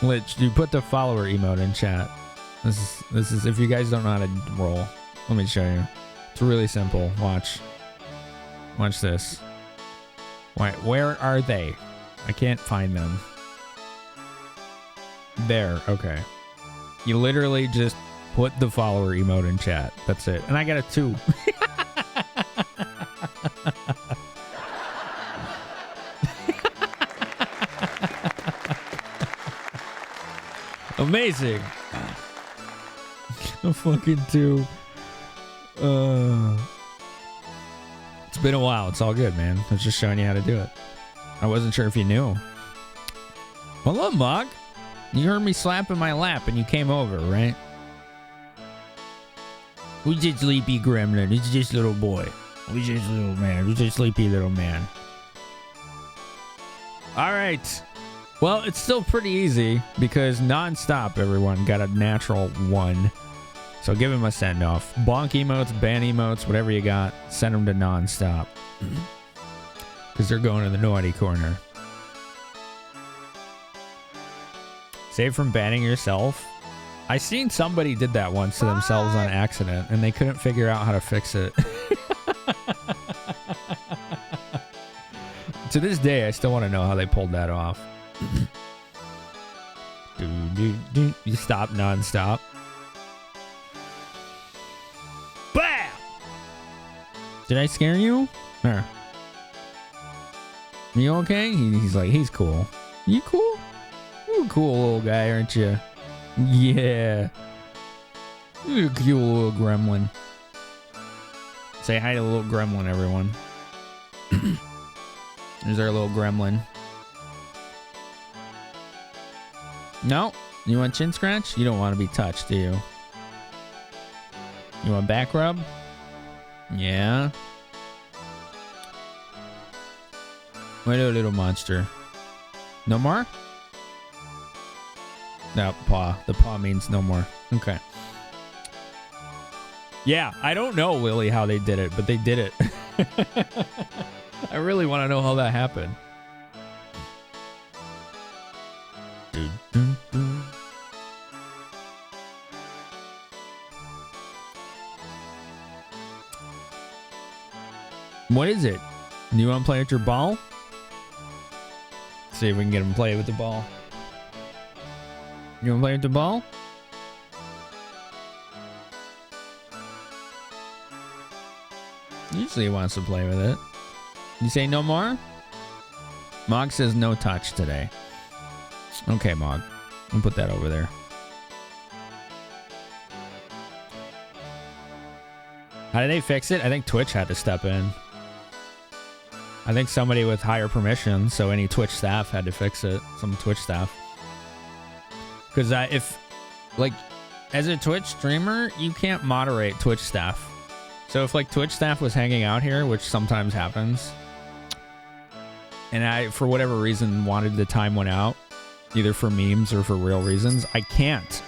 Lich, you put the follower emote in chat. This is if you guys don't know how to roll, let me show you. It's really simple. Watch this. Wait, where are they? I can't find them. There, okay. You literally just put the follower emote in chat. That's it. And I got a 2. Amazing. A fucking 2. It's been a while. It's all good, man. I was just showing you how to do it. I wasn't sure if you knew. Hello, Mog. You heard me slapping my lap and you came over, right? Who's this sleepy gremlin? It's just little boy. Who's this little man? Who's this sleepy little man? All right. Well, it's still pretty easy because non-stop, everyone, got a natural 1. So give him a send-off. Bonk emotes, ban emotes, whatever you got, send them to non-stop. Because they're going to the naughty corner. Save from banning yourself. I seen somebody did that once to themselves on accident, and they couldn't figure out how to fix it. To this day, I still want to know how they pulled that off. You stop non-stop. Bam! Did I scare you? Here. You okay? He's like, he's cool. You cool? You a cool little guy, aren't you? Yeah. You're a cute little gremlin. Say hi to the little gremlin, everyone. There's our little gremlin. No? You want chin scratch? You don't want to be touched, do you? You want back rub? Yeah. Wait a little monster. No more? No, paw. The paw means no more. Okay. Yeah, I don't know, Lily, how they did it, but they did it. I really want to know how that happened. What is it? Do you want to play with your ball? See if we can get him to play with the ball. You want to play with the ball? Usually he wants to play with it. You say no more? Mog says no touch today. Okay, Mog. I'll put that over there. How did they fix it? I think Twitch had to step in. I think somebody with higher permission, so any Twitch staff had to fix it. Some Twitch staff. Because if, like, as a Twitch streamer, you can't moderate Twitch staff. So if, like, Twitch staff was hanging out here, which sometimes happens, and I, for whatever reason, wanted the time went out, either for memes or for real reasons, I can't.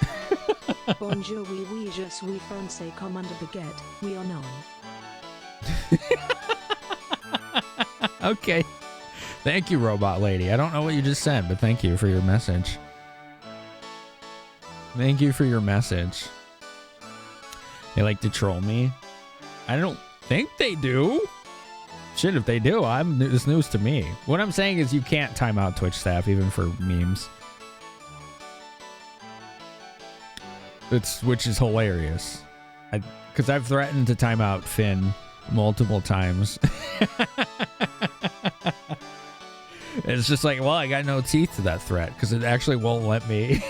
Bonjour, oui, je suis français commande baguette. We are known.
Okay. Thank you, robot lady. I don't know what you just said, but thank you for your message. Thank you for your message. They like to troll me. I don't think they do. Shit, if they do, it's news to me. What I'm saying is you can't time out Twitch staff, even for memes. Which is hilarious. Because I've threatened to time out Finn multiple times. It's just like, well, I got no teeth to that threat because it actually won't let me.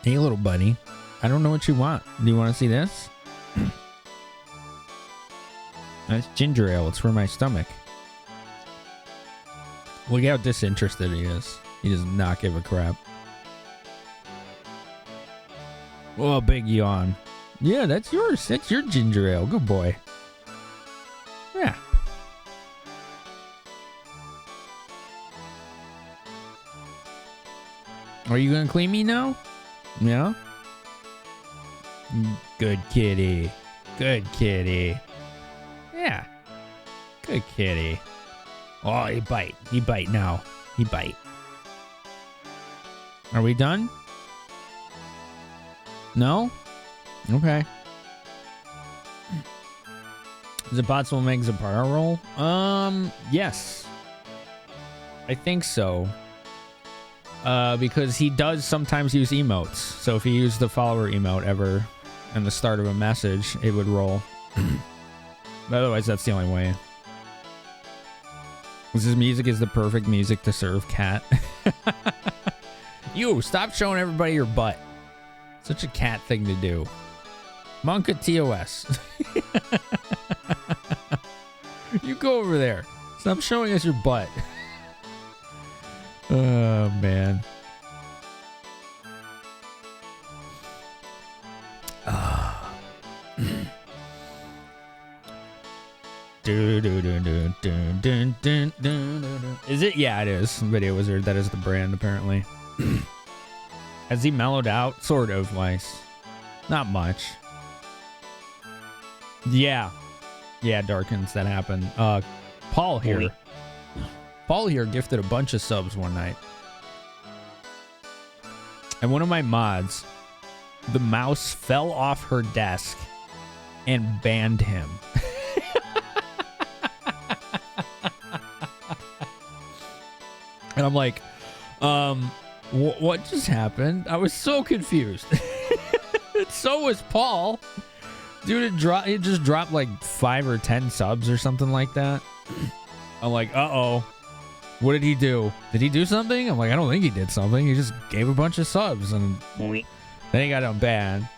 Hey, little buddy. I don't know what you want. Do you want to see this? That's ginger ale. It's for my stomach. Look how disinterested he is. He does not give a crap. Oh, big yawn. Yeah, that's yours. That's your ginger ale. Good boy. Yeah. Are you going to clean me now? Yeah? Good kitty. Good kitty. Yeah. Good kitty. Oh, he bite. He bite now. He bite. Are we done? No? Okay. Is it possible to make Zapara roll? Yes. I think so. Because he does sometimes use emotes. So if he used the follower emote ever in the start of a message, it would roll. Otherwise, that's the only way. This music is the perfect music to serve cat. You, stop showing everybody your butt. Such a cat thing to do. Monka TOS. You go over there. Stop showing us your butt. Oh, man. Is it? Yeah, it is. Video Wizard. That is the brand, apparently. Has he mellowed out? Sort of, Weiss. Not much. Yeah. Yeah, Darkins, that happened. Paul here. Paul here gifted a bunch of subs one night. And one of my mods, the mouse fell off her desk and banned him. And I'm like, what just happened? I was so confused. And so was Paul. Dude, it just dropped like 5 or 10 subs or something like that. I'm like, uh-oh. What did he do? Did he do something? I'm like, I don't think he did something. He just gave a bunch of subs and then he got unbanned.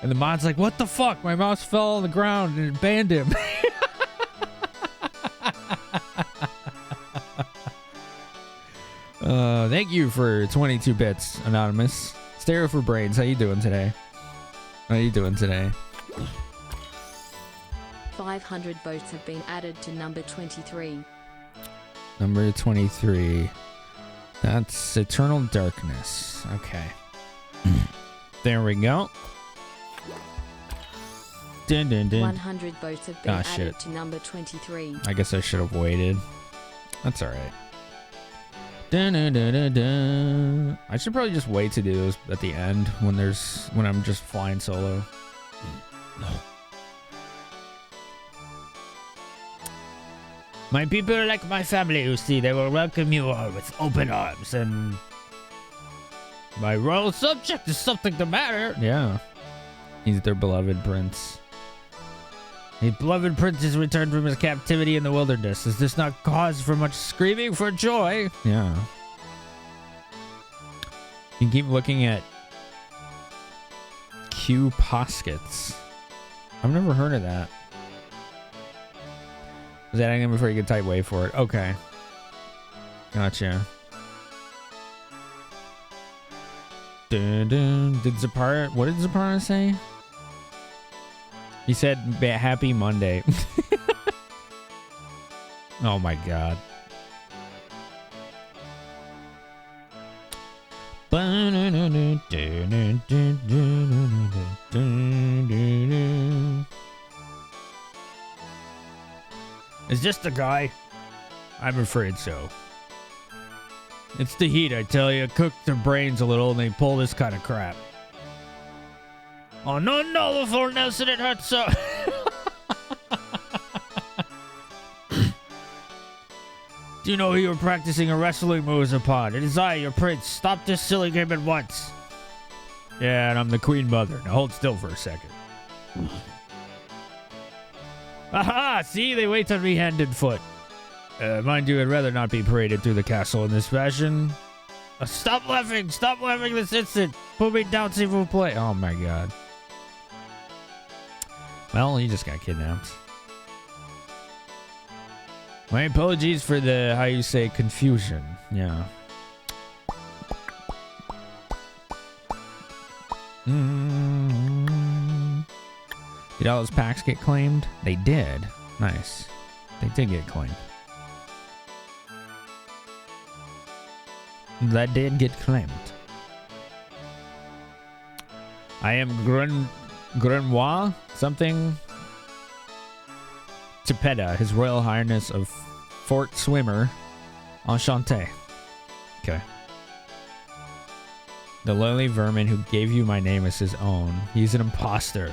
And the mod's like, what the fuck? My mouse fell on the ground and it banned him. Thank you for 22 bits, Anonymous. Stereo for Brains, how you doing today?
500 votes have been added to number 23.
Number 23. That's Eternal Darkness. Okay. There we go. Dun, dun, dun.
100 votes have been added to number 23.
I guess I should have waited. That's alright. Dun, dun, dun, dun, dun. I should probably just wait to do those at the end when I'm just flying solo.
My people are like my family, you see. They will welcome you all with open arms, and my royal subject is something to matter.
Yeah. He's their beloved prince.
The beloved prince is returned from his captivity in the wilderness. Is this not cause for much screaming for joy?
Yeah. You keep looking at Q Poskets. I've never heard of that. Was that again before you could type wait for it? Okay. Gotcha. Dun, dun. What did Zapara say? He said, happy Monday. Oh my god.
Is this the guy? I'm afraid so. It's the heat, I tell you. Cook their brains a little and they pull this kind of crap. Oh, no, the full Nelson, it hurts so. Do you know who you're practicing a wrestling moves upon? It is I, your prince. Stop this silly game at once.
Yeah, and I'm the queen mother. Now hold still for a second.
Aha! See, they wait on me hand and foot. Mind you, I'd rather not be paraded through the castle in this fashion. Stop laughing this instant. Put me down, s'il vous plaît.
Oh my god. Well, he just got kidnapped. My apologies for the, how you say, confusion. Yeah. Did all those packs get claimed? They did. Nice. They did get claimed. That did get claimed. I am Grenoir something. Tepeda, His Royal Highness of Fort Swimmer. Enchanté. Okay. The lowly vermin who gave you my name is his own. He's an imposter.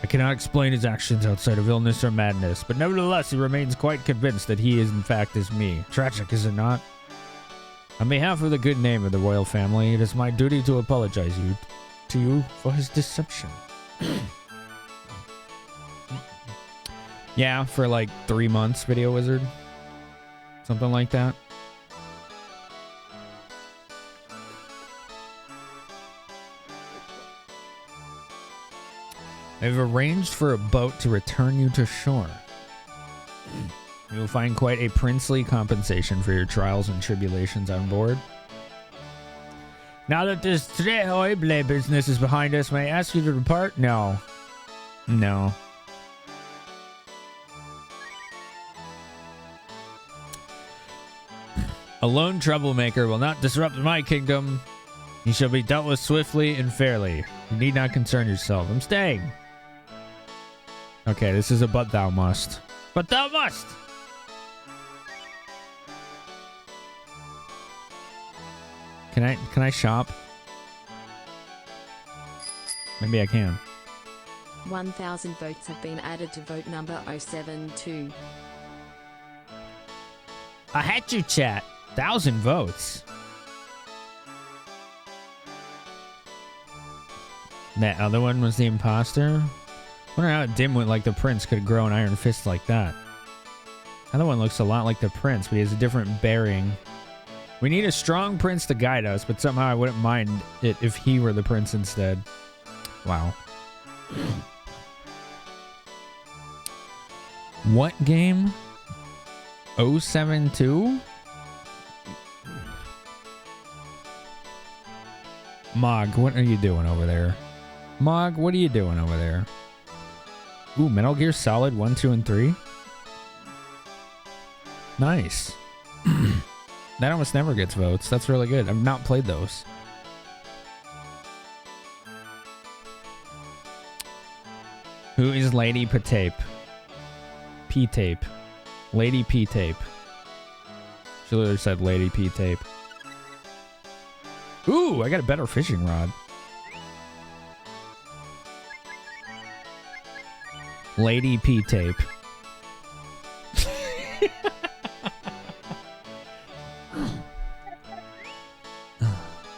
I cannot explain his actions outside of illness or madness, but nevertheless he remains quite convinced that he is in fact is me. Tragic, is it not? On behalf of the good name of the royal family, it is my duty to apologize to you for his deception. Yeah, for like 3 months, Video Wizard. Something like that. I've arranged for a boat to return you to shore. You will find quite a princely compensation for your trials and tribulations on board. Now that this Trehoible business is behind us, may I ask you to depart? No. No. A lone troublemaker will not disrupt my kingdom. He shall be dealt with swiftly and fairly. You need not concern yourself. I'm staying. Okay, this is a but thou must. But thou must! Can I shop? Maybe I can.
1,000 votes have been added to vote number 072.
I had you, chat. 1,000 votes. That other one was the imposter? Wonder how a dimwit like the prince could grow an iron fist like that. Other one looks a lot like the prince, but he has a different bearing. We need a strong prince to guide us, but somehow I wouldn't mind it if he were the prince instead. Wow. What game? 072? Mog, what are you doing over there? Mog, what are you doing over there? Ooh, Metal Gear Solid 1, 2, and 3? Nice. That almost never gets votes. That's really good. I've not played those. Who is Lady P-Tape? P-Tape. Lady P-Tape. She literally said Lady P-Tape. Ooh, I got a better fishing rod. Lady P-Tape.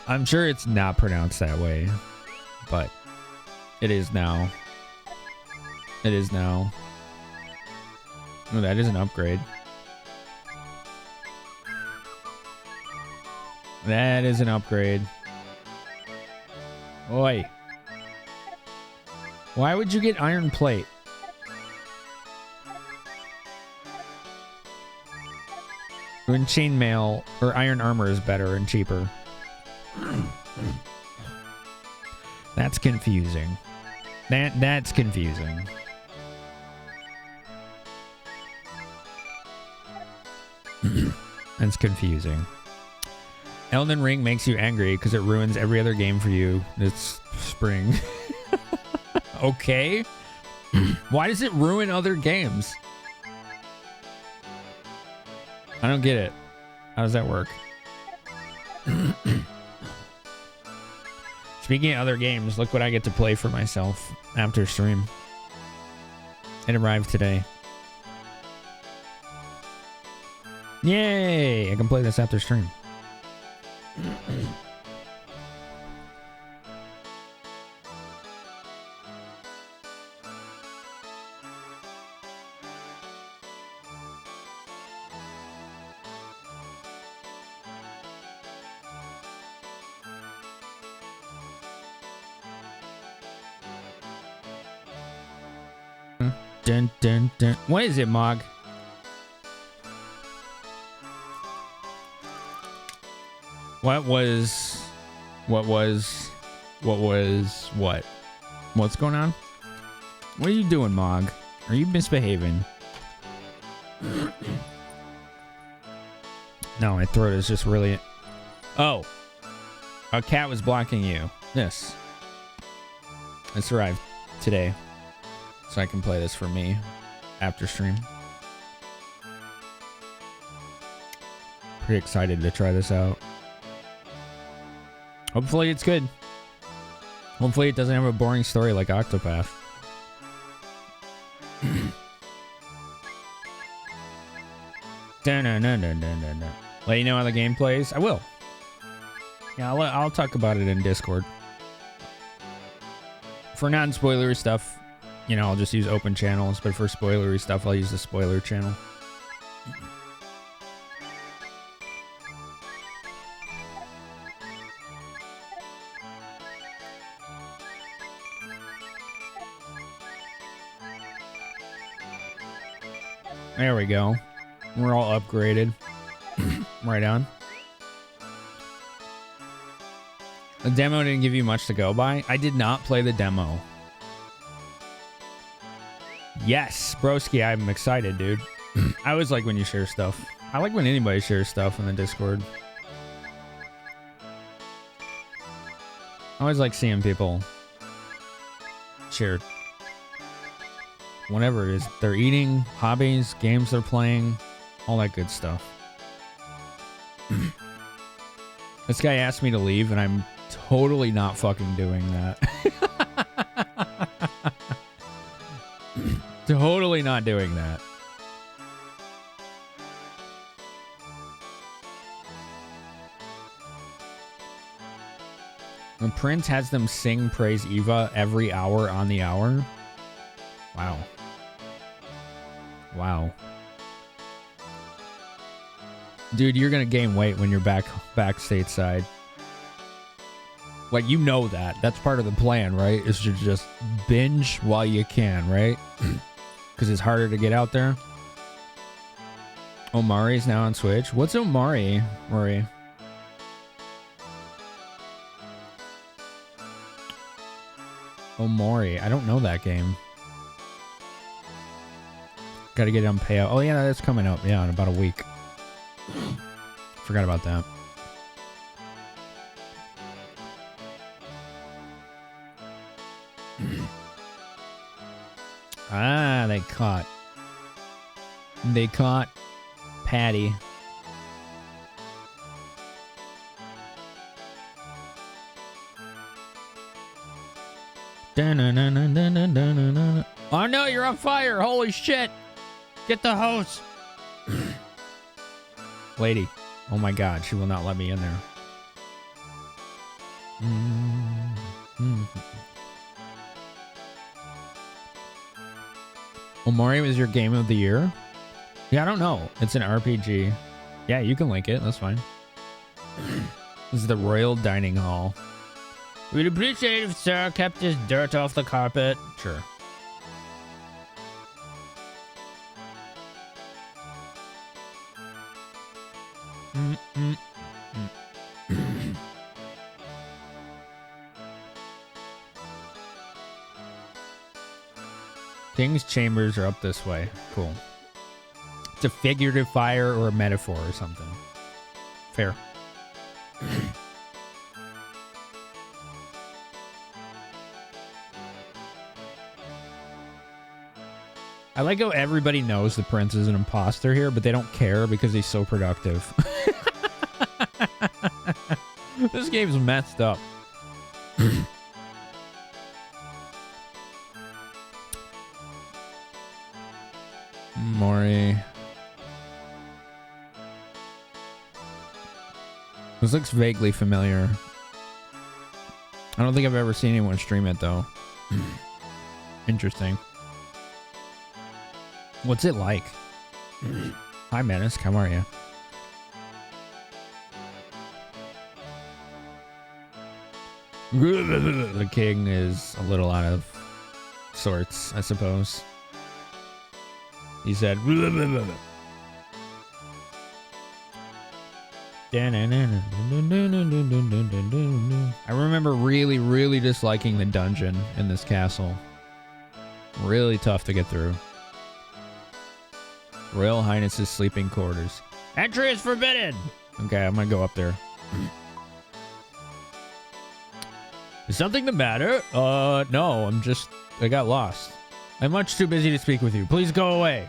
I'm sure it's not pronounced that way, but it is now. It is now. Oh, that is an upgrade. That is an upgrade. Oi. Why would you get iron plate? When chainmail or iron armor is better and cheaper. That's confusing. That's confusing. That's confusing. Elden Ring makes you angry because it ruins every other game for you this spring. Okay. Why does it ruin other games? I don't get it. How does that work? Speaking of other games, look what I get to play for myself after stream. It arrived today. Yay! I can play this after stream. Dun, dun, dun. What is it, Mog? What's going on? What are you doing, Mog? Are you misbehaving? No, my throat is just really... Oh. A cat was blocking you. This arrived today. So I can play this for me after stream. Pretty excited to try this out. Hopefully it's good. Hopefully it doesn't have a boring story like Octopath. Let you know how the game plays? I will. Yeah, I'll talk about it in Discord. For non-spoilery stuff, you know, I'll just use open channels, but for spoilery stuff, I'll use the spoiler channel. There we go. We're all upgraded. Right on. The demo didn't give you much to go by. I did not play the demo. Yes, broski, I'm excited, dude. I always like when you share stuff. I like when anybody shares stuff in the Discord. I always like seeing people share whatever it is they're eating, hobbies, games they're playing, all that good stuff. This guy asked me to leave, and I'm totally not fucking doing that. Totally not doing that. When Prince has them sing Praise Eva every hour on the hour. Wow. Wow. Dude, you're gonna gain weight when you're back stateside. Like, you know that. That's part of the plan, right? Is to just binge while you can, right? Because it's harder to get out there. Omari's now on Switch. What's Omari, Rory? Omori. I don't know that game. Gotta get it on payout. Oh, yeah, that's coming up. Yeah, in about a week. Forgot about that. Ah, they caught Patty. Oh no, you're on fire! Holy shit! Get the hose! Lady. Oh my god, she will not let me in there. Omori was your game of the year? Yeah, I don't know. It's an RPG. Yeah, you can link it. That's fine. This is the Royal Dining Hall. We'd appreciate if Sarah kept his dirt off the carpet. Sure. King's chambers are up this way. Cool. It's a figurative fire or a metaphor or something. Fair. I like how everybody knows the prince is an imposter here, but they don't care because he's so productive. This game's messed up. Mori. This looks vaguely familiar. I don't think I've ever seen anyone stream it, though. Interesting. What's it like? Hi, Menace. How are you? The king is a little out of sorts, I suppose. He said... I remember really disliking the dungeon in this castle. Really tough to get through. Royal Highness's sleeping quarters. Entry is forbidden! Okay, I'm gonna go up there. Is something the matter? No, I got lost. I'm much too busy to speak with you. Please go away.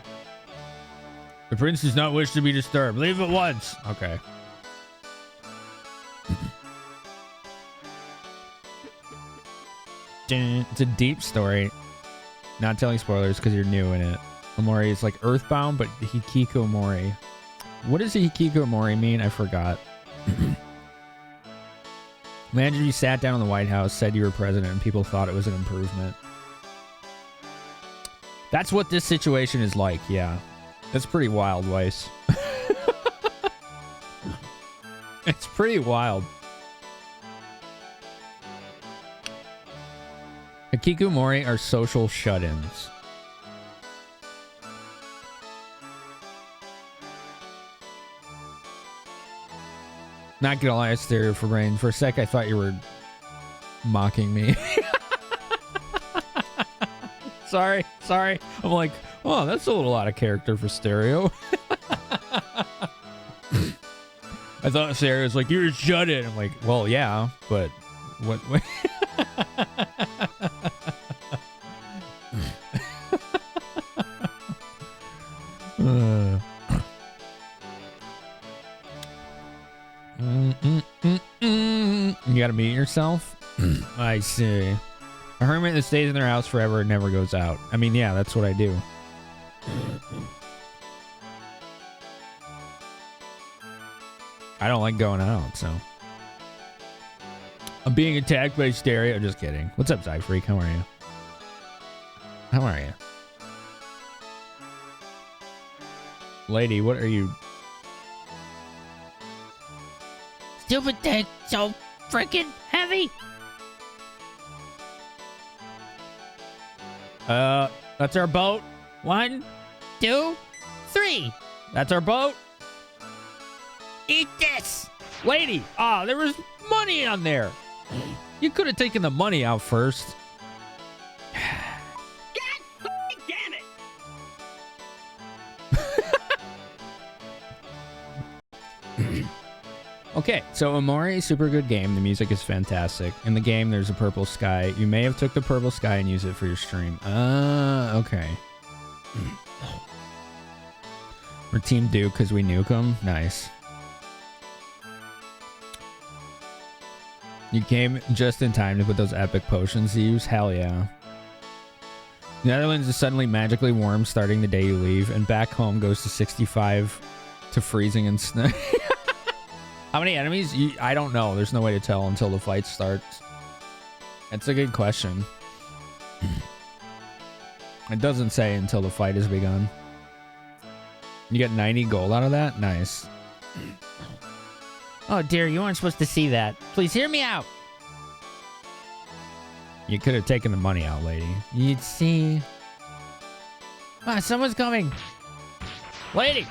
The prince does not wish to be disturbed. Leave at once. Okay. It's a deep story. Not telling spoilers because you're new in it. Omori is like Earthbound, but Hikikomori. What does Hikikomori mean? I forgot. Imagine you sat down in the White House, said you were president, and people thought it was an improvement. That's what this situation is like, yeah. It's pretty wild, Weiss. It's pretty wild. Hikikomori are social shut-ins. Not gonna lie, stereo for brain. For a sec, I thought you were mocking me. Sorry. I'm like, oh, that's a little out of character for stereo. I thought Sarah was like, you're shut in. I'm like, well, yeah, but what? You gotta mute yourself? I see. A hermit that stays in their house forever and never goes out. I mean, yeah, that's what I do. I don't like going out, so. I'm being attacked by stereo. Just kidding. What's up, Zyfreak? How are you? How are you? Lady, what are you?
Stupid thing, so freaking heavy.
That's our boat.
1, 2, 3.
That's our boat.
Eat this.
Lady, there was money on there. You could have taken the money out first.
God damn it.
Okay, so Amori, super good game. The music is fantastic. In the game, there's a purple sky. You may have took the purple sky and used it for your stream. Okay. We're Team Duke because we nuke them. Nice. You came just in time to put those epic potions to use? Hell yeah. Netherlands is suddenly magically warm starting the day you leave, and back home goes to 65 to freezing and snow. How many enemies? I don't know. There's no way to tell until the fight starts. That's a good question. It doesn't say until the fight has begun. You get 90 gold out of that? Nice.
Oh dear, you weren't supposed to see that. Please hear me out.
You could have taken the money out, lady.
You'd see. Someone's coming.
Lady!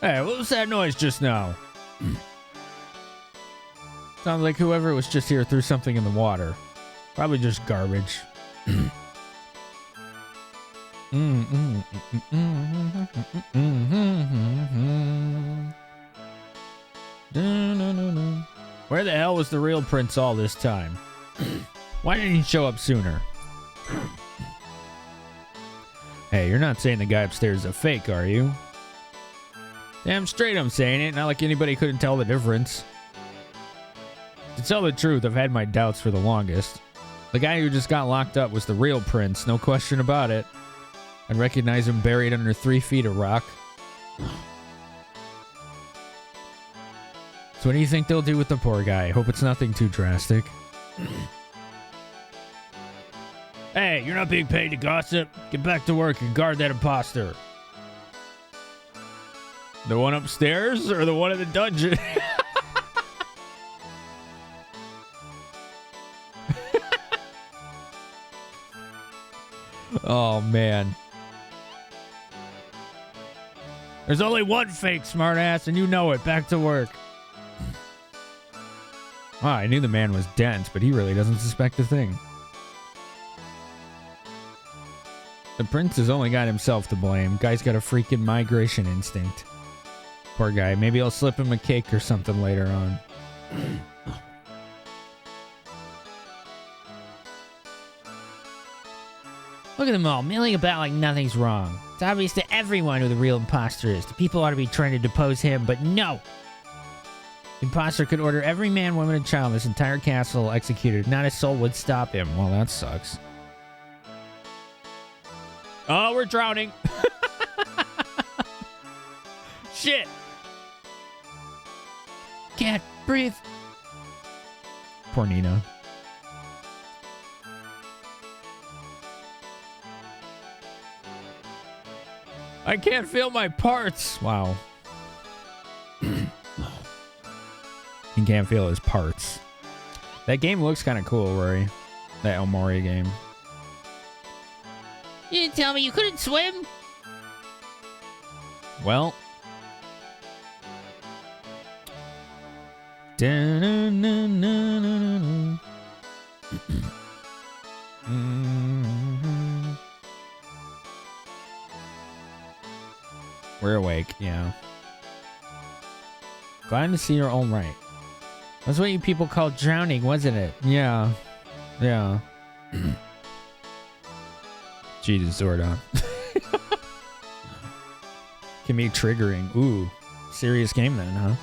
Hey, what was that noise just now? Sounds like whoever was just here threw something in the water. Probably just garbage. Where the hell was the real prince all this time? Why didn't he show up sooner? Hey, you're not saying the guy upstairs is a fake, are you? Damn straight I'm saying it. Not like anybody couldn't tell the difference. To tell the truth, I've had my doubts for the longest. The guy who just got locked up was the real prince, no question about it. I'd recognize him buried under 3 feet of rock. So what do you think they'll do with the poor guy? Hope it's nothing too drastic. Hey, you're not being paid to gossip. Get back to work and guard that imposter. The one upstairs or the one in the dungeon? Oh, man. There's only one fake, smartass, and you know it. Back to work. Oh, I knew the man was dense, but he really doesn't suspect a thing. The prince has only got himself to blame. Guy's got a freaking migration instinct. Poor guy. Maybe I'll slip him a cake or something later on.
Look at them all, milling about like nothing's wrong. It's obvious to everyone who the real imposter is. The people ought to be trying to depose him, but no! The imposter could order every man, woman, and child in this entire castle executed. Not a soul would stop him.
Well, that sucks. Oh, we're drowning. Shit.
Can't breathe.
Poor Nina. I can't feel my parts. Wow. He can't feel his parts. That game looks kind of cool, Rory. That El Mori game.
You didn't tell me you couldn't swim?
Well. We're awake, yeah. Glad to see you're all right.
That's what you people call drowning, wasn't it?
Yeah. Yeah. Jesus, Zordon. Can be triggering. Ooh. Serious game then, huh?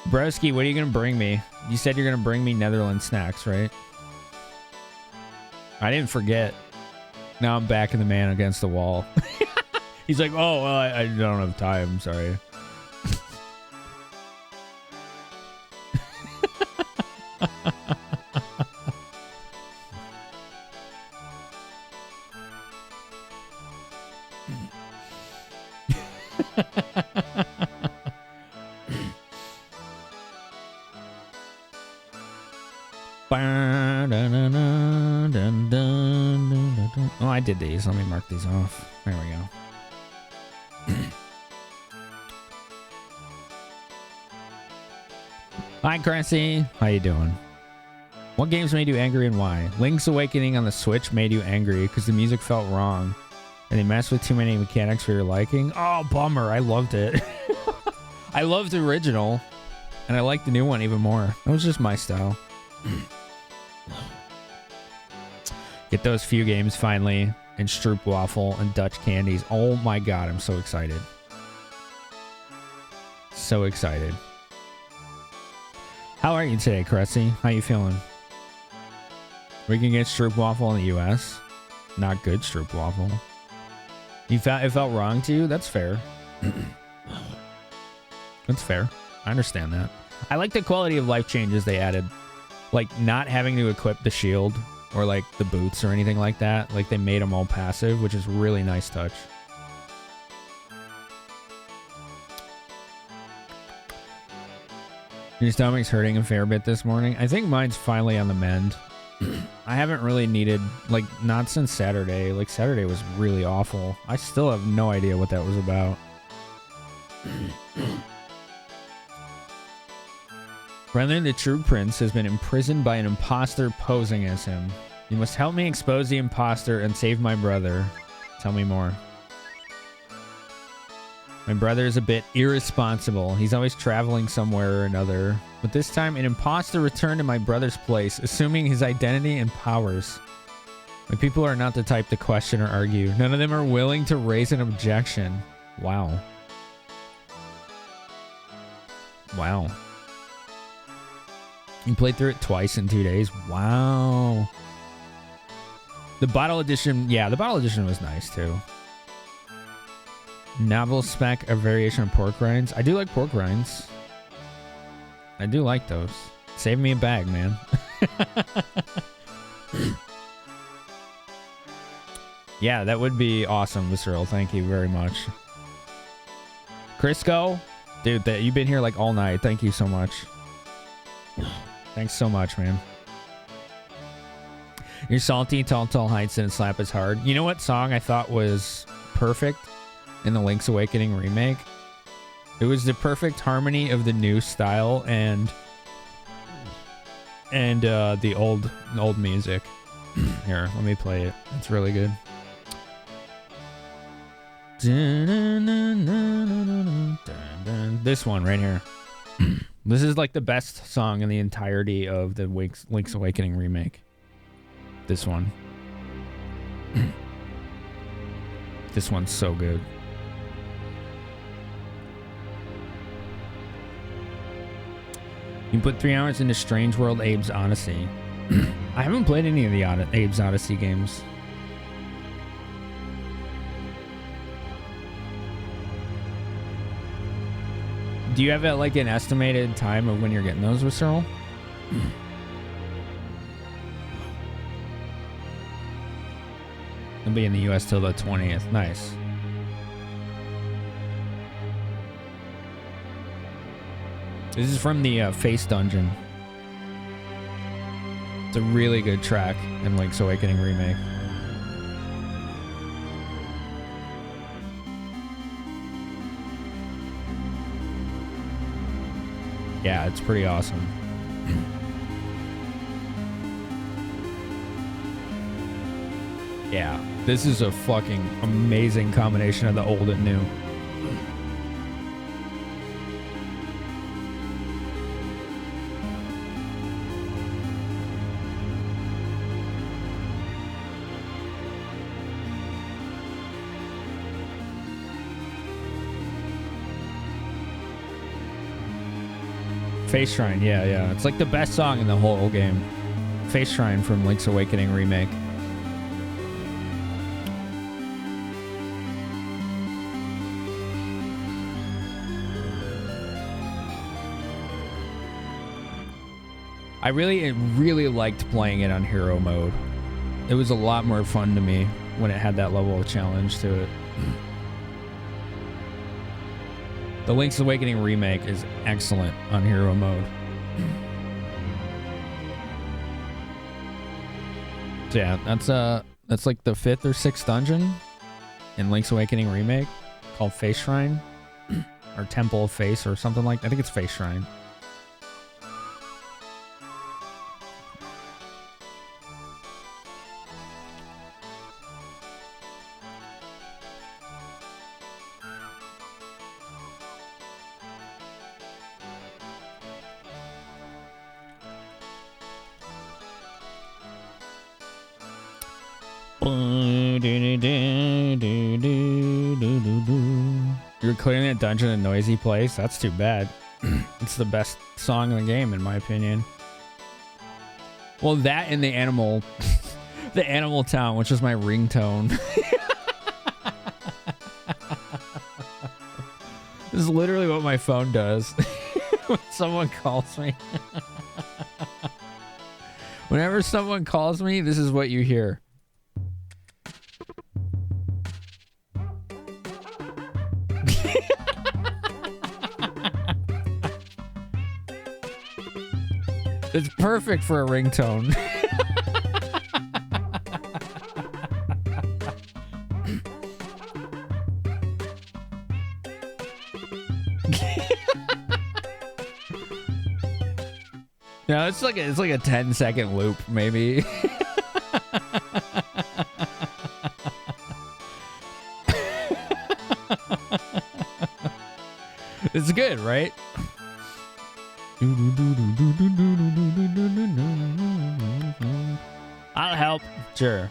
Broski, what are you going to bring me? You said you're going to bring me Netherlands snacks, right? I didn't forget. Now I'm backing the man against the wall. He's like, oh, well, I don't have time. Sorry. Oh, I did these. Let me mark these off. There we go. Hi, Cressy. How you doing? What games made you angry and why? Link's Awakening on the Switch made you angry because the music felt wrong. And they messed with too many mechanics for your liking. Oh, bummer. I loved it. I loved the original. And I liked the new one even more. It was just my style. Get those few games finally. And Stroopwafel and Dutch Candies. Oh my god, I'm so excited. So excited. How are you today, Cressy? How you feeling? We can get Stroopwafel in the US. Not good Stroopwafel. It felt wrong to you? That's fair. That's fair. I understand that. I like the quality of life changes they added. Like not having to equip the shield or like the boots or anything like that. Like they made them all passive, which is really nice touch. Your stomach's hurting a fair bit this morning. I think mine's finally on the mend. I haven't really needed, like, not since Saturday. Like, Saturday was really awful. I still have no idea what that was about. Brethren, the true prince has been imprisoned by an imposter posing as him. You must help me expose the imposter and save my brother. Tell me more. My brother is a bit irresponsible. He's always traveling somewhere or another. But this time, an imposter returned to my brother's place, assuming his identity and powers. My people are not the type to question or argue. None of them are willing to raise an objection. Wow. Wow. You played through it twice in 2 days? Wow. The bottle edition, yeah, the bottle edition was nice too. Novel spec, a variation of pork rinds. I do like pork rinds. I do like those. Save me a bag, man. Yeah, that would be awesome, Visceral. Thank you very much. Crisco, dude, you've been here like all night. Thank you so much. Thanks so much, man. You're salty. Tall Heights didn't slap as hard. You know what song I thought was perfect in the Link's Awakening remake? It was the perfect harmony of the new style and the old music. Here, let me play it. It's really good. This one right here. This is like the best song in the entirety of the Link's Awakening remake. This one. This one's so good. You put 3 hours into Strange World Abe's Odyssey. I haven't played any of the Abe's Odyssey games. Do you have like an estimated time of when you're getting those, Visceral?
I'll be in the US till the 20th. Nice. This is from the Face Dungeon. It's a really good track in Link's Awakening Remake. Yeah, it's pretty awesome. Yeah, this is a fucking amazing combination of the old and new. Face Shrine, yeah. It's like the best song in the whole game. Face Shrine from Link's Awakening Remake. I really liked playing it on hero mode. It was a lot more fun to me when it had that level of challenge to it. The Link's Awakening Remake is excellent on hero mode. So yeah, that's like the 5th or 6th dungeon in Link's Awakening Remake called Face Shrine or Temple of Face or something like that. I think it's Face Shrine. You're clearing a dungeon in a noisy place? That's too bad. It's the best song in the game, in my opinion. Well, that and the animal... the Animal Town, which is my ringtone. This is literally what my phone does when someone calls me. Whenever someone calls me, this is what you hear. It's perfect for a ringtone. No, it's like a 10-second loop, maybe. It's good, right? I'll help. Sure.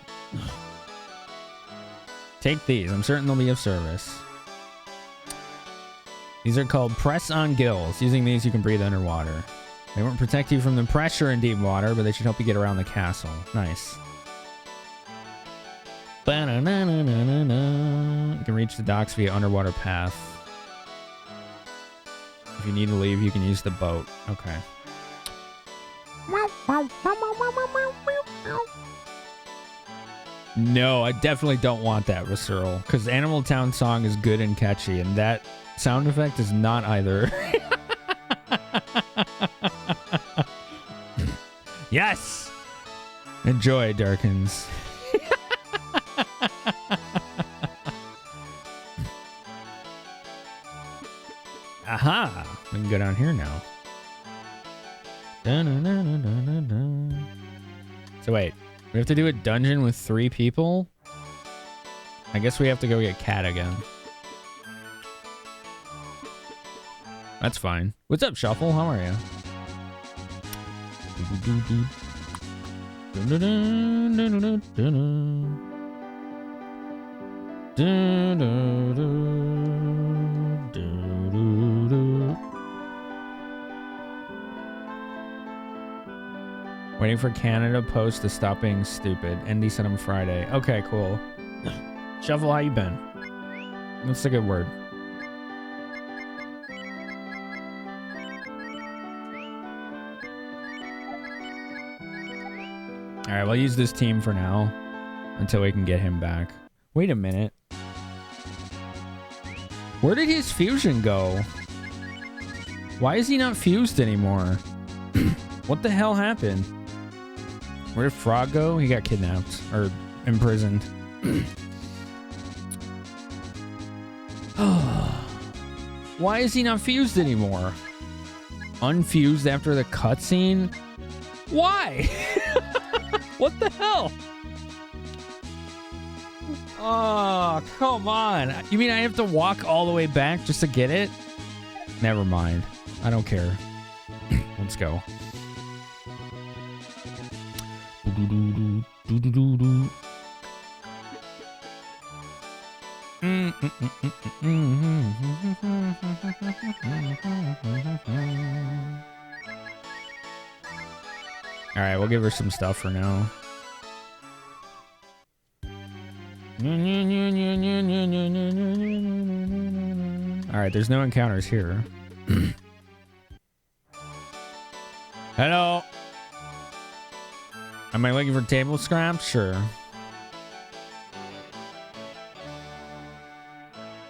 Take these. I'm certain they'll be of service. These are called press-on gills. Using these, you can breathe underwater. They won't protect you from the pressure in deep water, but they should help you get around the castle. Nice. You can reach the docks via underwater path. If you need to leave, you can use the boat. Okay. No, I definitely don't want that, Visceral, because Animal Town song is good and catchy, and that sound effect is not either. Yes! Enjoy, Darkins. Aha! We can go down here now. So wait, we have to do a dungeon with 3 people? I guess we have to go get Cat again. That's fine. What's up, Shuffle? How are you? Waiting for Canada Post to stop being stupid. Andy sent him Friday. Okay, cool. Shuffle, how you been? What's a good word? All right, we'll use this team for now until we can get him back. Wait a minute. Where did his fusion go? Why is he not fused anymore? What the hell happened? Where did Frog go? He got kidnapped or imprisoned. Why is he not fused anymore? Unfused after the cutscene? Why? What the hell? Oh, come on. You mean I have to walk all the way back just to get it? Never mind. I don't care. Let's go. All right, we'll give her some stuff for now. All right, there's no encounters here. Hello. Am I looking for table scraps? Sure.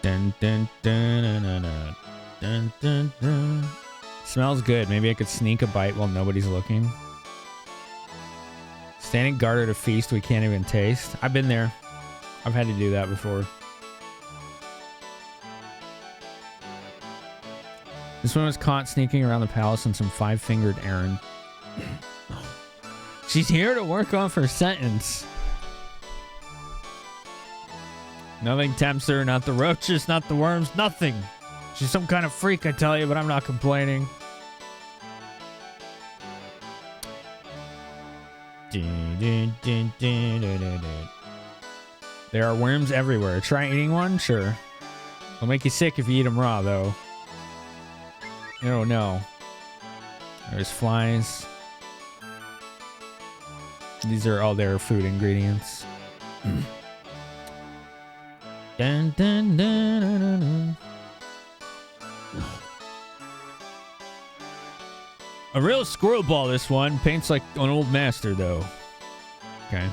Dun, dun, dun, dun, dun, dun, dun, dun. Smells good. Maybe I could sneak a bite while nobody's looking. Standing guard at a feast we can't even taste. I've been there. I've had to do that before. This one was caught sneaking around the palace on some five-fingered errand. She's here to work off her sentence. Nothing tempts her, not the roaches, not the worms, nothing. She's some kind of freak, I tell you, but I'm not complaining. There are worms everywhere. Try eating one? Sure. It'll make you sick if you eat them raw, though. Oh, no. There's flies. These are all their food ingredients. Dun, dun, dun, dun, dun, dun. A real squirrel ball, this one. Paints like an old master, though. Okay.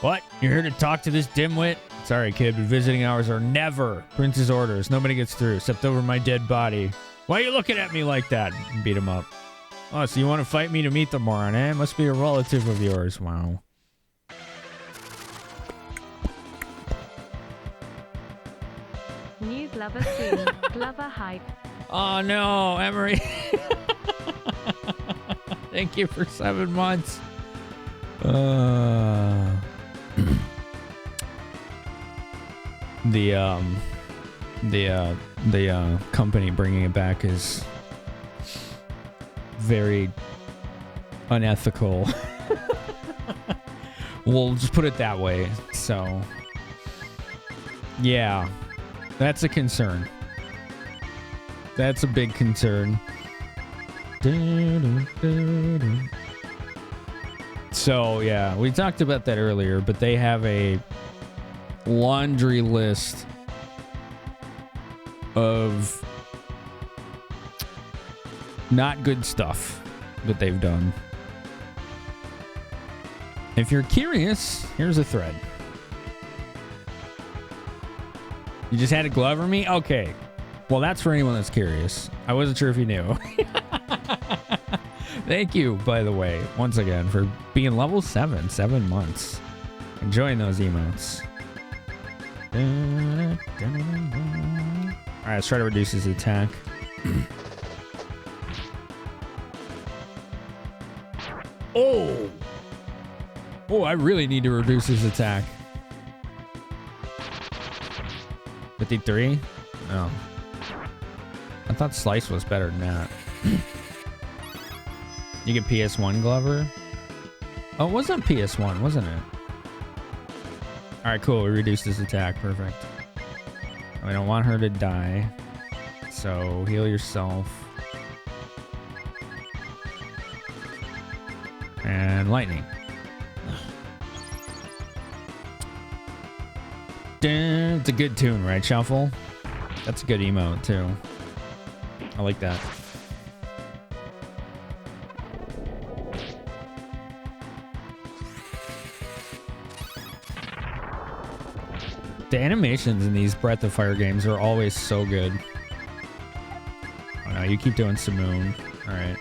What? You're here to talk to this dimwit? Sorry, kid, but visiting hours are never Prince's orders. Nobody gets through, except over my dead body. Why are you looking at me like that? Beat him up. Oh, so you want to fight me to meet the moron, eh? Must be a relative of yours. Wow.
News lover soon. Glover hype.
Oh, no, Emery. Thank you for 7 months. The company bringing it back is very unethical. We'll just put it that way. So, yeah, that's a concern. That's a big concern. So, yeah, we talked about that earlier, but they have a laundry list of not good stuff that they've done. If you're curious, here's a thread. You just had to Glover me? Okay. Well, that's for anyone that's curious. I wasn't sure if you knew. Thank you, by the way, once again, for being level 7, 7 months. Enjoying those emotes. Alright, let's try to reduce his attack. Oh! Oh, I really need to reduce his attack. 53? Oh. I thought Slice was better than that. You get PS1 Glover? Oh, it was on PS1, wasn't it? Alright, cool. We reduced his attack. Perfect. I don't want her to die. So, heal yourself. And lightning. It's a good tune, right, Shuffle? That's a good emote, too. I like that. The animations in these Breath of Fire games are always so good. Oh no, you keep doing Simoon. Alright.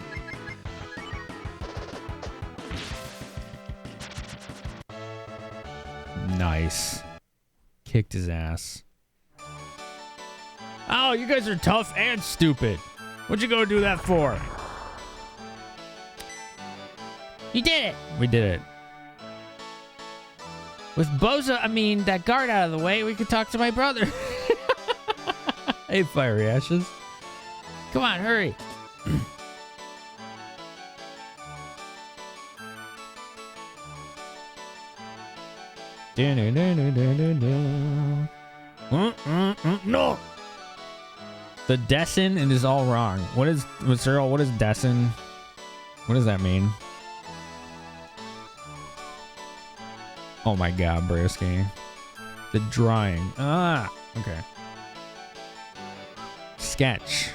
Nice. Kicked his ass. Oh, you guys are tough and stupid. What'd you go do that for?
You did it.
We did it.
With Boza, I mean, that guard out of the way, we could talk to my brother.
Hey, Fiery Ashes.
Come on, hurry.
No. The Dessen, it is all wrong. What is Cyril? What is Dessen? What does that mean? Oh my God, Brisky. The drawing. Ah, okay. Sketch.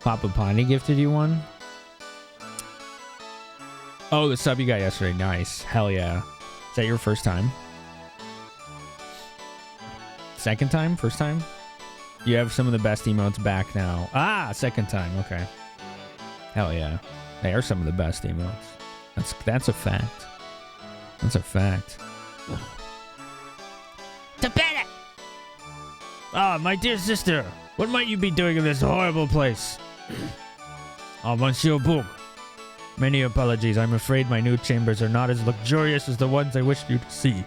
Papa Pondy gifted you one? Oh, the sub you got yesterday. Nice. Hell yeah. Is that your first time? Second time? First time? You have some of the best emotes back now. Ah, second time. Okay. Hell yeah. They are some of the best emotes. That's a fact. That's a fact.
Topeta!
Ah, my dear sister, what might you be doing in this horrible place? Ah, Monsieur Book. Many apologies. I'm afraid my new chambers are not as luxurious as the ones I wished you to see.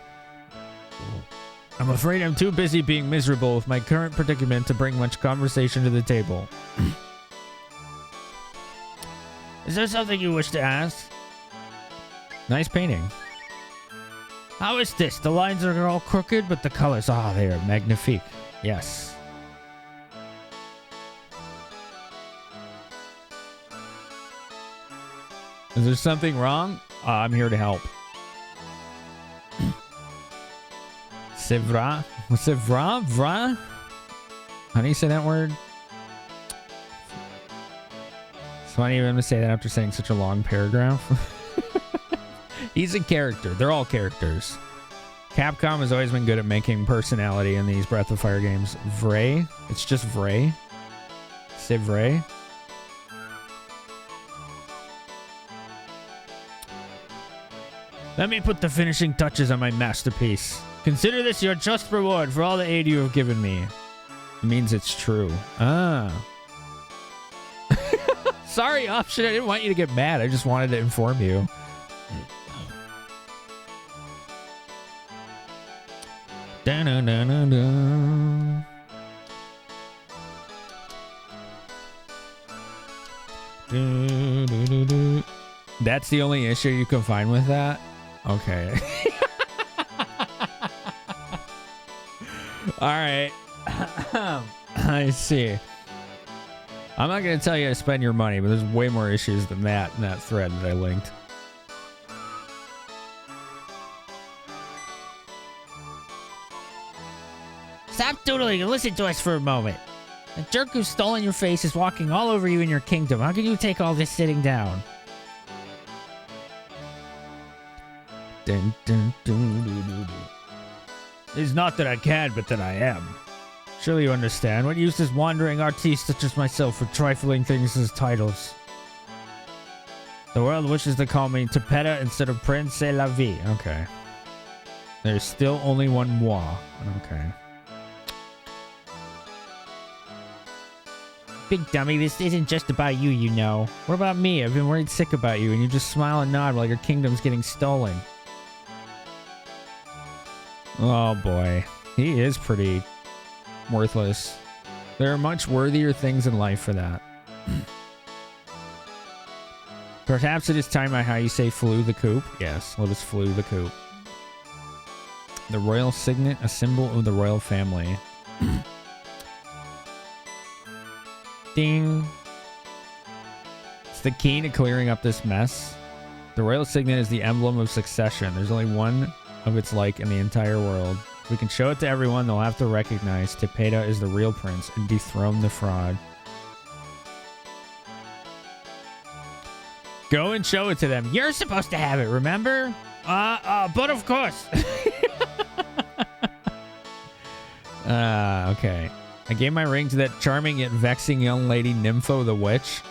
I'm afraid I'm too busy being miserable with my current predicament to bring much conversation to the table. Is there something you wish to ask?
Nice painting.
How is this? The lines are all crooked, but the colors, they are magnifique.
Yes. Is there something wrong? I'm here to help. C'est vrai? C'est vrai? Vrai? How do you say that word? It's funny of him to say that after saying such a long paragraph. He's a character. They're all characters. Capcom has always been good at making personality in these Breath of Fire games. Vrai? It's just vrai? C'est vrai?
Let me put the finishing touches on my masterpiece. Consider this your just reward for all the aid you have given me.
It means it's true. Ah. Sorry, Option. I didn't want you to get mad. I just wanted to inform you. Da-na-na-na-na. Do-do-do-do. That's the only issue you can find with that? Okay. All right. I see. I'm not going to tell you to spend your money, but there's way more issues than that in that thread that I linked.
Stop doodling and listen to us for a moment. The jerk who's stolen your face is walking all over you in your kingdom. How can you take all this sitting down?
Dun, dun, dun, dun, dun, dun.
It's not that I can, but that I am. Surely you understand. What use is wandering artiste such as myself for trifling things as titles? The world wishes to call me Topeta instead of Prince C'est la vie.
Okay. There's still only one moi. Okay.
Big dummy, this isn't just about you, you know.
What about me? I've been worried sick about you, and you just smile and nod while your kingdom's getting stolen. Oh boy. He is pretty worthless. There are much worthier things in life for that. Perhaps it is time how you say flew the coop. Yes, let us flew the coop. The royal signet, a symbol of the royal family. Ding. It's the key to clearing up this mess. The royal signet is the emblem of succession. There's only one of its like in the entire world. If we can show it to everyone, they'll have to recognize Topeta is the real prince and dethrone the fraud. Go and show it to them. You're supposed to have it, remember?
But of course.
Okay. I gave my ring to that charming yet vexing young lady, Nympho the Witch.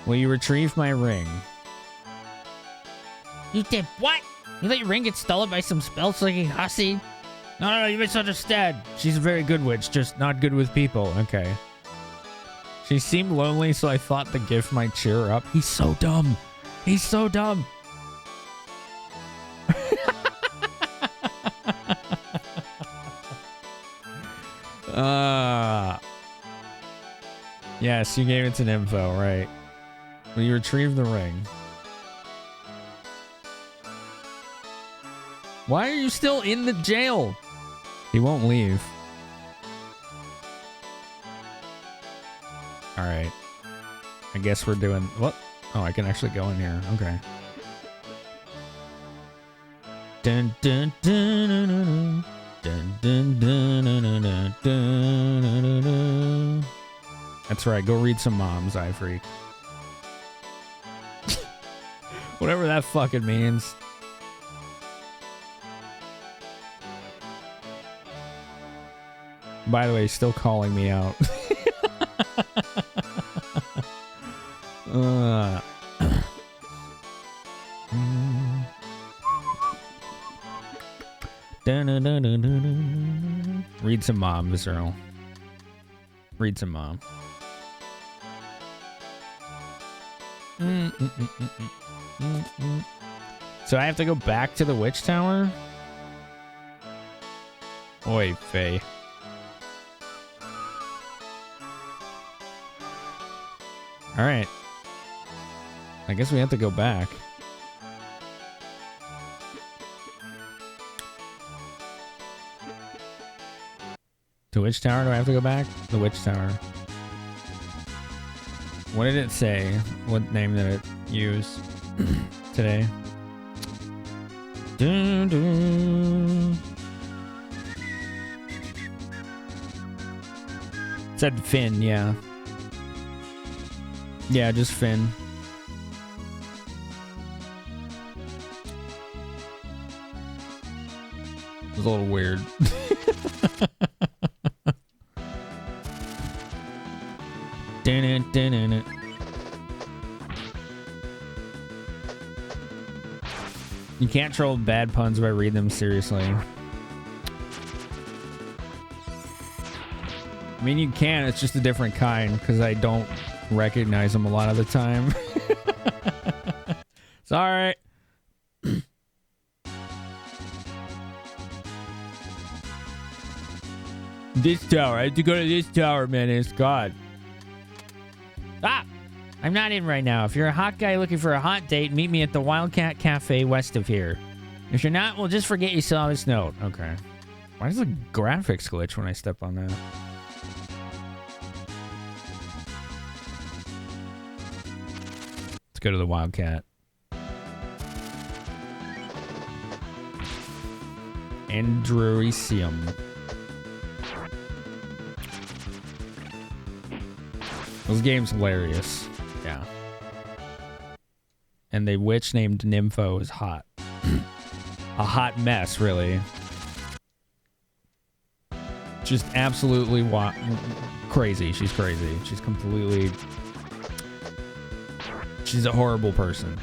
Will you retrieve my ring?
You did what? You let your ring get stolen by some spell-slinging hussy?
No, you misunderstand. She's a very good witch, just not good with people. Okay. She seemed lonely, so I thought the gift might cheer her up. He's so dumb. He's so dumb. Yes, you gave it to Nympho, right. Will you retrieve the ring? Why are you still in the jail? He won't leave. All right. I guess we're doing... What? Oh, I can actually go in here. Okay. Dun, dun, dun, dun, dun, dun, dun, dun, dun, dun, dun, dun. That's right. Go read some moms, I freak. Whatever that fucking means. By the way, he's still calling me out. Read some mom, Visceral. Read some mom. So I have to go back to the witch tower? Oi, Faye. Alright. I guess we have to go back. To which tower do I have to go back? The witch tower. What did it say? What name did it use today? Dun, dun. It said Finn, yeah. Yeah, just Finn. It was a little weird. You can't troll bad puns if I read them seriously. I mean, you can, it's just a different kind, because I don't recognize them a lot of the time. Sorry. This tower. I have to go to this tower, man. It's God.
Ah! I'm not in right now. If you're a hot guy looking for a hot date, meet me at the Wildcat Cafe west of here. If you're not, well, just forget you saw this note.
Okay. Why does the graphics glitch when I step on that? Let's go to the Wildcat. Androecium. This game's hilarious. Yeah. And the witch named Nympho is hot. A hot mess, really. Just absolutely crazy. She's crazy. She's completely... She's a horrible person.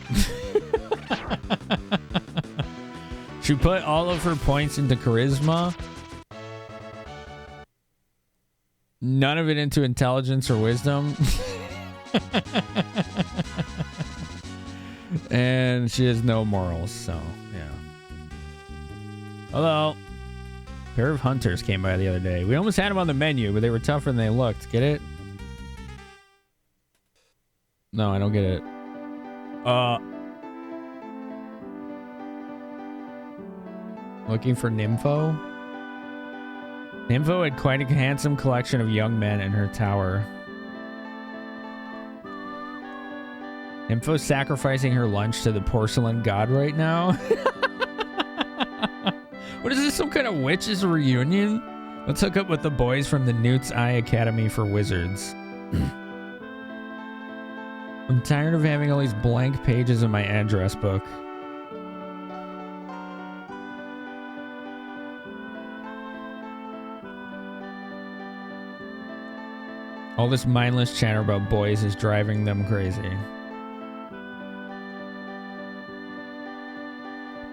She put all of her points into charisma. None of it into intelligence or wisdom. And she has no morals, so, yeah. Hello. A pair of hunters came by the other day. We almost had them on the menu, but they were tougher than they looked. Get it? No, I don't get it. Looking for Nympho? Nympho had quite a handsome collection of young men in her tower. Info's sacrificing her lunch to the porcelain god right now. What is this, some kind of witches reunion? Let's hook up with the boys from the Newt's Eye Academy for Wizards. I'm tired of having all these blank pages in my address book. All this mindless chatter about boys is driving them crazy.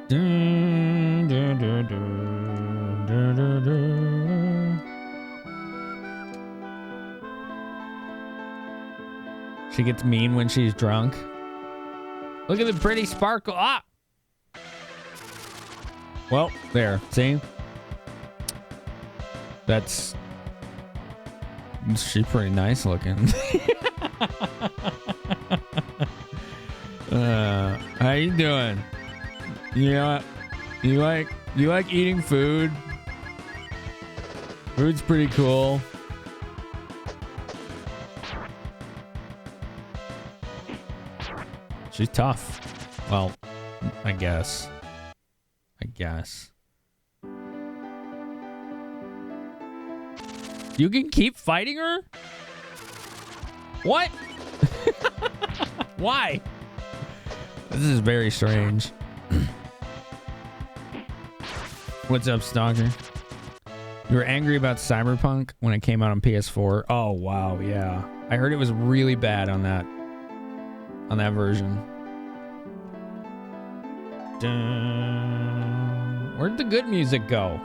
Dun, dun, dun, dun, dun, dun, dun. She gets mean when she's drunk. Look at the pretty sparkle. Ah! Well, there. See? That's... She's pretty nice looking. How you doing? Yeah, you like eating food? Food's pretty cool. She's tough. Well, I guess. You can keep fighting her? What? Why? This is very strange. What's up, Stalker? You were angry about Cyberpunk when it came out on PS4. Oh, wow, yeah. I heard it was really bad on that version. Dun. Where'd the good music go?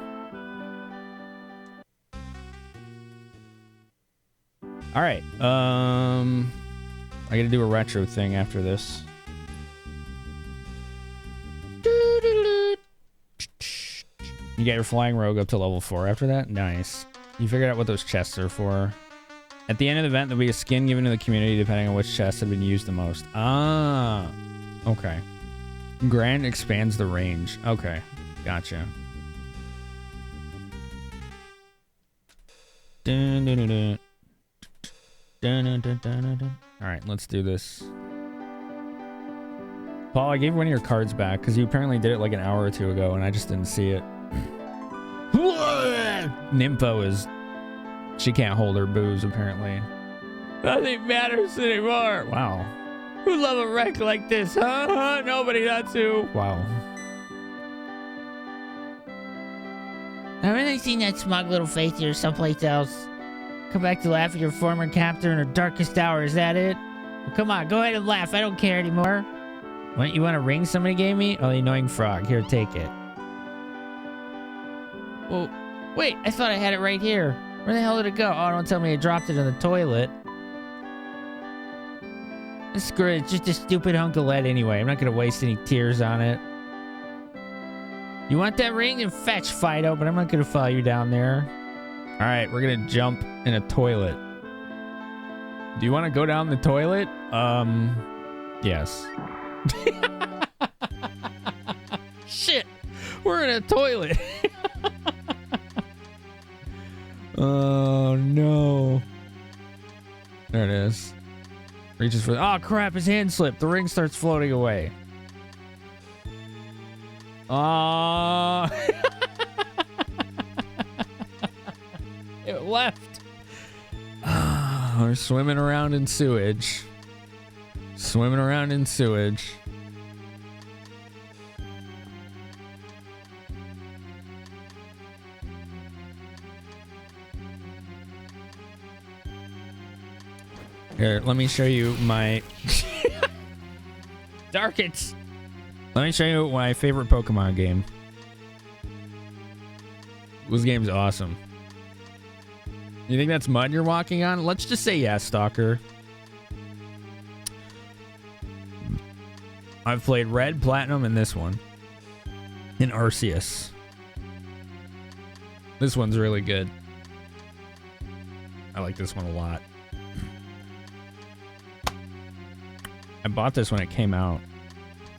All right. I gotta do a retro thing after this. You get your flying rogue up to level 4 after that? Nice. You figured out what those chests are for. At the end of the event, there'll be a skin given to the community depending on which chests have been used the most. Ah. Okay. Grand expands the range. Okay. Gotcha. Dun, dun, dun, dun. Dun, dun, dun, dun, dun, dun. All right, let's do this. Paul, I gave one of your cards back because you apparently did it like an hour or two ago and I just didn't see it. Nympho is... She can't hold her booze, apparently. Nothing matters anymore. Wow. Who love a wreck like this, huh? Nobody, that's who. Wow.
Haven't I seen that smug little face of yours someplace else? Come back to laugh at your former captor in her darkest hour, is that it? Well, come on, go ahead and laugh. I don't care anymore. What, you want a ring somebody gave me? Oh, the annoying frog. Here, take it. Well, wait, I thought I had it right here. Where the hell did it go? Oh, don't tell me I dropped it in the toilet. Screw it, it's just a stupid hunk of lead anyway. I'm not gonna waste any tears on it. You want that ring? Then fetch, Fido, but I'm not gonna follow you down there. Alright, we're gonna jump in a toilet. Do you want to go down the toilet? Yes. Shit! We're in a toilet! Oh, no. There it is. Reaches for... Oh, crap, his hand slipped. The ring starts floating away. Oh. It left. We're swimming around in sewage. Swimming around in sewage. Here, let me show you my... Darkets! Let me show you my favorite Pokemon game. This game's awesome. You think that's mud you're walking on? Let's just say yes, Stalker. I've played Red, Platinum, and this one. And Arceus. This one's really good. I like this one a lot. I bought this when it came out.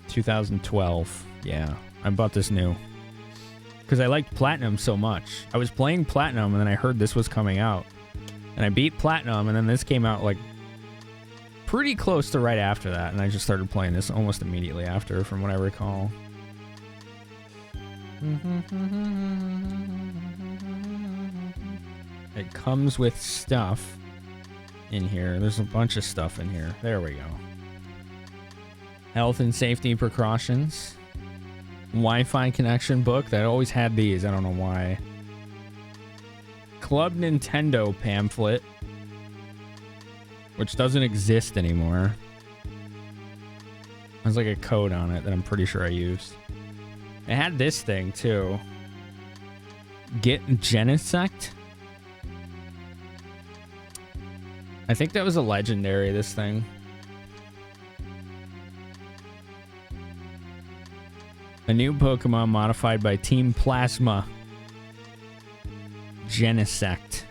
2012. Yeah, I bought this new. Because I liked Platinum so much. I was playing Platinum and then I heard this was coming out. And I beat Platinum and then this came out like
pretty close to right after that, and I just started playing this almost immediately after, from what I recall. It comes with stuff in here. There's a bunch of stuff in here. There we go. Health and safety precautions. Wi-Fi connection book. That always had these. I don't know why. Club Nintendo pamphlet, which doesn't exist anymore. There's like a code on it that I'm pretty sure I used. It had this thing too. Get Genesect. I think that was a legendary, this thing. A new Pokemon modified by Team Plasma. Genesect.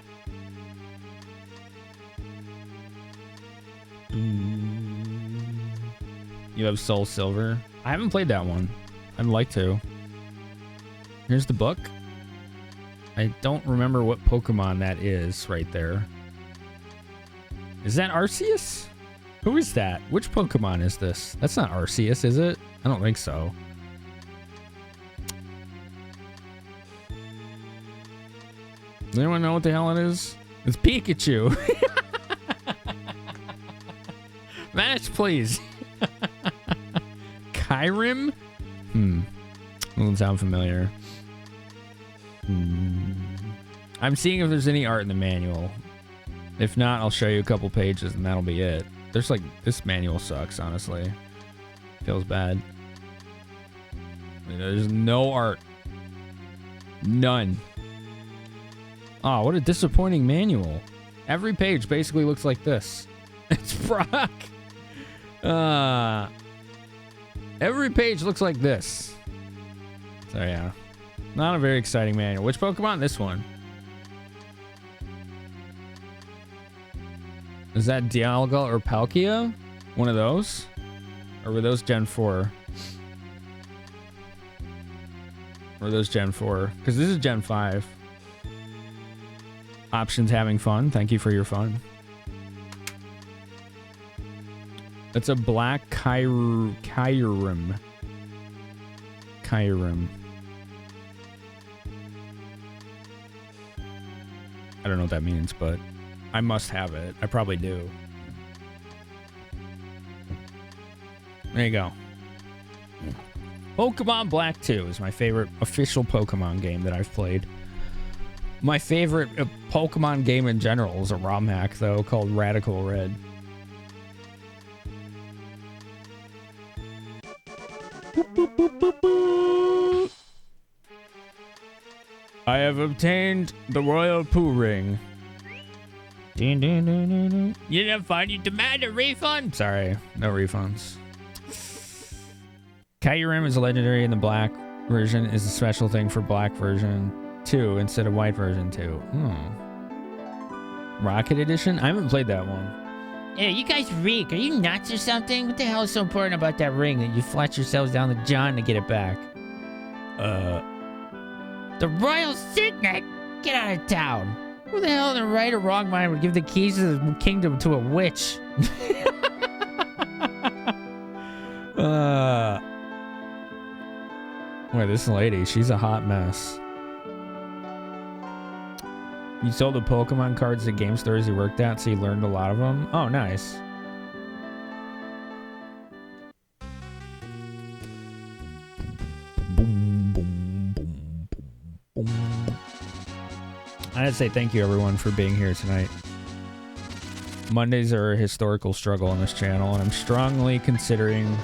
You have Soul Silver. I haven't played that one. I'd like to. Here's the book. I don't remember what Pokemon that is right there. Is that Arceus? Who is that? Which Pokemon is this? That's not Arceus, is it? I don't think so. Does anyone know what the hell it is? It's Pikachu. Vanish, please. Kyrim? Doesn't sound familiar. I'm seeing if there's any art in the manual. If not, I'll show you a couple pages and that'll be it. There's like, this manual sucks, honestly. Feels bad. I mean, there's no art. None. Oh, what a disappointing manual. Every page basically looks like this. It's Brock. Every page looks like this. So yeah. Not a very exciting manual. Which Pokemon? This one. Is that Dialga or Palkia? One of those? Or were those Gen 4? Or those Gen 4? Because this is Gen 5. Options having fun. Thank you for your fun. It's a black Kyurem. Kyurem. I don't know what that means, but I must have it. I probably do. There you go. Pokemon Black 2 is my favorite official Pokemon game that I've played. My favorite Pokemon game in general is a ROM hack, though, called Radical Red. I have obtained the Royal Poo Ring. You didn't find you demand a refund? Sorry, no refunds. Kyurem is a legendary in the black version, is a special thing for black version 2 instead of white version 2. Rocket Edition? I haven't played that one.
Hey, you guys reek. Are you nuts or something? What the hell is so important about that ring that you flat yourselves down the john to get it back? The Royal Signet? Get out of town. Who the hell in their right or wrong mind would give the keys to the kingdom to a witch?
Boy, this lady, she's a hot mess. You sold the Pokemon cards at game stores you worked at, so you learned a lot of them? Oh, nice. Boom, boom, boom, boom, boom. I gotta say thank you, everyone, for being here tonight. Mondays are a historical struggle on this channel, and I'm strongly considering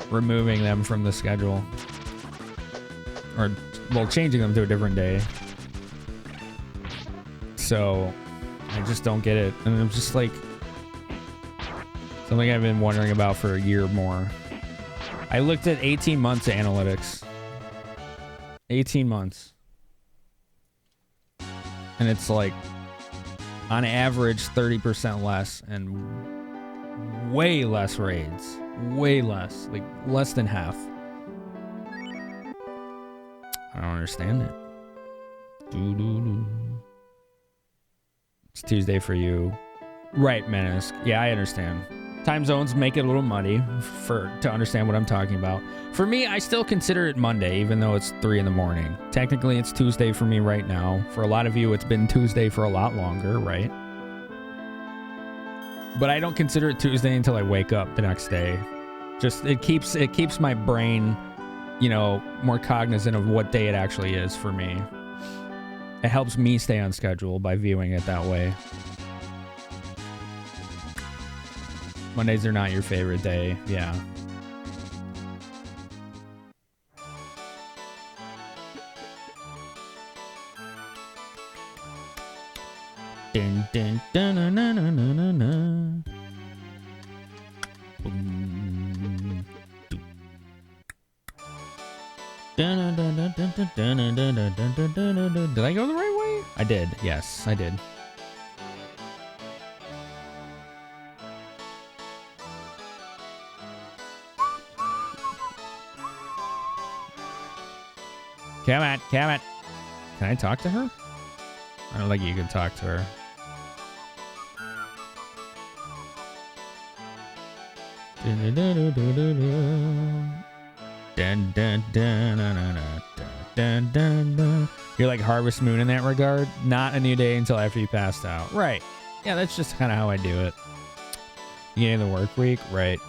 removing them from the schedule. Or, well, changing them to a different day. So, I just don't get it. And I'm just like, something I've been wondering about for a year or more. I looked at 18 months of analytics. 18 months. And it's like, on average, 30% less and way less raids. Way less. Like, less than half. I don't understand it. Doo-doo-doo. It's Tuesday for you. Right, Menace. Yeah, I understand.
Time zones make it a little muddy to understand what I'm talking about. For me, I still consider it Monday, even though it's 3 in the morning. Technically, it's Tuesday for me right now. For a lot of you, it's been Tuesday for a lot longer, right? But I don't consider it Tuesday until I wake up the next day. Just it keeps my brain, you know, more cognizant of what day it actually is for me. It helps me stay on schedule by viewing it that way. Mondays are not your favorite day, yeah. Dun, dun, dun, dun, dun, dun, dun, dun. Boom. Dun, dun, dun, dun, dun, dun, dun, dun, dun, dun, dun, dun. Did I go the right way? I did, yes, I did. Come on, come on. Can I talk to her? I don't think you can talk to her. Dun, dun, dun, dun, dun, dun, dun, dun, dun, dun. You're like Harvest Moon in that regard. Not a new day until after you passed out. Right. Yeah, that's just kind of how I do it. Beginning of the work week, right.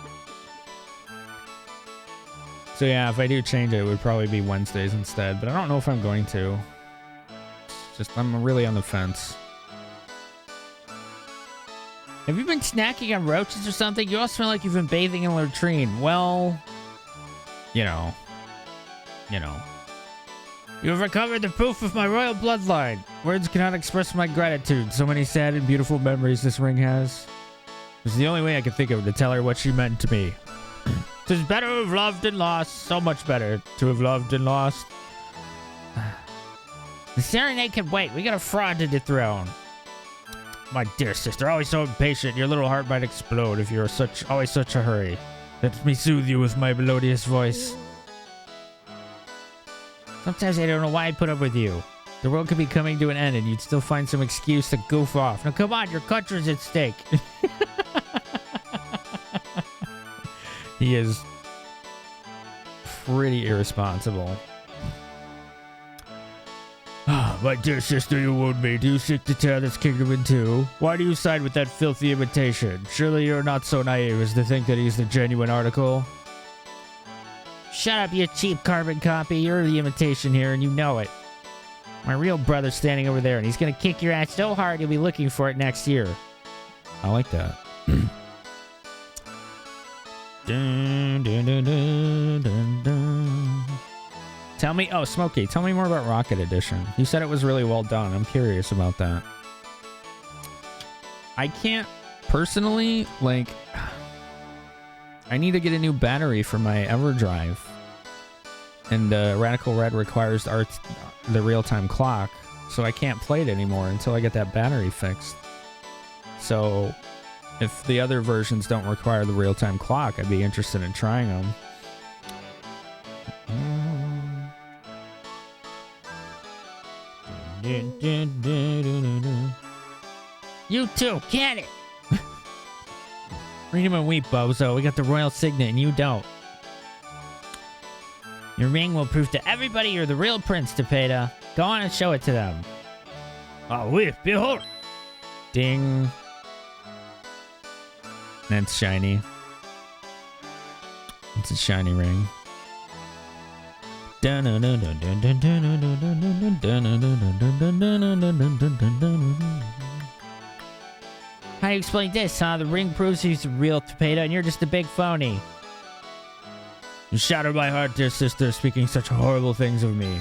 So yeah, if I do change it, it would probably be Wednesdays instead. But I don't know if I'm going to. It's just, I'm really on the fence.
Have you been snacking on roaches or something? You all smell like you've been bathing in a latrine. Well,
you know.
You have recovered the proof of my royal bloodline. Words cannot express my gratitude. So many sad and beautiful memories this ring has. It was the only way I could think of to tell her what she meant to me. 'Tis better to have loved and lost. So much better to have loved and lost.
the serenade can wait. We got a fraud to dethrone.
My dear sister, always so impatient. Your little heart might explode if you're always such a hurry. Let me soothe you with my melodious voice.
Sometimes I don't know why I put up with you.
The world could be coming to an end and you'd still find some excuse to goof off.
Now come on, your country's at stake.
He is pretty irresponsible.
My dear sister, you wound me. Do you seek to tear this kingdom in two? Why do you side with that filthy imitation? Surely you're not so naive as to think that he's the genuine article.
Shut up, you cheap carbon copy. You're the imitation here, and you know it. My real brother's standing over there, and he's gonna kick your ass so hard you'll be looking for it next year.
I like that.
Dun, dun, dun, dun, dun, dun.
Tell me, oh, Smokey, tell me more about Rocket Edition. You said it was really well done. I'm curious about that. I can't personally, like, I need to get a new battery for my EverDrive. And Radical Red requires the real-time clock, so I can't play it anymore until I get that battery fixed. So if the other versions don't require the real-time clock, I'd be interested in trying them.
You too, can it? Read him and weep, bozo. We got the royal signet and you don't. Your ring will prove to everybody you're the real Prince, Tepeda. Go on and show it to them.
Ah, oui, behold.
Ding. That's shiny. It's a shiny ring.
How do you explain this, huh? The ring proves he's the real Tepeda and you're just a big phony.
You shattered my heart, dear sister, speaking such horrible things of me.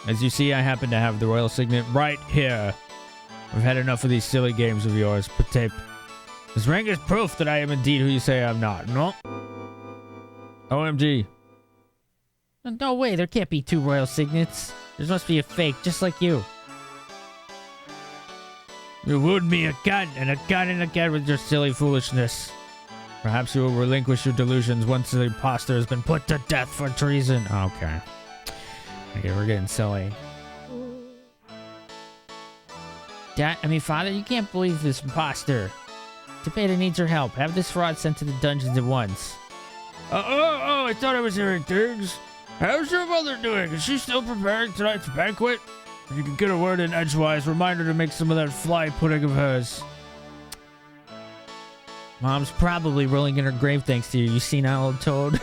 As you see, I happen to have the royal signet right here. I've had enough of these silly games of yours, Patep. This ring is proof that I am indeed who you say I'm not, no?
OMG.
No way, there can't be two royal signets. There must be a fake, just like you.
You wound me again and again and again with your silly foolishness. Perhaps you will relinquish your delusions once the imposter has been put to death for treason.
Okay. Okay, we're getting silly.
Father, you can't believe this imposter. Tapeta needs your help. Have this fraud sent to the dungeons at once.
I thought I was hearing things. How's your mother doing? Is she still preparing tonight's banquet? If you can get a word in edgewise, remind her to make some of that fly pudding of hers.
Mom's probably rolling in her grave thanks to you, you senile old toad.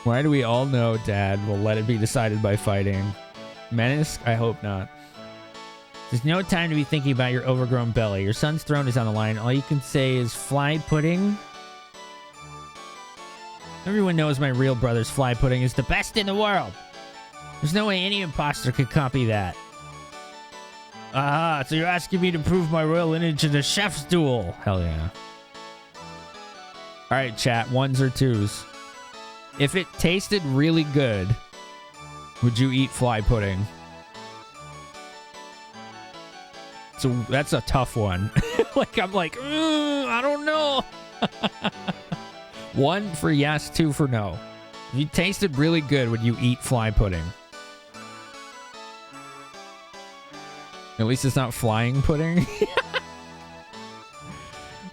Why do we all know Dad will let it be decided by fighting? Menace? I hope not.
There's no time to be thinking about your overgrown belly. Your son's throne is on the line. All you can say is fly pudding. Everyone knows my real brother's fly pudding is the best in the world. There's no way any imposter could copy that.
Aha, so you're asking me to prove my royal lineage in a chef's duel.
Hell yeah. All right, chat. 1s or 2s? If it tasted really good, would you eat fly pudding? So that's a tough one. I don't know. 1 for yes, 2 for no. If you tasted really good, would you eat fly pudding? At least it's not flying pudding.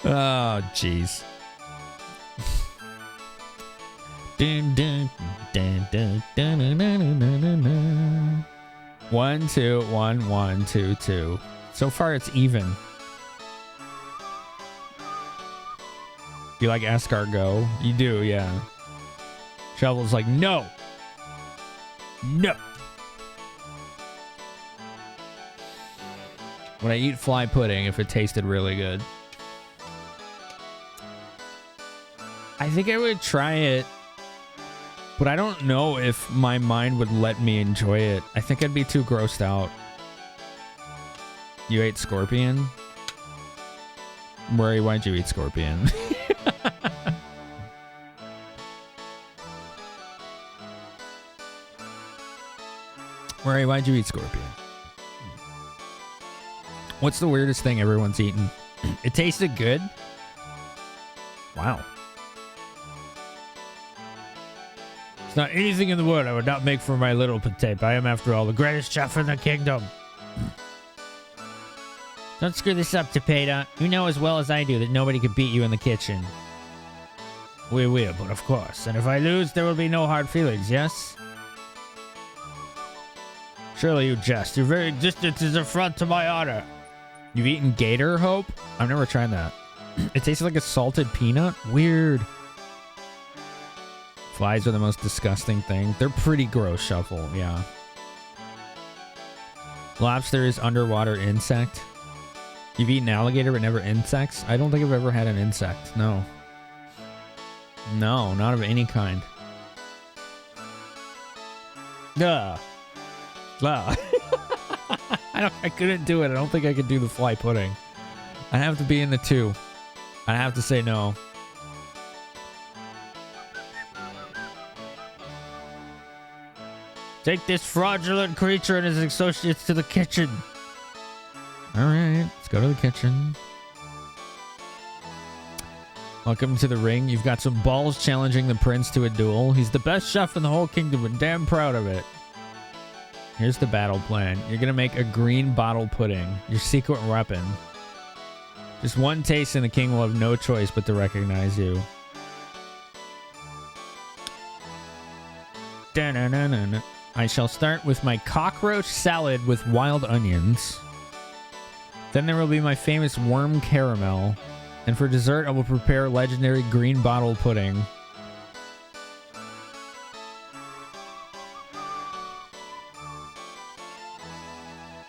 Oh, jeez. Dun, dun, dun, dun, dun, dun, dun, dun, dun, dun. 1, 2, 1, 1, 2, 2. So far, it's even. You like escargot? You do, yeah. Shovel's like, no. No. Would I eat fly pudding if it tasted really good? I think I would try it. But I don't know if my mind would let me enjoy it. I think I'd be too grossed out. You ate scorpion? Murray, why'd you eat scorpion? Murray, why'd you eat scorpion? What's the weirdest thing everyone's eaten? It tasted good? Wow.
It's not anything in the world I would not make for my little potato. I am, after all, the greatest chef in the kingdom.
Don't screw this up, Tapeta. You know as well as I do that nobody could beat you in the kitchen.
We will, but of course. And if I lose, there will be no hard feelings, yes? Surely you jest. Your very existence is an affront to my honor.
You've eaten gator, Hope? I've never tried that. It tastes like a salted peanut? Weird. Flies are the most disgusting thing. They're pretty gross, Shuffle, yeah. Lobster is underwater insect. You've eaten alligator but never insects? I don't think I've ever had an insect, no. No, not of any kind.
Duh.
I couldn't do it. I don't think I could do the fly pudding. I'd have to be in the 2. I'd have to say no.
Take this fraudulent creature and his associates to the kitchen.
All right, let's go to the kitchen. Welcome to the ring. You've got some balls challenging the prince to a duel. He's the best chef in the whole kingdom and damn proud of it. Here's the battle plan. You're going to make a green bottle pudding, your secret weapon. Just one taste and the king will have no choice but to recognize you. Da-na-na-na-na. I shall start with my cockroach salad with wild onions. Then there will be my famous worm caramel. And for dessert, I will prepare legendary green bottle pudding.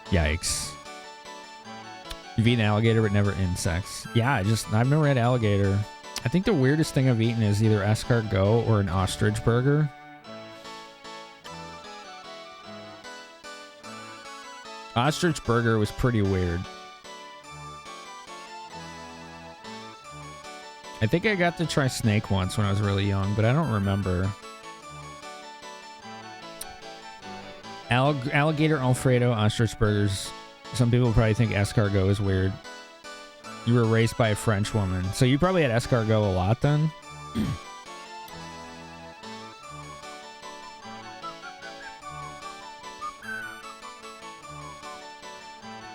Yikes. You've eaten alligator but never insects. Yeah, I've never had alligator. I think the weirdest thing I've eaten is either escargot or an ostrich burger. Ostrich burger was pretty weird. I think I got to try snake once when I was really young, but I don't remember. Alligator Alfredo, ostrich burgers. Some people probably think escargot is weird. You were raised by a French woman, so you probably had escargot a lot then?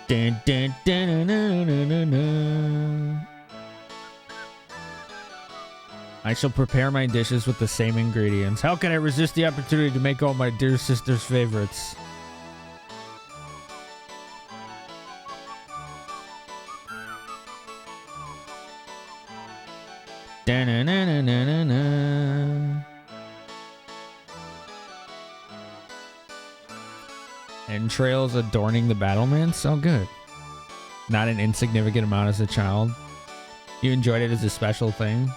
Dun, dun, dun, dun, dun, dun, dun, dun. I shall prepare my dishes with the same ingredients. How can I resist the opportunity to make all my dear sister's favorites? Dun, dun, dun, dun, dun, dun, dun. Entrails adorning the battlements? Oh, good. Not an insignificant amount as a child. You enjoyed it as a special thing?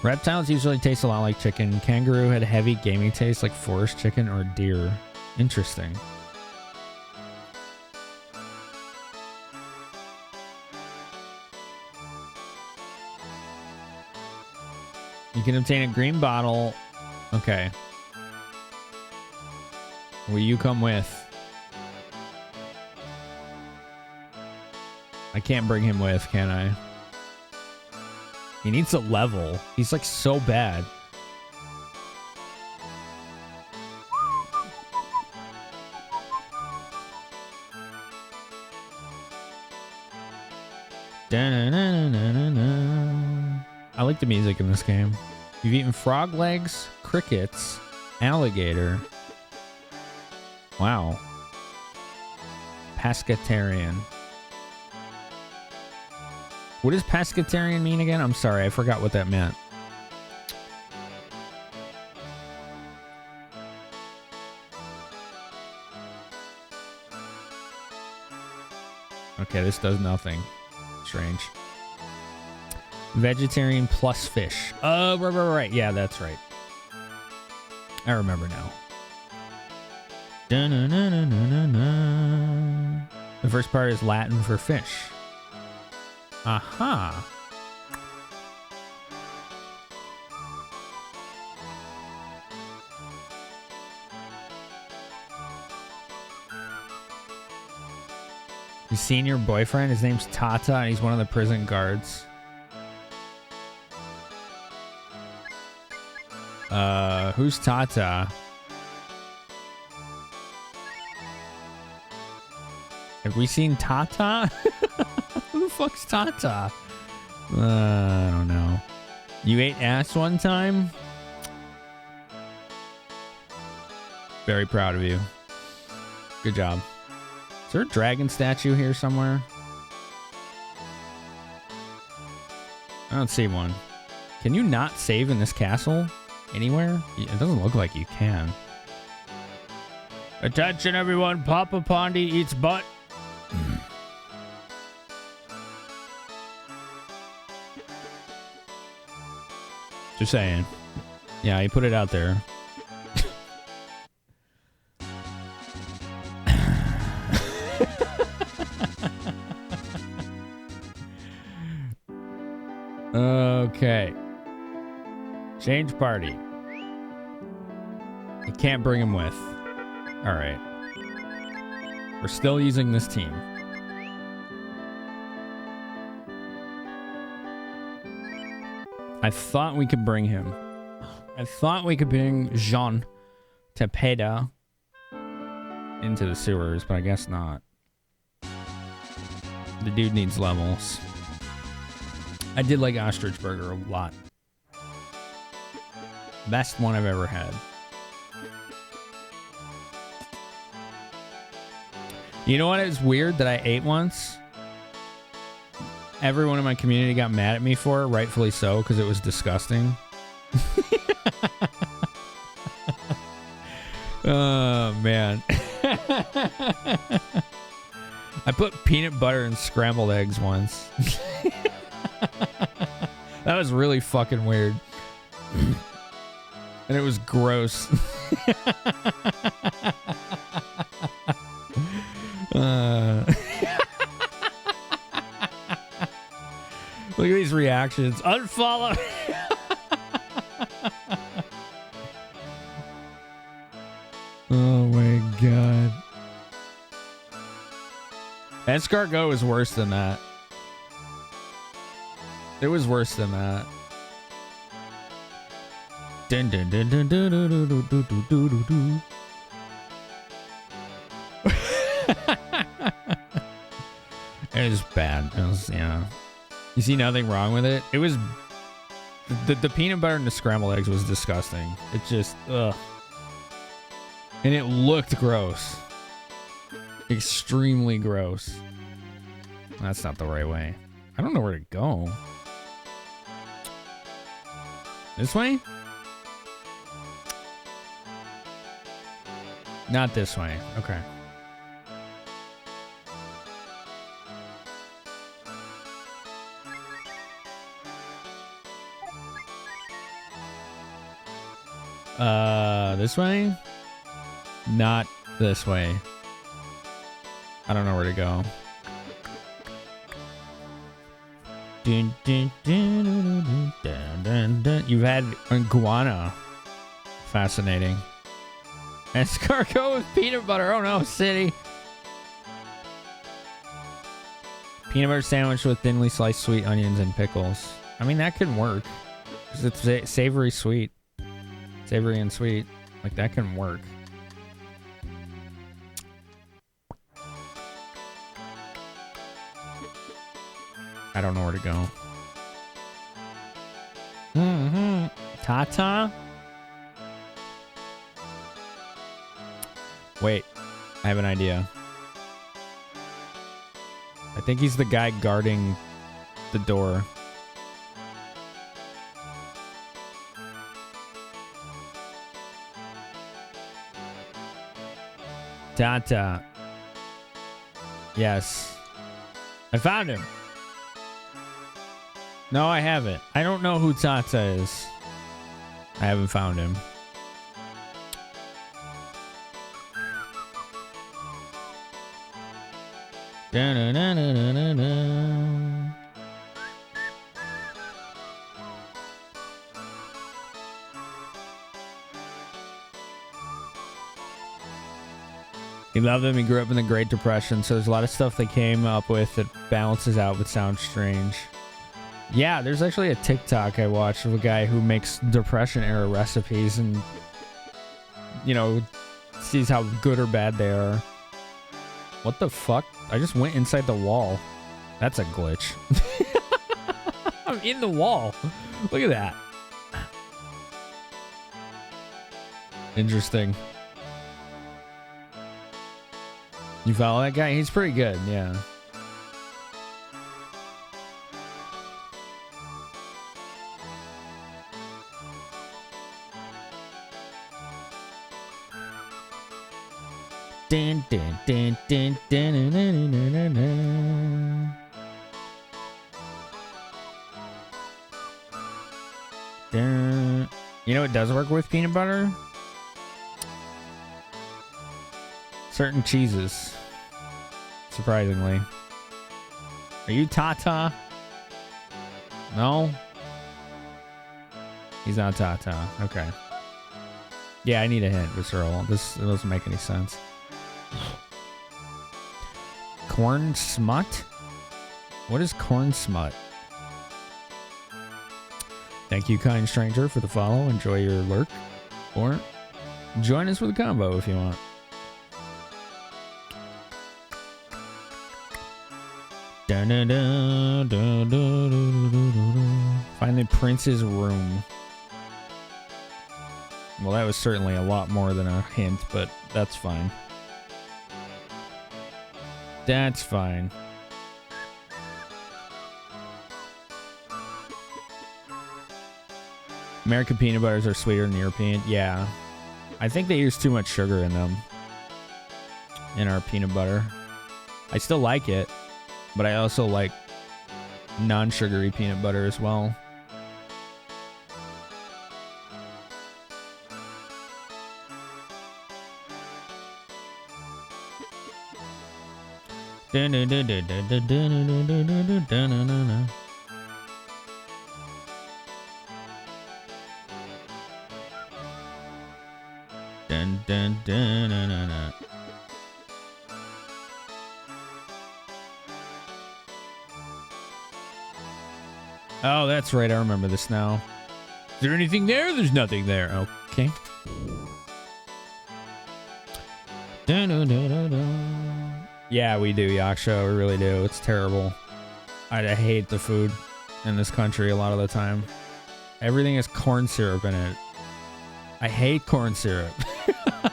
Reptiles usually taste a lot like chicken. Kangaroo had heavy gamey taste like forest chicken or deer. Interesting. You can obtain a green bottle. Okay. Will you come with? I can't bring him with, can I? He needs a level. He's like so bad. I like the music in this game. You've eaten frog legs, crickets, alligator. Wow. Pescatarian. What does pescatarian mean again? I'm sorry, I forgot what that meant. Okay, this does nothing. Strange. Vegetarian plus fish. Oh, right. Yeah, that's right. I remember now. The first part is Latin for fish. Aha. You seen your boyfriend? His name's Tata, and he's one of the prison guards. Who's Tata? Have we seen Tata? Who the fuck's Tata? I don't know. You ate ass one time? Very proud of you. Good job. Is there a dragon statue here somewhere? I don't see one. Can you not save in this castle? Anywhere? It doesn't look like you can. Attention everyone, Papa Pondy eats butt. Just saying. Yeah, he put it out there. Okay. Change party. You can't bring him with. All right. We're still using this team. I thought we could bring him. I thought we could bring Jean Tepeda into the sewers, but I guess not. The dude needs levels. I did like Ostrich Burger a lot. Best one I've ever had. You know what is weird that I ate once? Everyone in my community got mad at me for it, rightfully so, because it was disgusting. Oh, man. I put peanut butter in scrambled eggs once. That was really fucking weird. And it was gross. Look at these reactions. Unfollow. Oh my god. Escargot is worse than that. It was worse than that. Dun, dun, dun, dun, dun, dun, dun, dun, dun, dun, dun, dun.
It was bad. It was, yeah. You see nothing wrong with it? It was... The peanut butter and the scrambled eggs was disgusting. It just... Ugh. And it looked gross. Extremely gross. That's not the right way. I don't know where to go. This way? Not this way. Okay. This way? Not this way. I don't know where to go. Dun, dun, dun, dun, dun, dun, dun. You've had iguana. Fascinating. Escargot with peanut butter. Oh no, city. Peanut butter sandwich with thinly sliced sweet onions and pickles. I mean, that could work. 'Cause it's savory sweet. Savory and sweet. Like, that can work. I don't know where to go. Tata? Wait, I have an idea. I think he's the guy guarding the door. Tata. Yes. I found him. No, I haven't. I don't know who Tata is. I haven't found him. Da-na-na-na-na-na. He loved them. He grew up in the Great Depression, so there's a lot of stuff they came up with that balances out but sounds strange. Yeah, there's actually a TikTok I watched of a guy who makes Depression-era recipes and, you know, sees how good or bad they are. What the fuck? I just went inside the wall. That's a glitch. I'm in the wall. Look at that. Interesting. You follow that guy? He's pretty good, yeah. Dun, dun, dun, dun, dun, dun, dun, dun, dun. Dun. You know what does work with peanut butter? Certain cheeses. Surprisingly. Are you Tata? No? He's not Tata. Okay. Yeah, I need a hint, Visceral. This doesn't make any sense. Corn smut? What is corn smut? Thank you, kind stranger, for the follow. Enjoy your lurk. Or join us with a combo if you want. Dun, dun, dun, dun, dun, dun, dun, dun. Find the prince's room. Well, that was certainly a lot more than a hint, but that's fine. That's fine. American peanut butters are sweeter than European. Yeah. I think they use too much sugar in them. In our peanut butter. I still like it, but I also like non-sugary peanut butter as well. Dun, dun, dun, dun, dun, dun, dun, dun, dun, dun, dun, dun, dun. Dun, dun, dun, dun, dun, dun. Oh, that's right. I remember this now. Is there anything there? There's nothing there. Okay. Dun, dun, dun, dun, dun. Yeah, we do, Yaksha. We really do. It's terrible. I hate the food in this country a lot of the time. Everything has corn syrup in it. I hate corn syrup.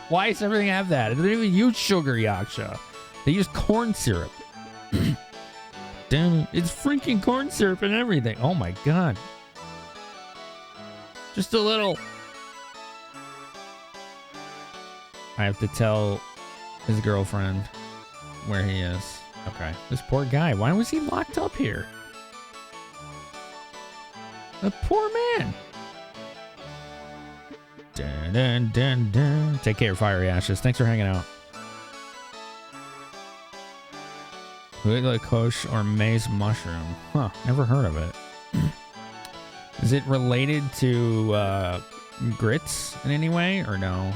Why does everything have that? They don't even use sugar, Yaksha. They use corn syrup. Damn it. It's freaking corn syrup and everything. Oh my god. Just a little. I have to tell his girlfriend where he is. Okay. This poor guy. Why was he locked up here? The poor man. Dun, dun, dun, dun. Take care, Fiery Ashes. Thanks for hanging out. Huitlacoche or maize mushroom. Huh. Never heard of it. Is it related to grits in any way or no?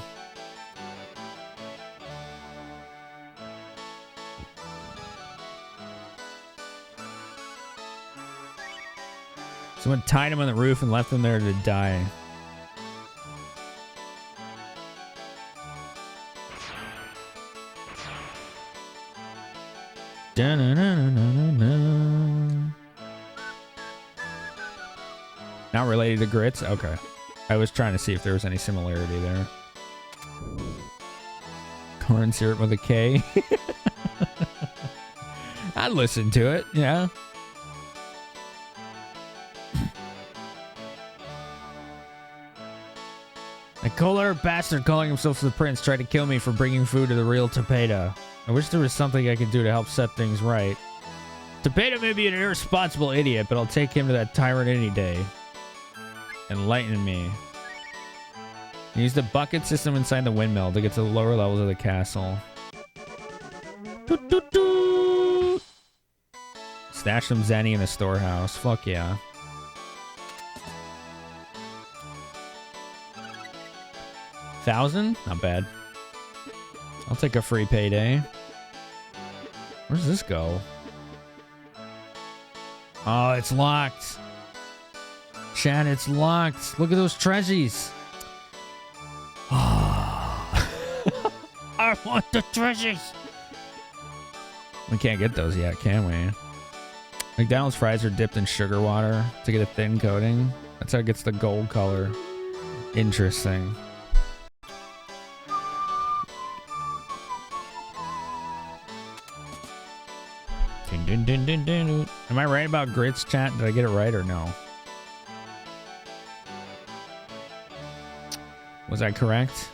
Someone tied him on the roof and left him there to die. Not related to grits? Okay. I was trying to see if there was any similarity there. Corn syrup with a K. I'd listen to it, yeah. A cold-hearted bastard calling himself the prince tried to kill me for bringing food to the real Tapeta. I wish there was something I could do to help set things right. Tapeta may be an irresponsible idiot, but I'll take him to that tyrant any day. Enlighten me. Use the bucket system inside the windmill to get to the lower levels of the castle. Doot, doot, doot. Stash some Zenny in the storehouse. Fuck yeah. $1,000? Not bad. I'll take a free payday. Where does this go? Oh, it's locked. Chat, it's locked. Look at those treasures. I want the treasures. We can't get those yet, can we? McDonald's fries are dipped in sugar water to get a thin coating. That's how it gets the gold color. Interesting. Am I right about grits, chat? Did I get it right or no? Was I correct?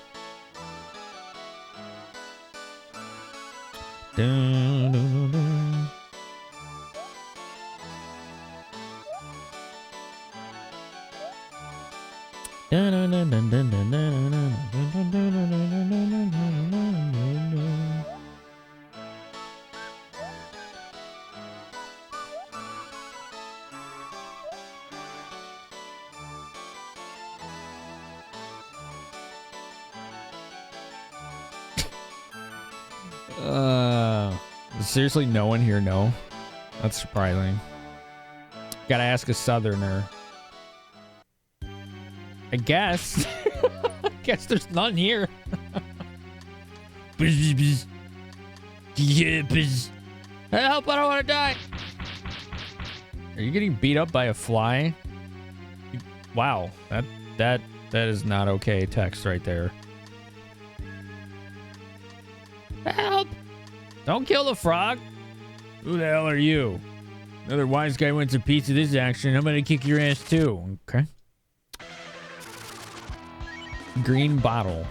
Seriously, no one here know? That's surprising. Gotta ask a southerner. I guess. I guess there's none here. Help, I don't want to die. Are you getting beat up by a fly? Wow, that is not okay text right there. Help! Don't kill the frog. Who the hell are you? Another wise guy wants a piece of this action. I'm gonna kick your ass too. Okay. Green bottle.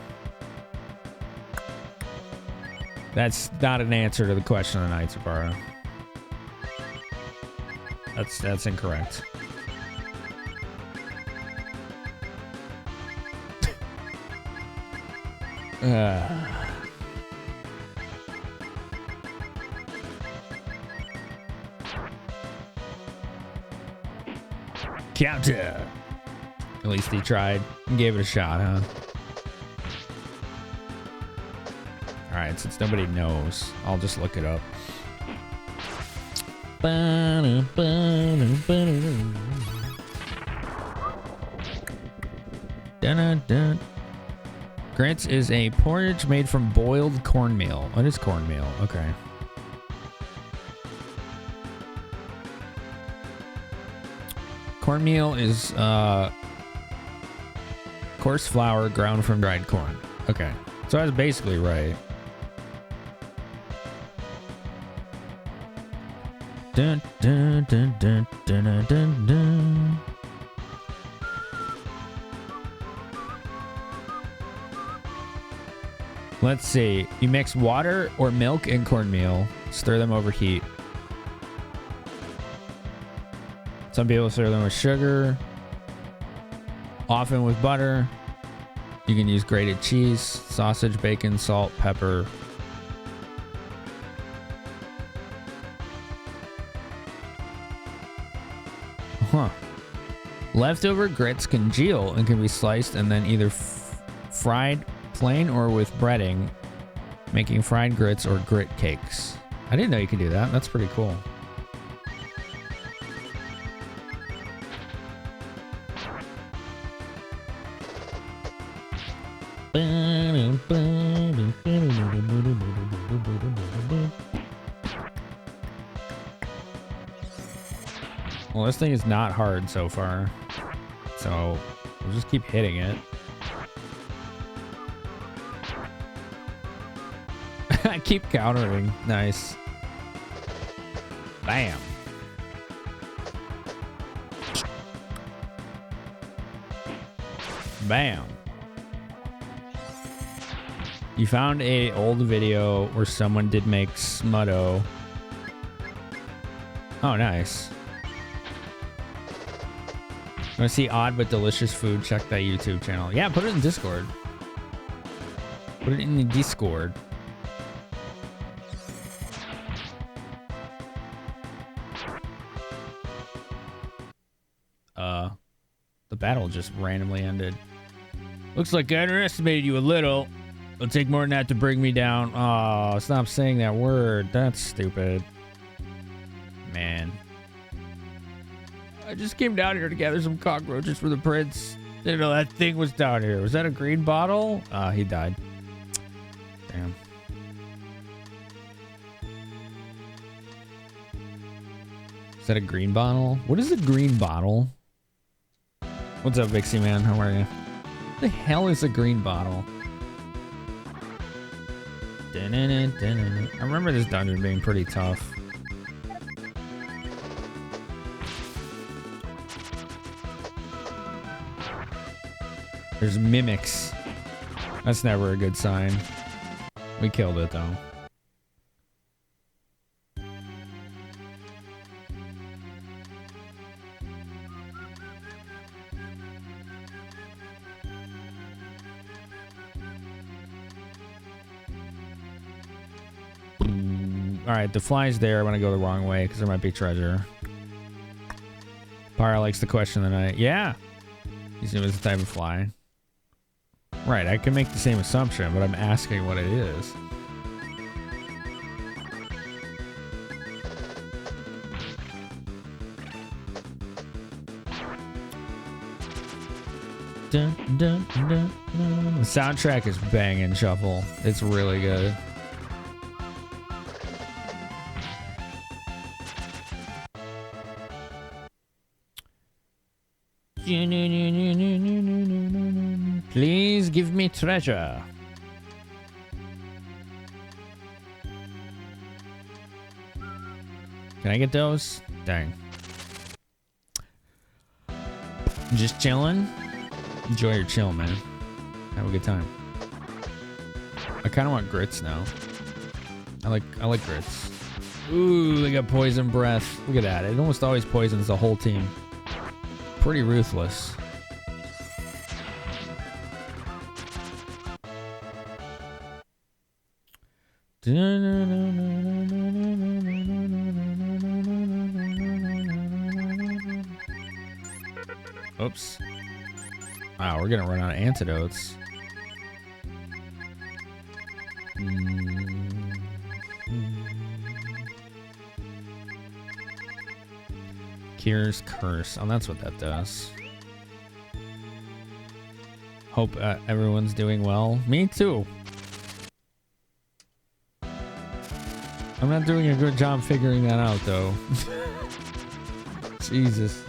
That's not an answer to the question of the night, Sabara. That's incorrect. Counter. At least he tried and gave it a shot, huh? Alright, since nobody knows, I'll just look it up. Grits is a porridge made from boiled cornmeal. What is cornmeal? Okay. Cornmeal is coarse flour ground from dried corn. Okay, so I was basically right. Dun, dun, dun, dun, dun, dun, dun, dun. Let's see. You mix water or milk and cornmeal. Stir them over heat. Some people stir them with sugar. Often with butter. You can use grated cheese, sausage, bacon, salt, pepper. Huh. Leftover grits congeal and can be sliced and then either fried plain or with breading, making fried grits or grit cakes. I didn't know you could do that. That's pretty cool. Well, this thing is not hard so far, so we'll just keep hitting it. I keep countering. Nice. Bam. Bam. You found a old video where someone did make smutto. Oh, nice. Want to see odd but delicious food? Check that YouTube channel. Yeah, put it in Discord. Put it in the Discord. The battle just randomly ended. Looks like I underestimated you a little. It'll take more than that to bring me down. Oh, stop saying that word. That's stupid. Man. I just came down here to gather some cockroaches for the prince. Didn't know that thing was down here. Was that a green bottle? He died. Damn. Is that a green bottle? What is a green bottle? What's up, Vixie man? How are you? What the hell is a green bottle? I remember this dungeon being pretty tough. There's mimics. That's never a good sign. We killed it though. Alright, the fly's there. I want to go the wrong way because there might be treasure. Pyra likes the question of the night. Yeah. He's the type of fly. Right, I can make the same assumption, but I'm asking what it is. Dun, dun, dun, dun. The soundtrack is banging, Shuffle. It's really good. Please give me treasure. Can I get those? Dang. Just chilling. Enjoy your chill, man. Have a good time. I kind of want grits now. I like grits. Ooh, they got poison breath. Look at that. It almost always poisons the whole team. Pretty ruthless. Oops. Wow, we're gonna run out of antidotes. Cures curse. Oh, that's what that does. Hope everyone's doing well. Me too. I'm not doing a good job figuring that out, though. Jesus.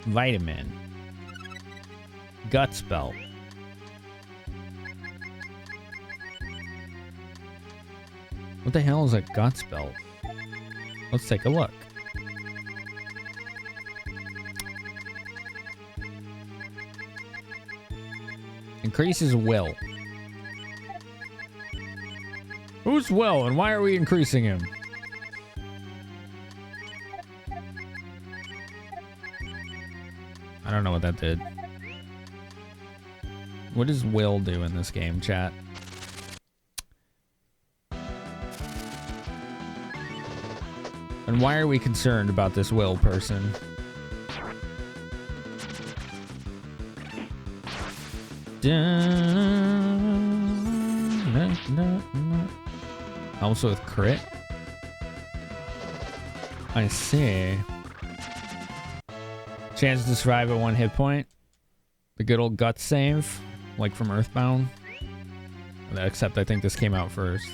Vitamin. Gut spell. What the hell is a gut spell? Let's take a look. Increases will. Who's Will and why are we increasing him? I don't know what that did. What does Will do in this game, chat? And why are we concerned about this Will person? Also with crit? I see. Chance to survive at 1 hit point. The good old gut save, like from Earthbound. Except I think this came out first.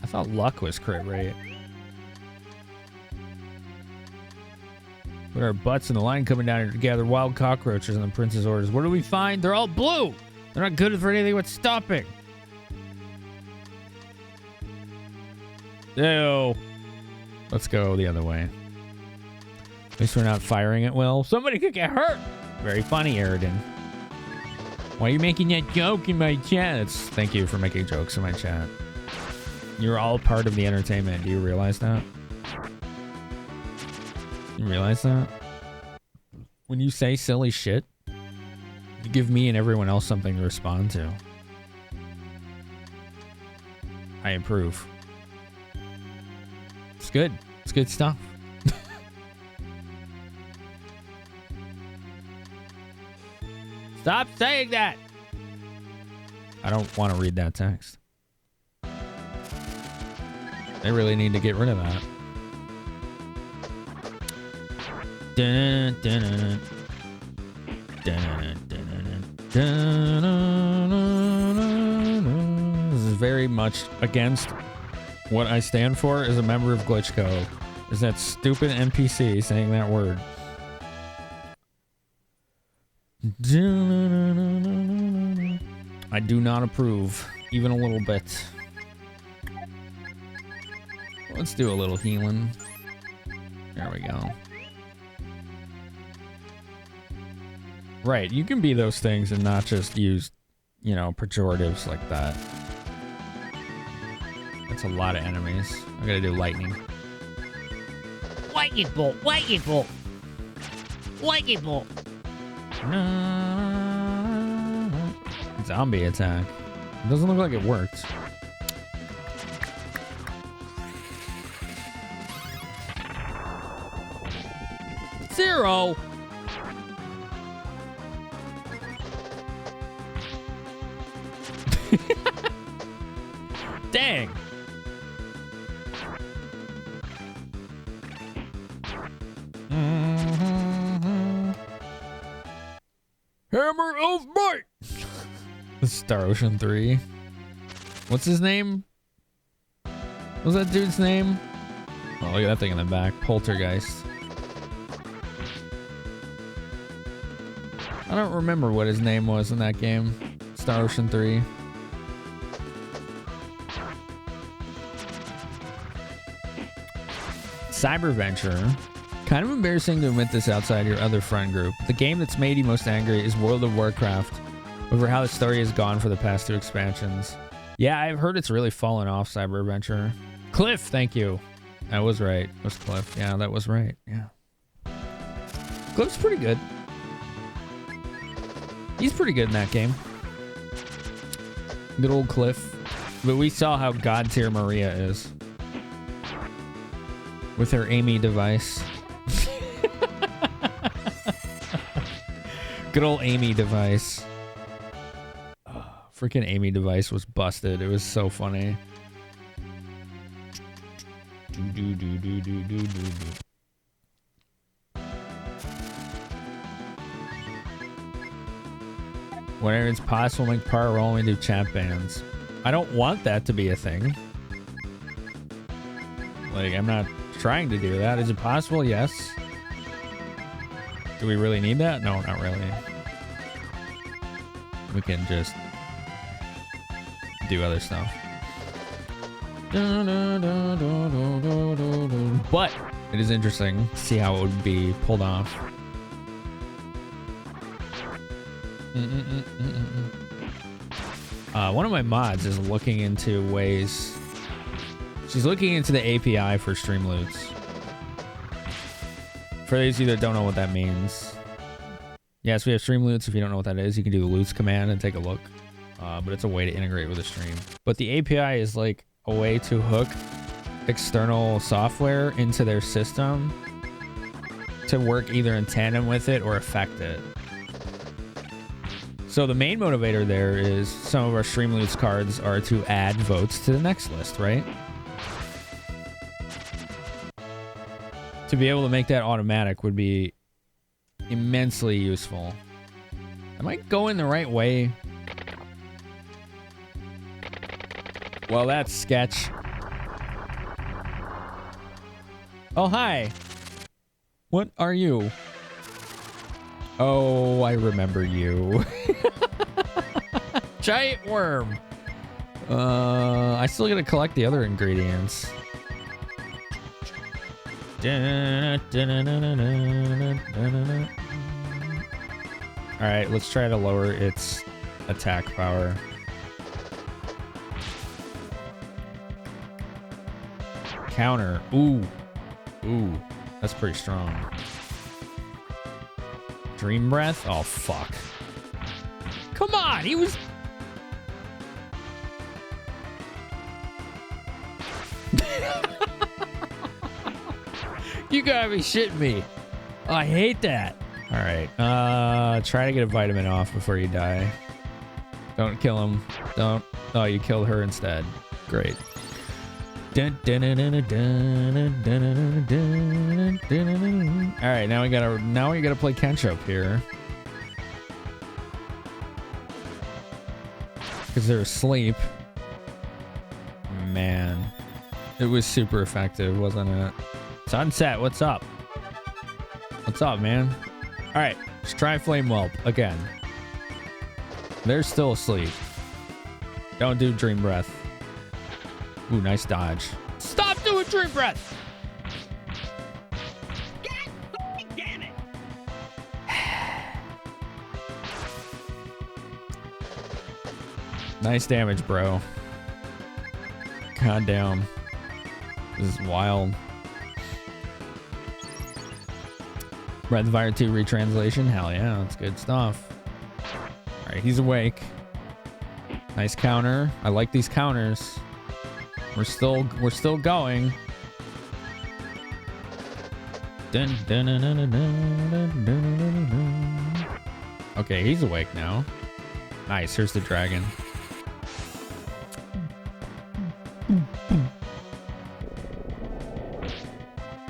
I thought luck was crit rate. Put our butts in the line coming down here to gather wild cockroaches in the prince's orders. What do we find? They're all blue. They're not good for anything but stopping. Ew. Let's go the other way. At least we're not firing at will. Somebody could get hurt. Very funny, Eridan. Why are you making that joke in my chat? Thank you for making jokes in my chat. You're all part of the entertainment. Do you realize that? You realize that? When you say silly shit, you give me and everyone else something to respond to. I approve. It's good. It's good stuff. Stop saying that! I don't want to read that text. They really need to get rid of that. Dun, dun, dun, dun, dun, dun, dun. This is very much against what I stand for as a member of Glitchco. Is that stupid NPC saying that word. I do not approve, even a little bit. Let's do a little healing. There we go. Right, you can be those things and not just use, you know, pejoratives like that. That's a lot of enemies. I gotta do lightning.
Lightning bolt, lightning bolt, lightning bolt.
Zombie attack. It doesn't look like it worked. Zero. Dang. Hammer of Might. Star Ocean 3. What's his name? What's that dude's name? Oh, look at that thing in the back. Poltergeist. I don't remember what his name was in that game. Star Ocean 3. Cyberventure. Kind of embarrassing to admit this outside your other friend group. The game that's made you most angry is World of Warcraft, over how the story has gone for the past 2 expansions. Yeah, I've heard it's really fallen off, Cyberventure. Cliff, thank you. I was right. It was Cliff. Yeah, that was right. Yeah. Cliff's pretty good. He's pretty good in that game. Good old Cliff. But we saw how God tier Maria is. With her Amy device. Good old Amy device. Freaking Amy device was busted. It was so funny.
Whenever it's possible, make par roll into chat bans. I don't want that to be a thing. Like, I'm not trying to do that. Is it possible? Yes. Do we really need that? No, not really. We can just do other stuff. But it is interesting to see how it would be pulled off. One of my mods is looking into ways. She's looking into the API for stream loots. For those of you that don't know what that means. Yes, we have stream loots. If you don't know what that is, you can do the loots command and take a look. But it's a way to integrate with a stream. But the API is like a way to hook external software into their system to work either in tandem with it or affect it. So the main motivator there is some of our Streamloots cards are to add votes to the next list, right? To be able to make that automatic would be immensely useful. Am I going the right way? Well, that's sketch. Oh, hi. What are you? Oh, I remember you. Giant worm. I still gotta collect the other ingredients. Alright, let's try to lower its attack power. Counter. Ooh. Ooh. That's pretty strong. Dream breath? Oh, fuck. Come on! He was... You gotta be shitting me. Oh, I hate that. Alright. Try to get a vitamin off before you die. Don't kill him. Don't. Oh, you killed her instead. Great. Alright, now we gotta play catch up here. Because they're asleep. Man. It was super effective, wasn't it? Sunset, what's up? What's up, man? Alright, let's try Flame Whelp again. They're still asleep. Don't do Dream Breath. Ooh, nice dodge. Stop doing Dream Breath! God damn it! Nice damage, bro. God damn. This is wild. Rettify 2 retranslation. Hell yeah, that's good stuff. Alright, he's awake. Nice counter. I like these counters. We're still going. Okay, he's awake now. Nice, here's the dragon.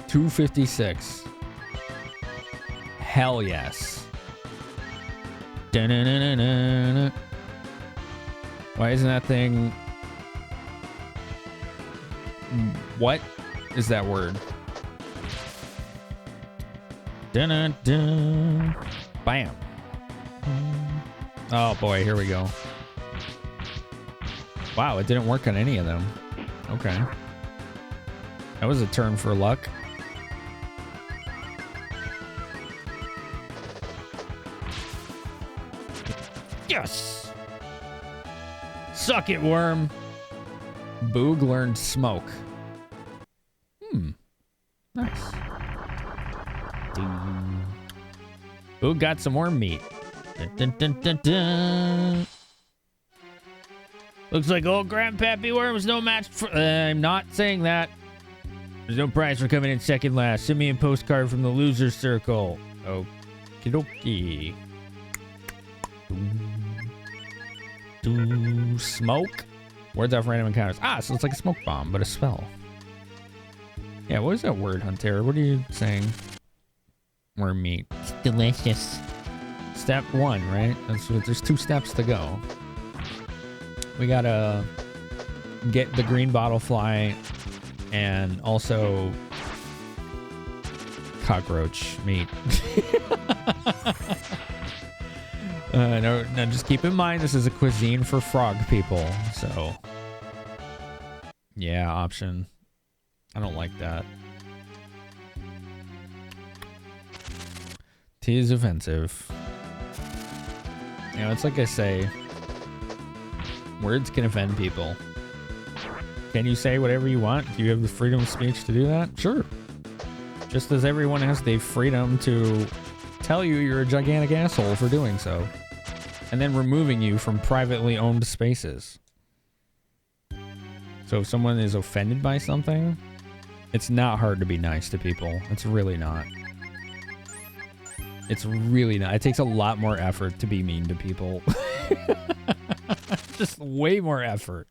$256. Hell yes. Why isn't that thing... What is that word? Bam. Oh boy, here we go. Wow, it didn't work on any of them. Okay. That was a turn for luck. Yes! Suck it, worm. Boog learned smoke. Nice. Boog got some worm meat. Looks like old Grandpappy Worm is no match for... I'm not saying that. There's no prize for coming in second last. Send me a postcard from the loser circle. Okie dokie. Smoke? Words off random encounters. Ah, so it's like a smoke bomb, but a spell. Yeah, what is that word, Hunter? What are you saying? Worm meat.
It's delicious.
Step 1, right? That's what, there's 2 steps to go. We gotta get the green bottle fly and also cockroach meat. No, just keep in mind this is a cuisine for frog people, so yeah, option. I don't like that. Tea is offensive. You know, it's like I say, words can offend people. Can you say whatever you want? Do you have the freedom of speech to do that? Sure. Just as everyone has the freedom to tell you you're a gigantic asshole for doing so. And then removing you from privately owned spaces. So if someone is offended by something, it's not hard to be nice to people. It's really not. It's really not. It takes a lot more effort to be mean to people. Just way more effort.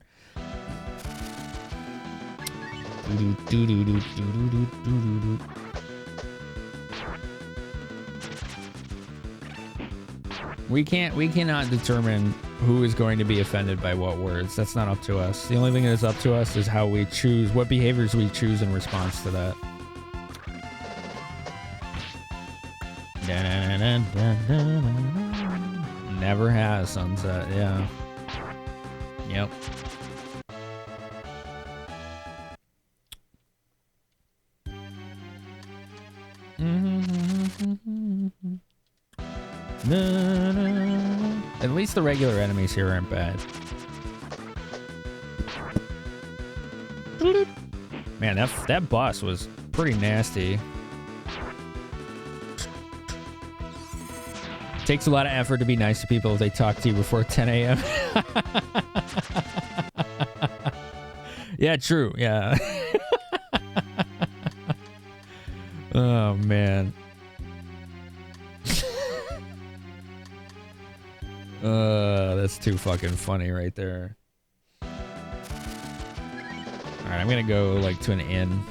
We cannot determine who is going to be offended by what words. That's not up to us. The only thing that is up to us is how we choose, what behaviors we choose in response to that. Never has sunset, yeah. Yep. At least the regular enemies here aren't bad. Man, that boss was pretty nasty. Takes a lot of effort to be nice to people if they talk to you before 10 a.m. Yeah, true. Yeah. Oh, man. That's too fucking funny right there. Alright, I'm gonna go, like, to an inn.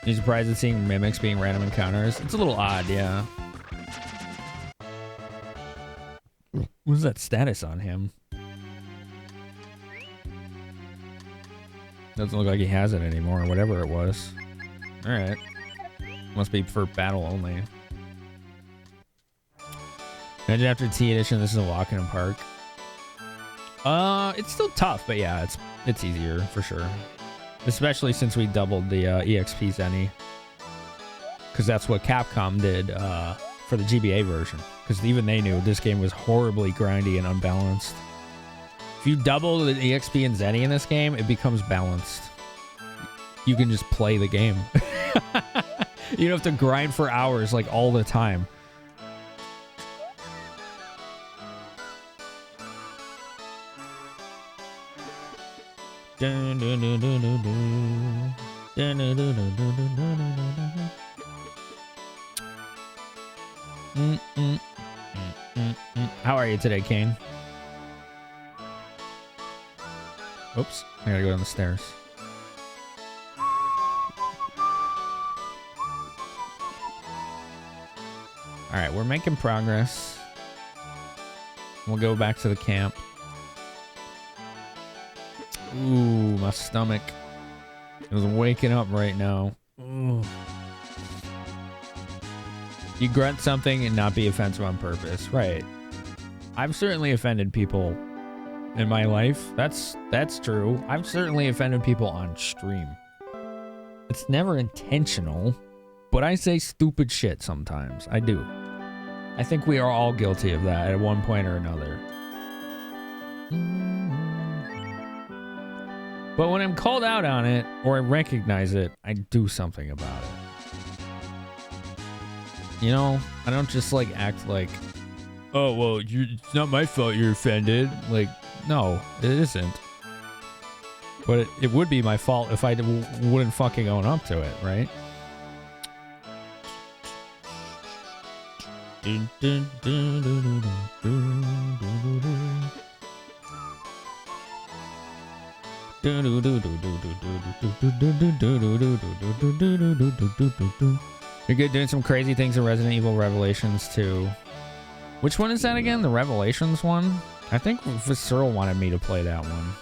You surprised at seeing mimics being random encounters? It's a little odd, yeah. What's that status on him? Doesn't look like he has it anymore, whatever it was. Alright. Must be for battle only. Imagine after T edition, this is a walk in a park. It's still tough, but yeah, it's easier for sure. Especially since we doubled the EXP Zenny. Because that's what Capcom did for the GBA version. Because even they knew this game was horribly grindy and unbalanced. If you double the EXP and Zenny in this game, it becomes balanced. You can just play the game. You don't have to grind for hours like all the time. How are you today, Kane? Oops, I gotta go down the stairs. Alright, we're making progress. We'll go back to the camp. Ooh, my stomach is waking up right now. Ooh. You grunt something and not be offensive on purpose. Right. I've certainly offended people in my life. That's true. I've certainly offended people on stream. It's never intentional, but I say stupid shit sometimes. I do. I think we are all guilty of that at one point or another. But when I'm called out on it, or I recognize it, I do something about it. You know, I don't just like act like, oh, well, it's not my fault you're offended. Like, no, it isn't. But it would be my fault if I wouldn't fucking own up to it, right? You're good doing some crazy things in Resident Evil Revelations too. Which one is that again? The Revelations one? I think Visceral wanted me to play that one.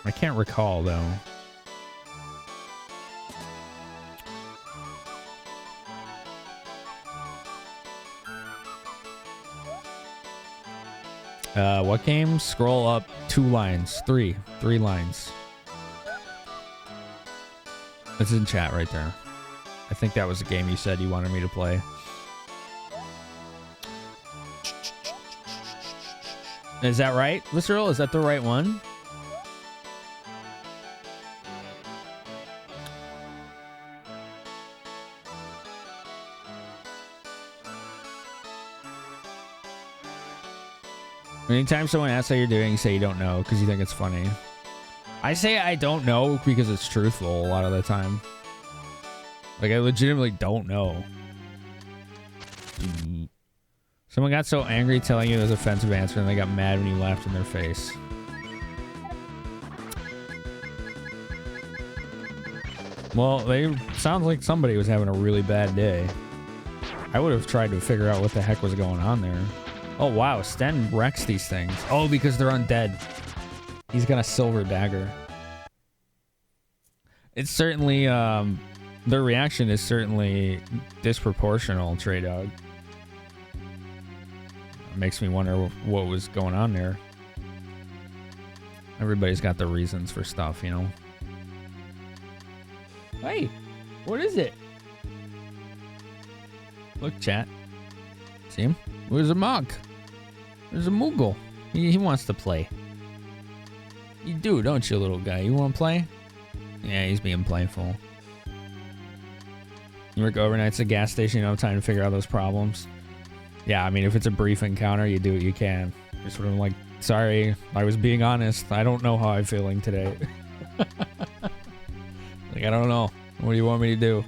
I can't recall though. What game? Scroll up 2 lines. 3 lines. It's in chat right there. I think that was the game you said you wanted me to play. Is that right, Visceral? Is that the right one? Anytime someone asks how you're doing, you say you don't know because you think it's funny. I say I don't know because it's truthful a lot of the time. Like, I legitimately don't know. Someone got so angry telling you it was an offensive answer and they got mad when you laughed in their face. Well, they sounds like somebody was having a really bad day. I would have tried to figure out what the heck was going on there. Oh, wow. Sten wrecks these things. Oh, because they're undead. He's got a silver dagger. It's certainly, their reaction is certainly disproportional, Trey Dog. It makes me wonder what was going on there. Everybody's got their reasons for stuff, you know? Hey, what is it? Look, chat. See him? Where's a mug? There's a Moogle. He wants to play. You do, don't you, little guy? You want to play? Yeah, he's being playful. You work overnights at a gas station, you don't have time to figure out those problems. Yeah, I mean, if it's a brief encounter, you do what you can. You're sort of like, sorry, I was being honest. I don't know how I'm feeling today. Like, I don't know. What do you want me to do?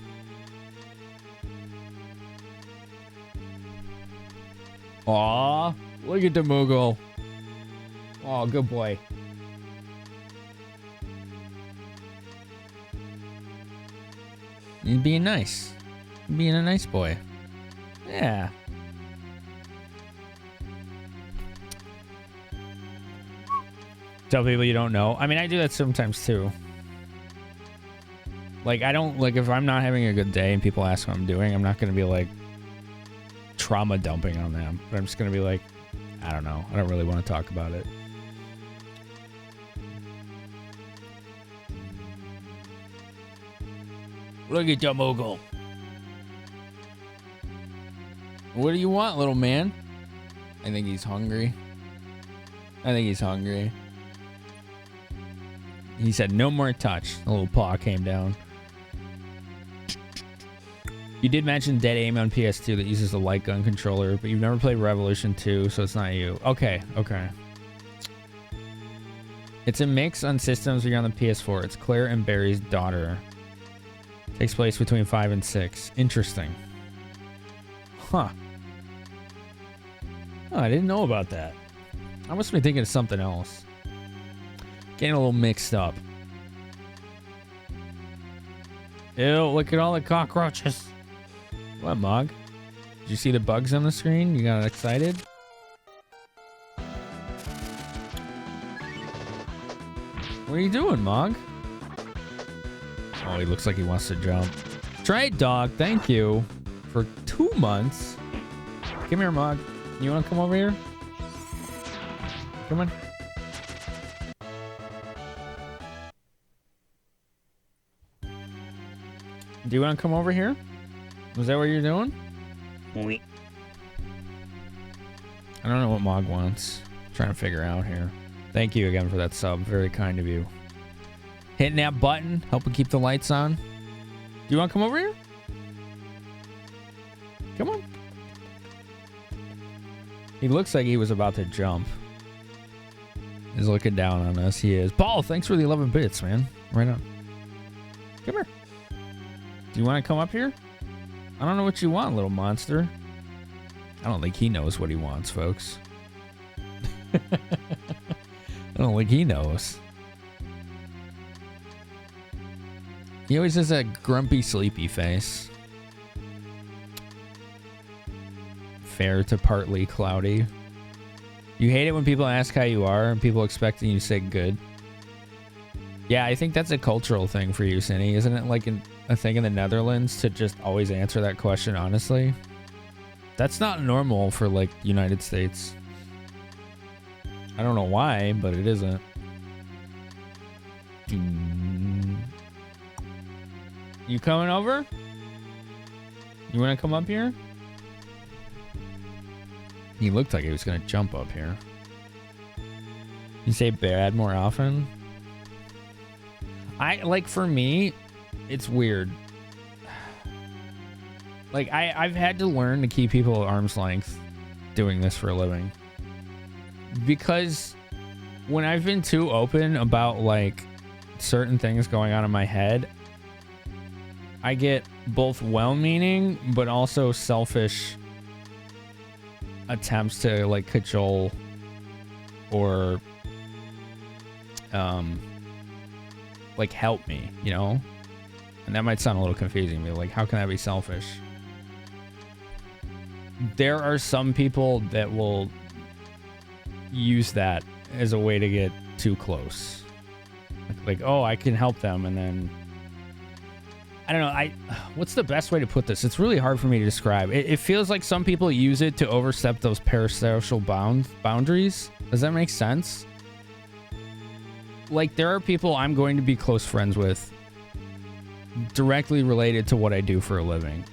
Aw, look at the Moogle. Oh, good boy. You're being nice. You're being a nice boy. Yeah. Tell people you don't know. I mean, I do that sometimes too. Like, I don't, like, if I'm not having a good day and people ask what I'm doing, I'm not going to be like trauma dumping on them. But I'm just going to be like, I don't know. I don't really want to talk about it. Look at your Moogle. What do you want, little man? I think he's hungry. I think he's hungry. He said, no more touch. A little paw came down. You did mention dead aim on PS2 that uses the light gun controller, but you've never played Revolution 2, so it's not you. Okay, okay. It's a mix on systems where you're on the PS4. It's Claire and Barry's daughter. Takes place between 5 and 6. Interesting. Huh. Oh, I didn't know about that. I must be thinking of something else. Getting a little mixed up. Ew, look at all the cockroaches. What, Mog? Did you see the bugs on the screen? You got excited? What are you doing, Mog? Oh, he looks like he wants to jump. Trade dog, thank you for 2 months. Come here, Mog. You want to come over here? Come on. Do you want to come over here? Was that what you're doing? I don't know what Mog wants. I'm trying to figure out here. Thank you again for that sub. Very kind of you. Hitting that button, helping keep the lights on. Do you want to come over here? Come on. He looks like he was about to jump. He's looking down on us. He is. Paul, thanks for the 11 bits, man. Right on. Come here. Do you want to come up here? I don't know what you want, little monster. I don't think he knows what he wants, folks. I don't think he knows.
He always has a grumpy, sleepy face. Fair to partly cloudy. You hate it when people ask how you are and people expecting you to say good. Yeah, I think that's a cultural thing for you, Cindy. Isn't it like a thing in the Netherlands to just always answer that question honestly? That's not normal for like United States. I don't know why, but it isn't. You coming over? You want to come up here? He looked like he was going to jump up here. You say bad more often? For me, it's weird. Like, I've had to learn to keep people at arm's length doing this for a living. Because when I've been too open about, like, certain things going on in my head, I get both well-meaning, but also selfish attempts to, like, cajole or, like, help me, you know? And that might sound a little confusing, but, like, how can that be selfish? There are some people that will use that as a way to get too close. Like, oh, I can help them, and then I don't know. What's the best way to put this? It's really hard for me to describe. It feels like some people use it to overstep those parasocial boundaries. Does that make sense? Like, there are people I'm going to be close friends with directly related to what I do for a living.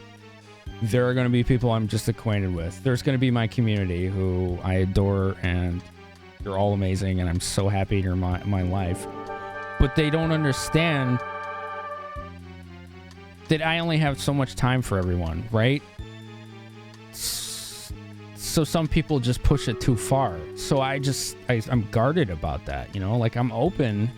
There are going to be people I'm just acquainted with. There's going to be my community who I adore, and you're all amazing, and I'm so happy you're my life. But they don't understand that I only have so much time for everyone, right? So some people just push it too far. So I'm guarded about that, you know? Like, I'm open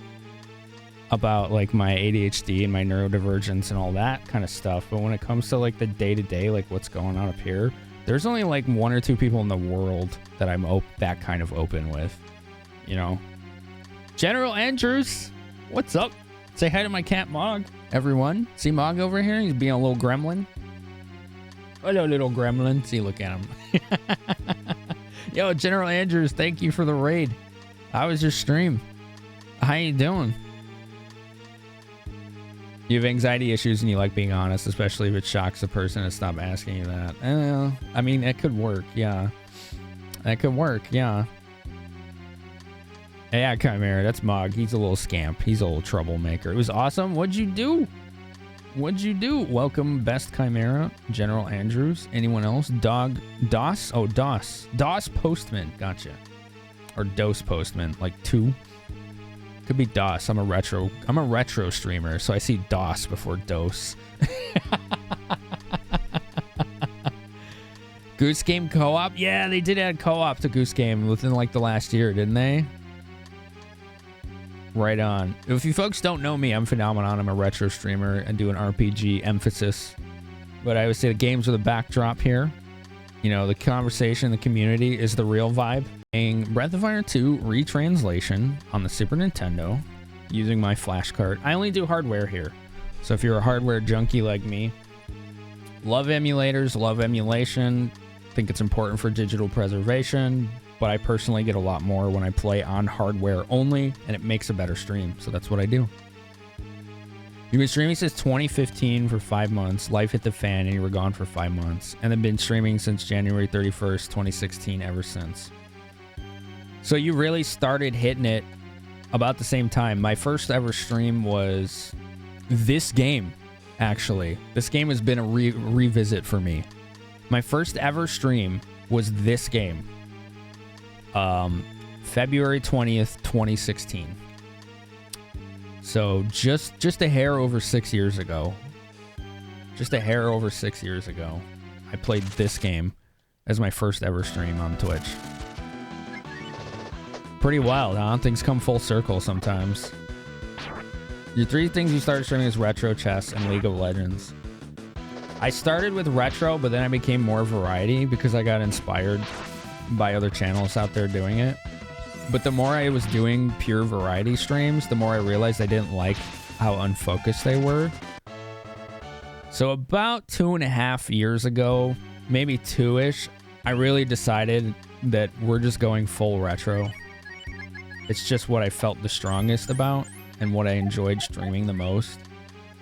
about, like, my ADHD and my neurodivergence and all that kind of stuff. But when it comes to, like, the day-to-day, like, what's going on up here, there's only, like, one or two people in the world that I'm that kind of open with, you know? General Andrews, what's up? Say hi to my cat, Mog. Everyone, see Mog over here? He's being a little gremlin. Hello, little gremlin. See, look at him. Yo, General Andrews, thank you for the raid. How was your stream? How you doing? You have anxiety issues and you like being honest, especially if it shocks the person to stop asking you that. I mean, it could work, yeah. That could work, yeah. Yeah, Chimera, that's Mog. He's a little scamp. He's a little troublemaker. It was awesome. What'd you do? What'd you do? Welcome, Best Chimera, General Andrews. Anyone else? DOS? Oh, DOS. DOS Postman. Gotcha. Or DOS Postman. Like 2. Could be DOS. I'm a retro streamer, so I see DOS before DOS. Goose Game co-op? Yeah, they did add co-op to Goose Game within, like, the last year, didn't they? Right on. If you folks don't know me, I'm Finamenon. I'm a retro streamer and do an RPG emphasis. But I would say the games are the backdrop here. You know, the conversation, the community is the real vibe. Playing Breath of Fire 2 Retranslation on the Super Nintendo using my flash card. I only do hardware here. So if you're a hardware junkie like me, love emulators, love emulation. Think it's important for digital preservation. But I personally get a lot more when I play on hardware only, and it makes a better stream. So that's what I do. You've been streaming since 2015 for 5 months. Life hit the fan, and you were gone for 5 months. And then been streaming since January 31st, 2016 ever since. So you really started hitting it about the same time. My first ever stream was this game, actually. This game has been a revisit for me. My first ever stream was this game. February 20th, 2016. So just a hair over 6 years ago. Just a hair over 6 years ago, I played this game as my first ever stream on Twitch. Pretty wild, huh? Things come full circle sometimes. Your 3 things you started streaming is retro, chess, and League of Legends. I started with retro, but then I became more variety because I got inspired by other channels out there doing it. But the more I was doing pure variety streams, the more I realized I didn't like how unfocused they were. So about 2.5 years ago, maybe 2-ish, I really decided that we're just going full retro. It's just what I felt the strongest about and what I enjoyed streaming the most.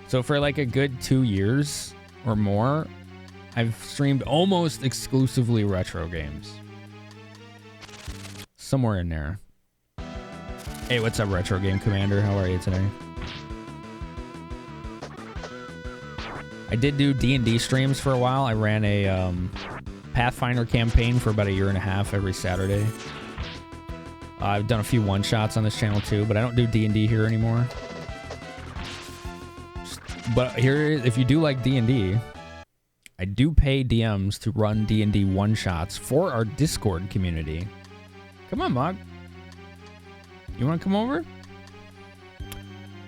So for like a good 2 years or more, I've streamed almost exclusively retro games. Somewhere in there. Hey, what's up, Retro Game Commander? How are you today? I did do D&D streams for a while. I ran a Pathfinder campaign for about 1.5 years every Saturday. I've done a few one-shots on this channel too, but I don't do D&D here anymore. But here, if you do like D&D, I do pay DMs to run D&D one-shots for our Discord community. Come on, Mog. You want to come over?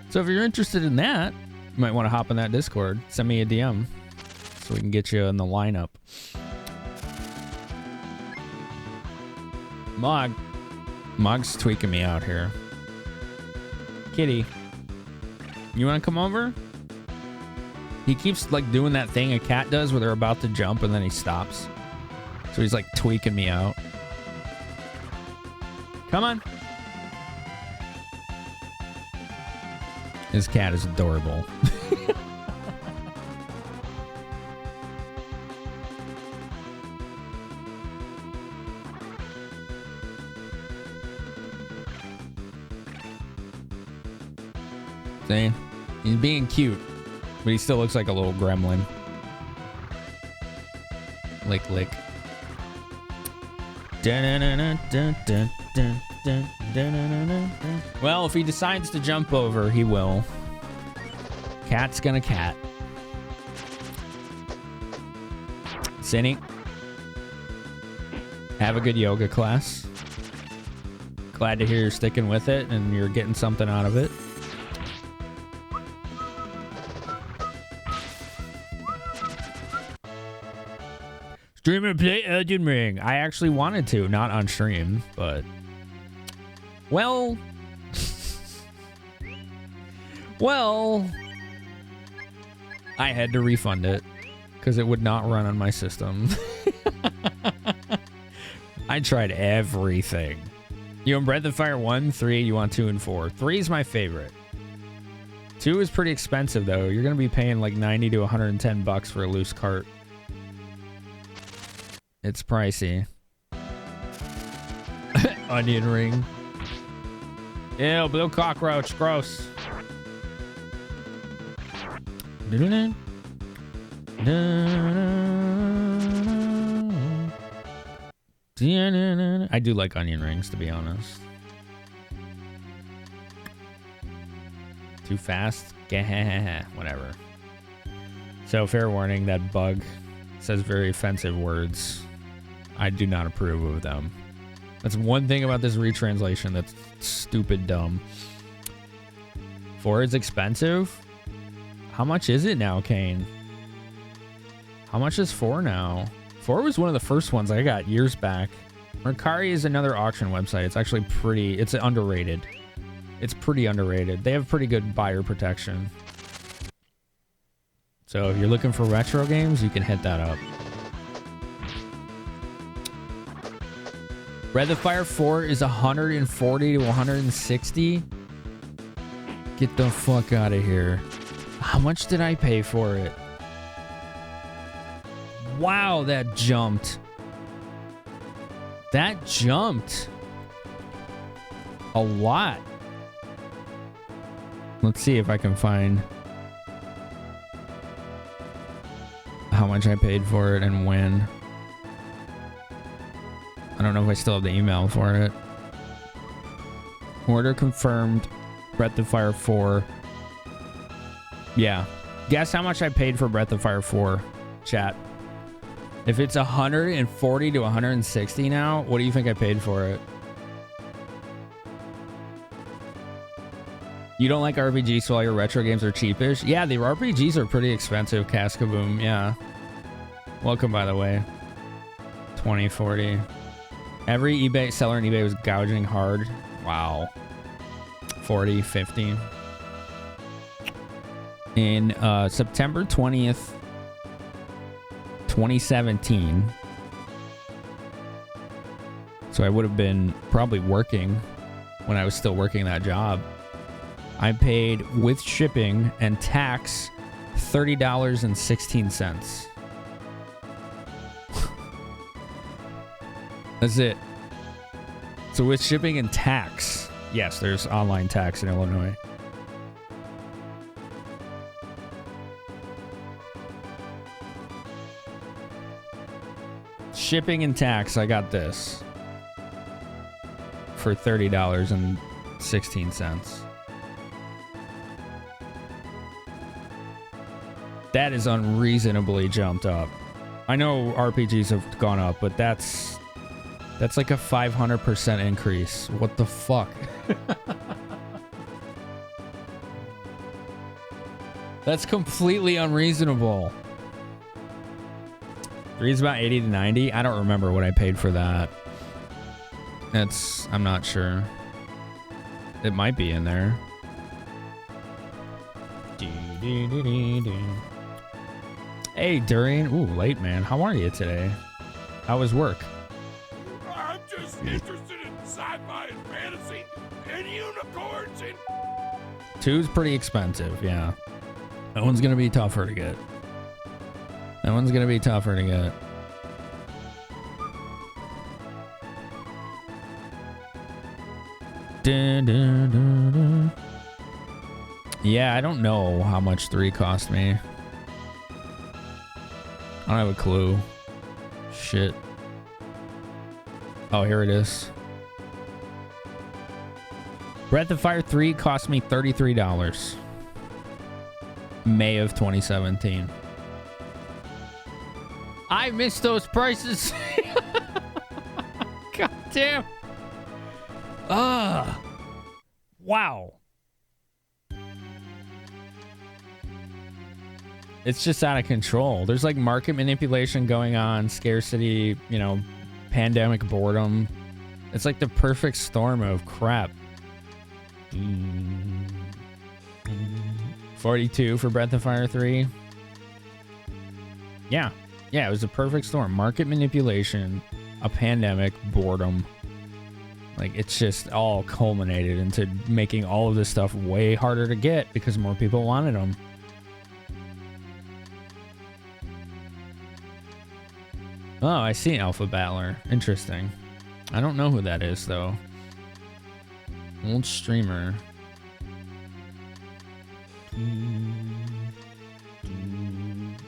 So if you're interested in that, you might want to hop in that Discord. Send me a DM so we can get you in the lineup. Mog's tweaking me out here. Kitty, you want to come over? He keeps like doing that thing a cat does where they're about to jump and then he stops. So he's like tweaking me out. Come on. His cat is adorable. See? He's being cute, but he still looks like a little gremlin. Lick, lick. Well, if he decides to jump over, he will. Cat's gonna cat. Cindy, have a good yoga class. Glad to hear you're sticking with it and you're getting something out of it. Stream and play Elden Ring. I actually wanted to, not on stream, but... Well... I had to refund it, because it would not run on my system. I tried everything. You want Breath of Fire 1, 3, you want 2 and 4. 3 is my favorite. 2 is pretty expensive, though. You're going to be paying like 90 to 110 bucks for a loose cart. It's pricey. Onion ring. Ew, blue cockroach. Gross. I do like onion rings, to be honest. Too fast? Whatever. So, fair warning, that bug says very offensive words. I do not approve of them. That's one thing about this retranslation that's stupid dumb. 4 is expensive? How much is it now, Kane? How much is 4 now? 4 was one of the first ones I got years back. Mercari is another auction website. It's actually it's underrated. It's pretty underrated. They have pretty good buyer protection. So if you're looking for retro games, you can hit that up. Breath of Fire 4 is 140 to 160. Get the fuck out of here. How much did I pay for it? Wow, that jumped. That jumped. A lot. Let's see if I can find how much I paid for it and when. I don't know if I still have the email for it. Order confirmed. Breath of Fire 4. Yeah. Guess how much I paid for Breath of Fire 4, chat. If it's 140 to 160 now, what do you think I paid for it? You don't like RPGs, so all your retro games are cheapish? Yeah, the RPGs are pretty expensive, Cascaboom. Yeah. Welcome, by the way. 2040. Every eBay seller on eBay was gouging hard. Wow. 40, 50. in September 20th, 2017. So I would have been probably working when I was still working that job. I paid with shipping and tax $30.16. That's it. So with shipping and tax, yes, there's online tax in Illinois. Shipping and tax, I got this for $30.16. That is unreasonably jumped up. I know RPGs have gone up, but that's like a 500% increase. What the fuck? That's completely unreasonable. Three's about 80 to 90. I don't remember what I paid for that. I'm not sure. It might be in there. Hey, Durian. Ooh, late, man. How are you today? How was work?
I'm just interested in sci-fi and fantasy and unicorns and...
2's pretty expensive, yeah. That one's gonna be tougher to get. That one's gonna be tougher to get. Dun, dun, dun, dun. Yeah, I don't know how much 3 cost me. I don't have a clue. Shit. Oh, here it is. Breath of Fire 3 cost me $33. May of 2017. I missed those prices. God damn. Wow. It's just out of control. There's like market manipulation going on, scarcity, pandemic boredom. It's like the perfect storm of crap. 42 for Breath of Fire 3. Yeah, it was a perfect storm. Market manipulation, a pandemic, boredom. Like, it's just all culminated into making all of this stuff way harder to get because more people wanted them. Oh, I see Alpha Battler. Interesting. I don't know who that is, though. Old streamer.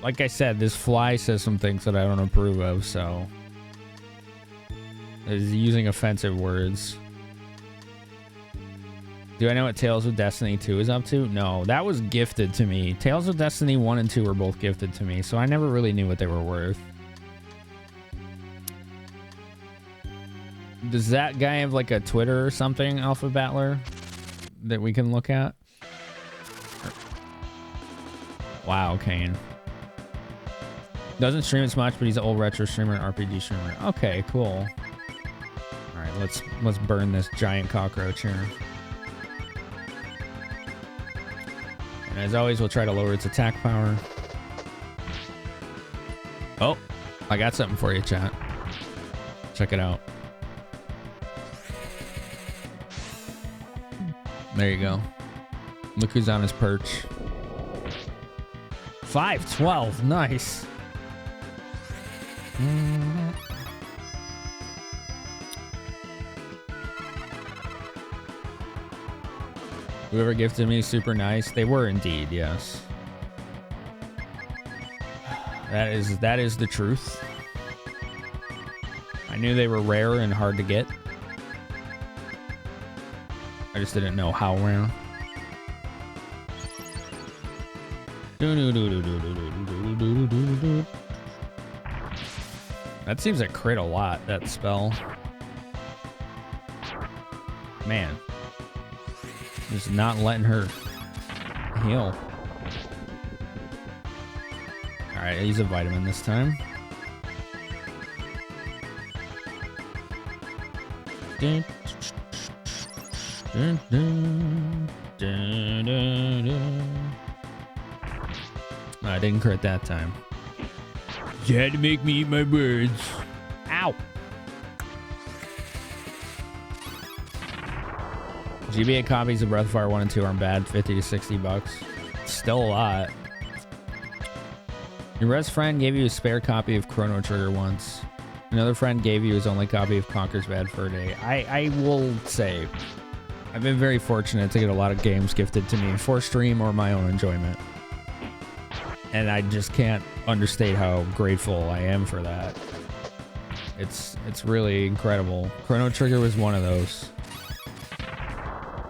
Like I said, this fly says some things that I don't approve of, so... Is using offensive words. Do I know what Tales of Destiny 2 is up to? No, that was gifted to me. Tales of Destiny 1 and 2 were both gifted to me, so I never really knew what they were worth. Does that guy have like a Twitter or something, Alpha Battler, that we can look at? Wow, Kane. Doesn't stream as much, but he's an old retro streamer, RPG streamer. Okay, cool. All right, let's burn this giant cockroach here. And as always, we'll try to lower its attack power. Oh, I got something for you, chat. Check it out. There you go. Look who's on his perch. 512, nice. Whoever gifted me, super nice. They were indeed, yes. That is the truth. I knew they were rare and hard to get. I just didn't know how rare. That seems to crit a lot, that spell. Man. Just not letting her heal. Alright, I use a vitamin this time. Dun, dun, dun, dun, dun, dun. I didn't crit that time.
You had to make me eat my words.
Ow. GBA copies of Breath of Fire 1 and 2 aren't bad. 50 to 60 bucks. Still a lot. Your best friend gave you a spare copy of Chrono Trigger once. Another friend gave you his only copy of Conker's Bad Fur Day. I will say, I've been very fortunate to get a lot of games gifted to me for stream or my own enjoyment. And I just can't understate how grateful I am for that. It's really incredible. Chrono Trigger was one of those.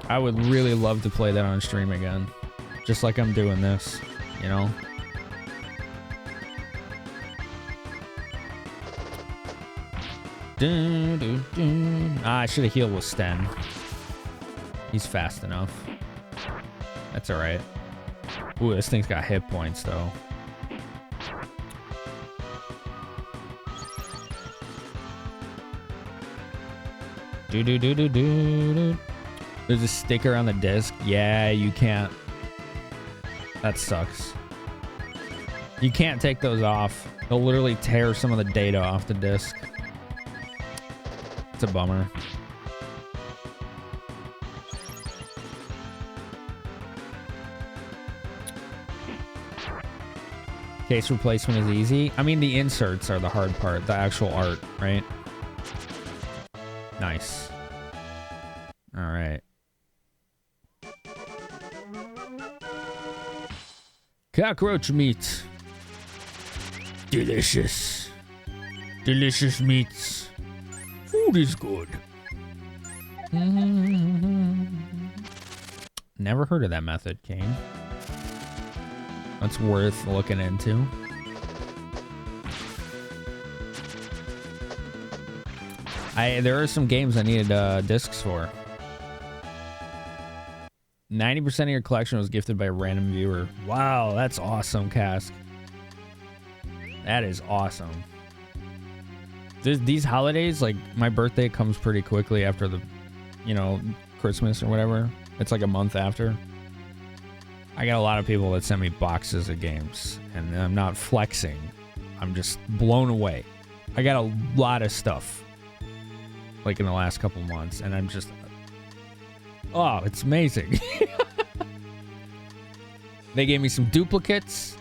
I would really love to play that on stream again. Just like I'm doing this, you know? I should have healed with Sten. He's fast enough. That's alright. Ooh, this thing's got hit points, though. There's a sticker on the disc. Yeah, you can't. That sucks. You can't take those off. They'll literally tear some of the data off the disc. It's a bummer. Case replacement is easy. I mean, the inserts are the hard part. The actual art, right? Nice. All right. Cockroach meat.
Delicious. Delicious meats. Food is good.
Never heard of that method, Kane. That's worth looking into. There are some games I needed discs for. 90% of your collection was gifted by a random viewer. Wow, that's awesome, Cask. That is awesome. These holidays, like my birthday comes pretty quickly after the, you know, Christmas or whatever. It's like a month after. I got a lot of people that send me boxes of games, and I'm not flexing. I'm just blown away. I got a lot of stuff, like in the last couple months, and I'm just, oh, it's amazing. They gave me some duplicates,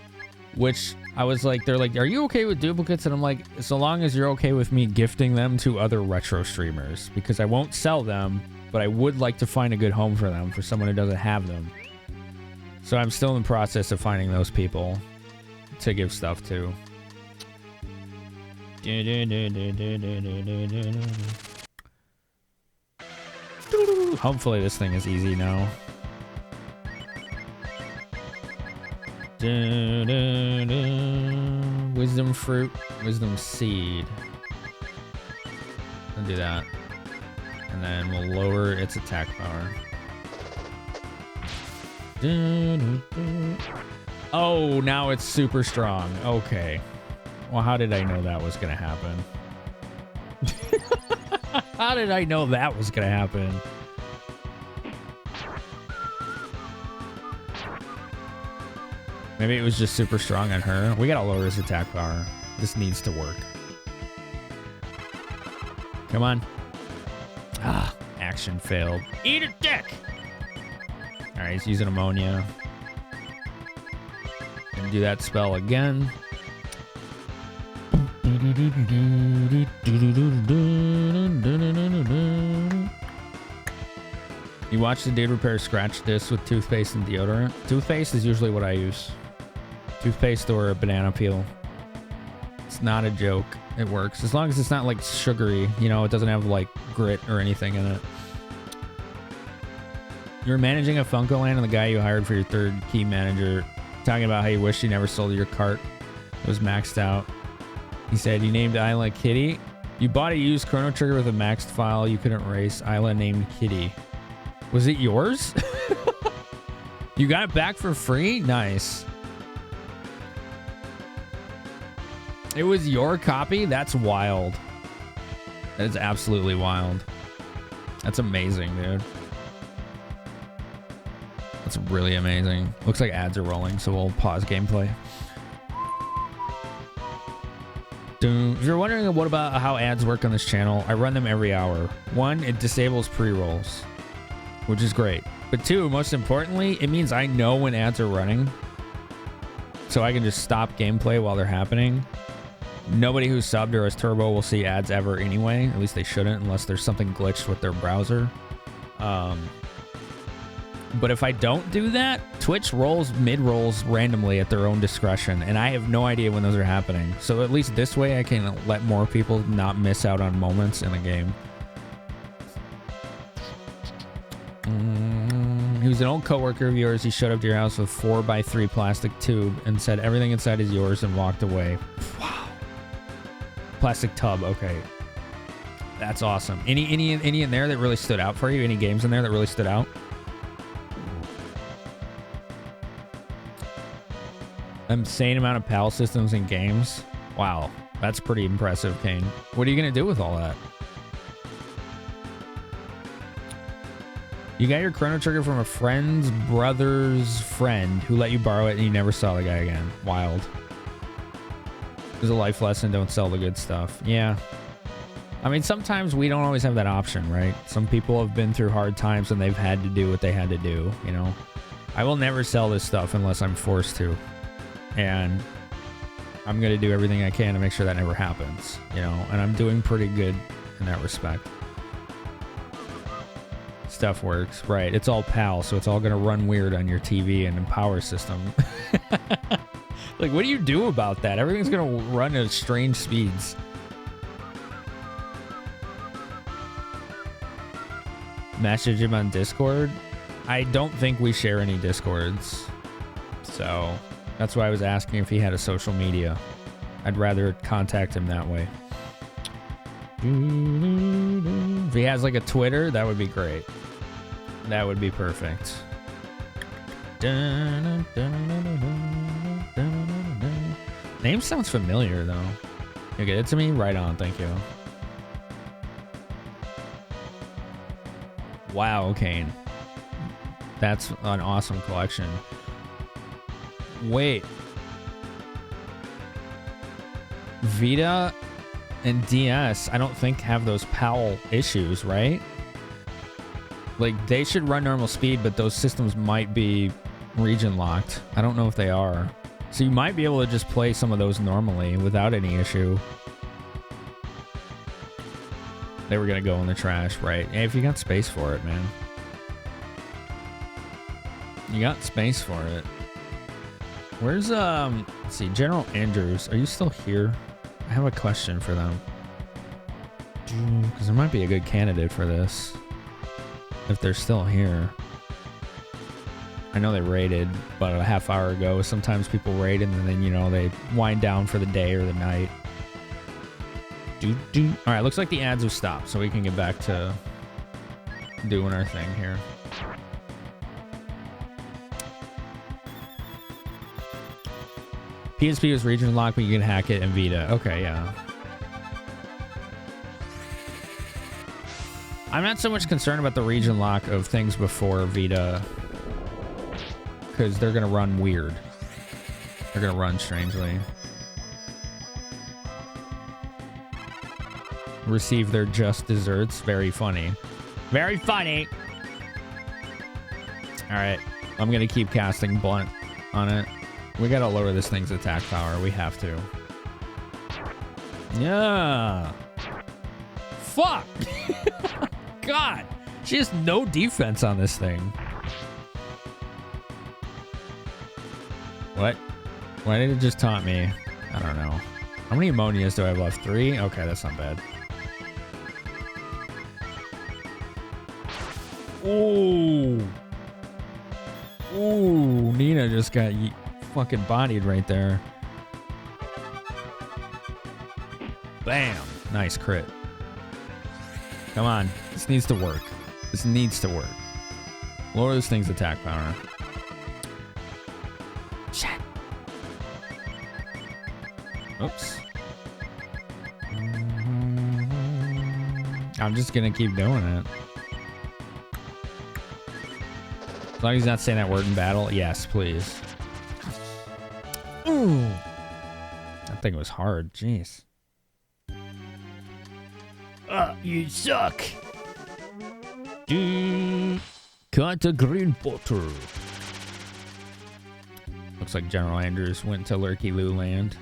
which I was like, they're like, are you okay with duplicates? And I'm like, so long as you're okay with me gifting them to other retro streamers, because I won't sell them, but I would like to find a good home for them for someone who doesn't have them. So I'm still in the process of finding those people to give stuff to. Hopefully this thing is easy now. Wisdom fruit, wisdom seed. I'll do that. And then we'll lower its attack power. Oh, now it's super strong. Okay. Well, how did I know that was gonna happen? How did I know that was gonna happen? Maybe it was just super strong on her. We gotta lower his attack power. This needs to work. Come on. Ah, action failed. Eat a dick! Alright, he's using ammonia. Gonna do that spell again. You watch the dude repair scratch discs with toothpaste and deodorant. Toothpaste is usually what I use. Toothpaste or a banana peel. It's not a joke. It works. As long as it's not like sugary, you know, it doesn't have like grit or anything in it. You're managing a Funko Land and the guy you hired for your third key manager talking about how you wish you never sold your cart. It was maxed out. He said, you named Isla Kitty. You bought a used Chrono Trigger with a maxed file you couldn't erase. Isla named Kitty. Was it yours? You got it back for free? Nice. It was your copy? That's wild. That is absolutely wild. That's amazing, dude. That's really amazing. Looks like ads are rolling, so we'll pause gameplay.
If you're wondering what about how ads work on this channel, I run them every hour. 1, it disables pre-rolls, which is great. But 2, most importantly, it means I know when ads are running, so I can just stop gameplay while they're happening. Nobody who's subbed or is turbo will see ads ever anyway. At least they shouldn't, unless there's something glitched with their browser. But if I don't do that, Twitch rolls mid-rolls randomly at their own discretion, and I have no idea when those are happening. So at least this way I can let more people not miss out on moments in the game. He was an old coworker of yours. He showed up to your house with 4x3 plastic tube and said everything inside is yours and walked away. Wow. Plastic tub, okay. That's awesome. Any in there that really stood out for you? Any games in there that really stood out? Insane amount of PAL systems and games. Wow, that's pretty impressive, Kane. What are you gonna do with all that? You got your Chrono Trigger from a friend's brother's friend who let you borrow it and you never saw the guy again. Wild. There's a life lesson, don't sell the good stuff. Yeah. I mean, sometimes we don't always have that option, right? Some people have been through hard times and they've had to do what they had to do, you know? I will never sell this stuff unless I'm forced to. And I'm going to do everything I can to make sure that never happens, you know? And I'm doing pretty good in that respect. Stuff works, right? It's all PAL, so it's all going to run weird on your TV and power system. Like, what do you do about that? Everything's going to run at strange speeds. Message him on Discord? I don't think we share any Discords. So that's why I was asking if he had a social media. I'd rather contact him that way. If he has like a Twitter, that would be great. That would be perfect. Name sounds familiar though. You get it to me? Right on, thank you. Wow, Kane. That's an awesome collection. Wait. Vita and DS, I don't think have those PAL issues, right? Like, they should run normal speed, but those systems might be region locked. I don't know if they are. So you might be able to just play some of those normally without any issue. They were gonna go in the trash, right? Hey, if you got space for it, man. You got space for it. Where's, let's see, General Andrews. Are you still here? I have a question for them. Because there might be a good candidate for this. If they're still here. I know they raided about a half hour ago. Sometimes people raid and then, you know, they wind down for the day or the night. All right, looks like the ads have stopped, so we can get back to doing our thing here. PSP was region locked, but you can hack it in Vita. Okay, yeah. I'm not so much concerned about the region lock of things before Vita, because they're going to run weird. They're going to run strangely. Receive their just desserts. Very funny. Very funny. All right. I'm going to keep casting Blunt on it. We got to lower this thing's attack power. We have to. Yeah. Fuck. God. She has no defense on this thing. What? Why did it just taunt me? I don't know. How many ammonias do I have left? 3? Okay, that's not bad. Ooh. Ooh, Nina just got fucking bodied right there. Bam. Nice crit. Come on. This needs to work. This needs to work. Lower this thing's attack power. Shit. Oops. I'm just gonna keep doing it. As long as he's not saying that word in battle. Yes, please. Ooh. That thing was hard. Jeez.
You suck.
Cut a green butter. Looks like General Andrews went to Lurky Loo Land.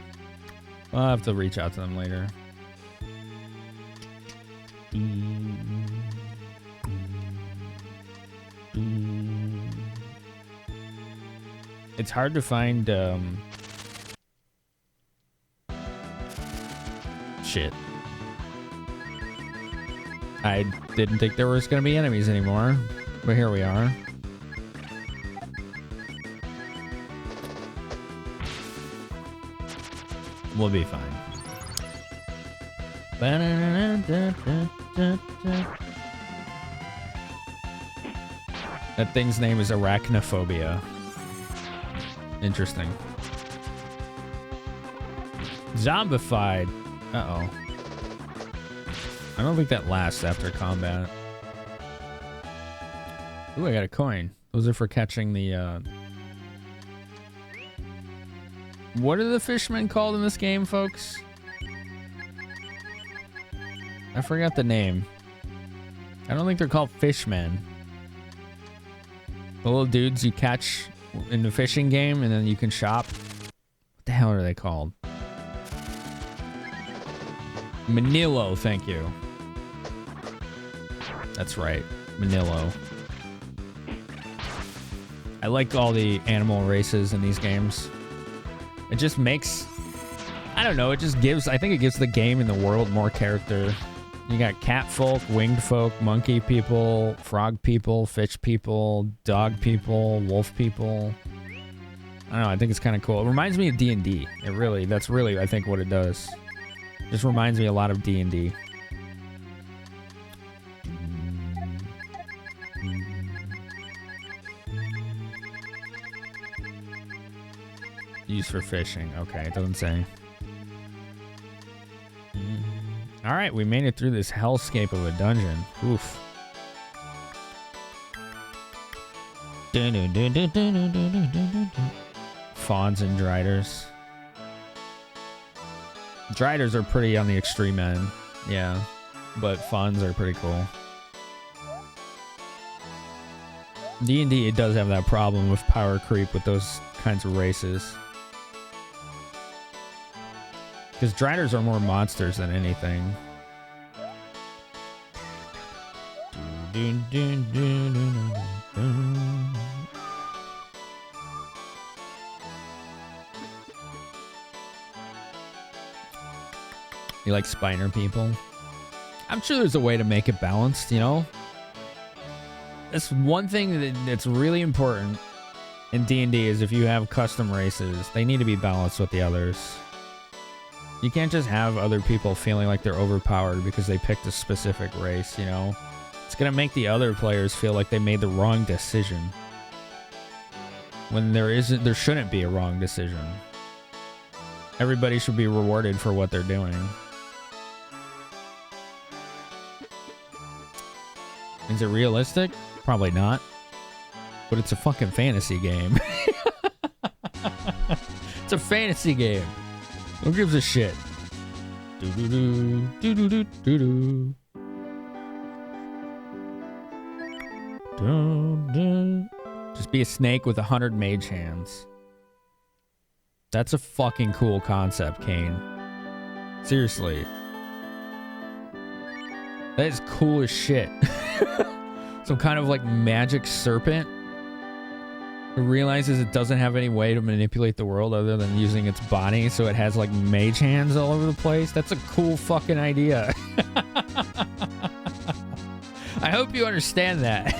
I'll have to reach out to them later. It's hard to find shit. I didn't think there was gonna be enemies anymore, but here we are. We'll be fine. That thing's name is arachnophobia. Interesting. Zombified. Uh-oh. I don't think that lasts after combat. Ooh, I got a coin. Those are for catching the, What are the fishmen called in this game, folks? I forgot the name. I don't think they're called fishmen. The little dudes you catch in the fishing game and then you can shop. What the hell are they called? Manilo, thank you. That's right, Manilo. I like all the animal races in these games. It just makes, I don't know, it just gives, I think it gives the game and the world more character. You got cat folk, winged folk, monkey people, frog people, fish people, dog people, wolf people. I don't know, I think it's kind of cool. It reminds me of D&D. It really, that's really, I think, what it does. It just reminds me a lot of D&D. Used for fishing. Okay, it doesn't say. All right, we made it through this hellscape of a dungeon. Oof. Fawns and driders. Driders are pretty on the extreme end. Yeah, but fawns are pretty cool. D&D, it does have that problem with power creep with those kinds of races. Because driders are more monsters than anything. You like Spiner people? I'm sure there's a way to make it balanced, you know? That's one thing that's really important in D&D is if you have custom races, they need to be balanced with the others. You can't just have other people feeling like they're overpowered because they picked a specific race, you know? It's gonna make the other players feel like they made the wrong decision. When there shouldn't be a wrong decision. Everybody should be rewarded for what they're doing. Is it realistic? Probably not. But it's a fucking fantasy game. It's a fantasy game. Who gives a shit? Do-do-do, do-do-do, do-do. Just be a snake with 100 mage hands. That's a fucking cool concept, Kane. Seriously. That is cool as shit. Some kind of like magic serpent who realizes it doesn't have any way to manipulate the world other than using its body, so it has like mage hands all over the place. That's a cool fucking idea. I hope you understand that.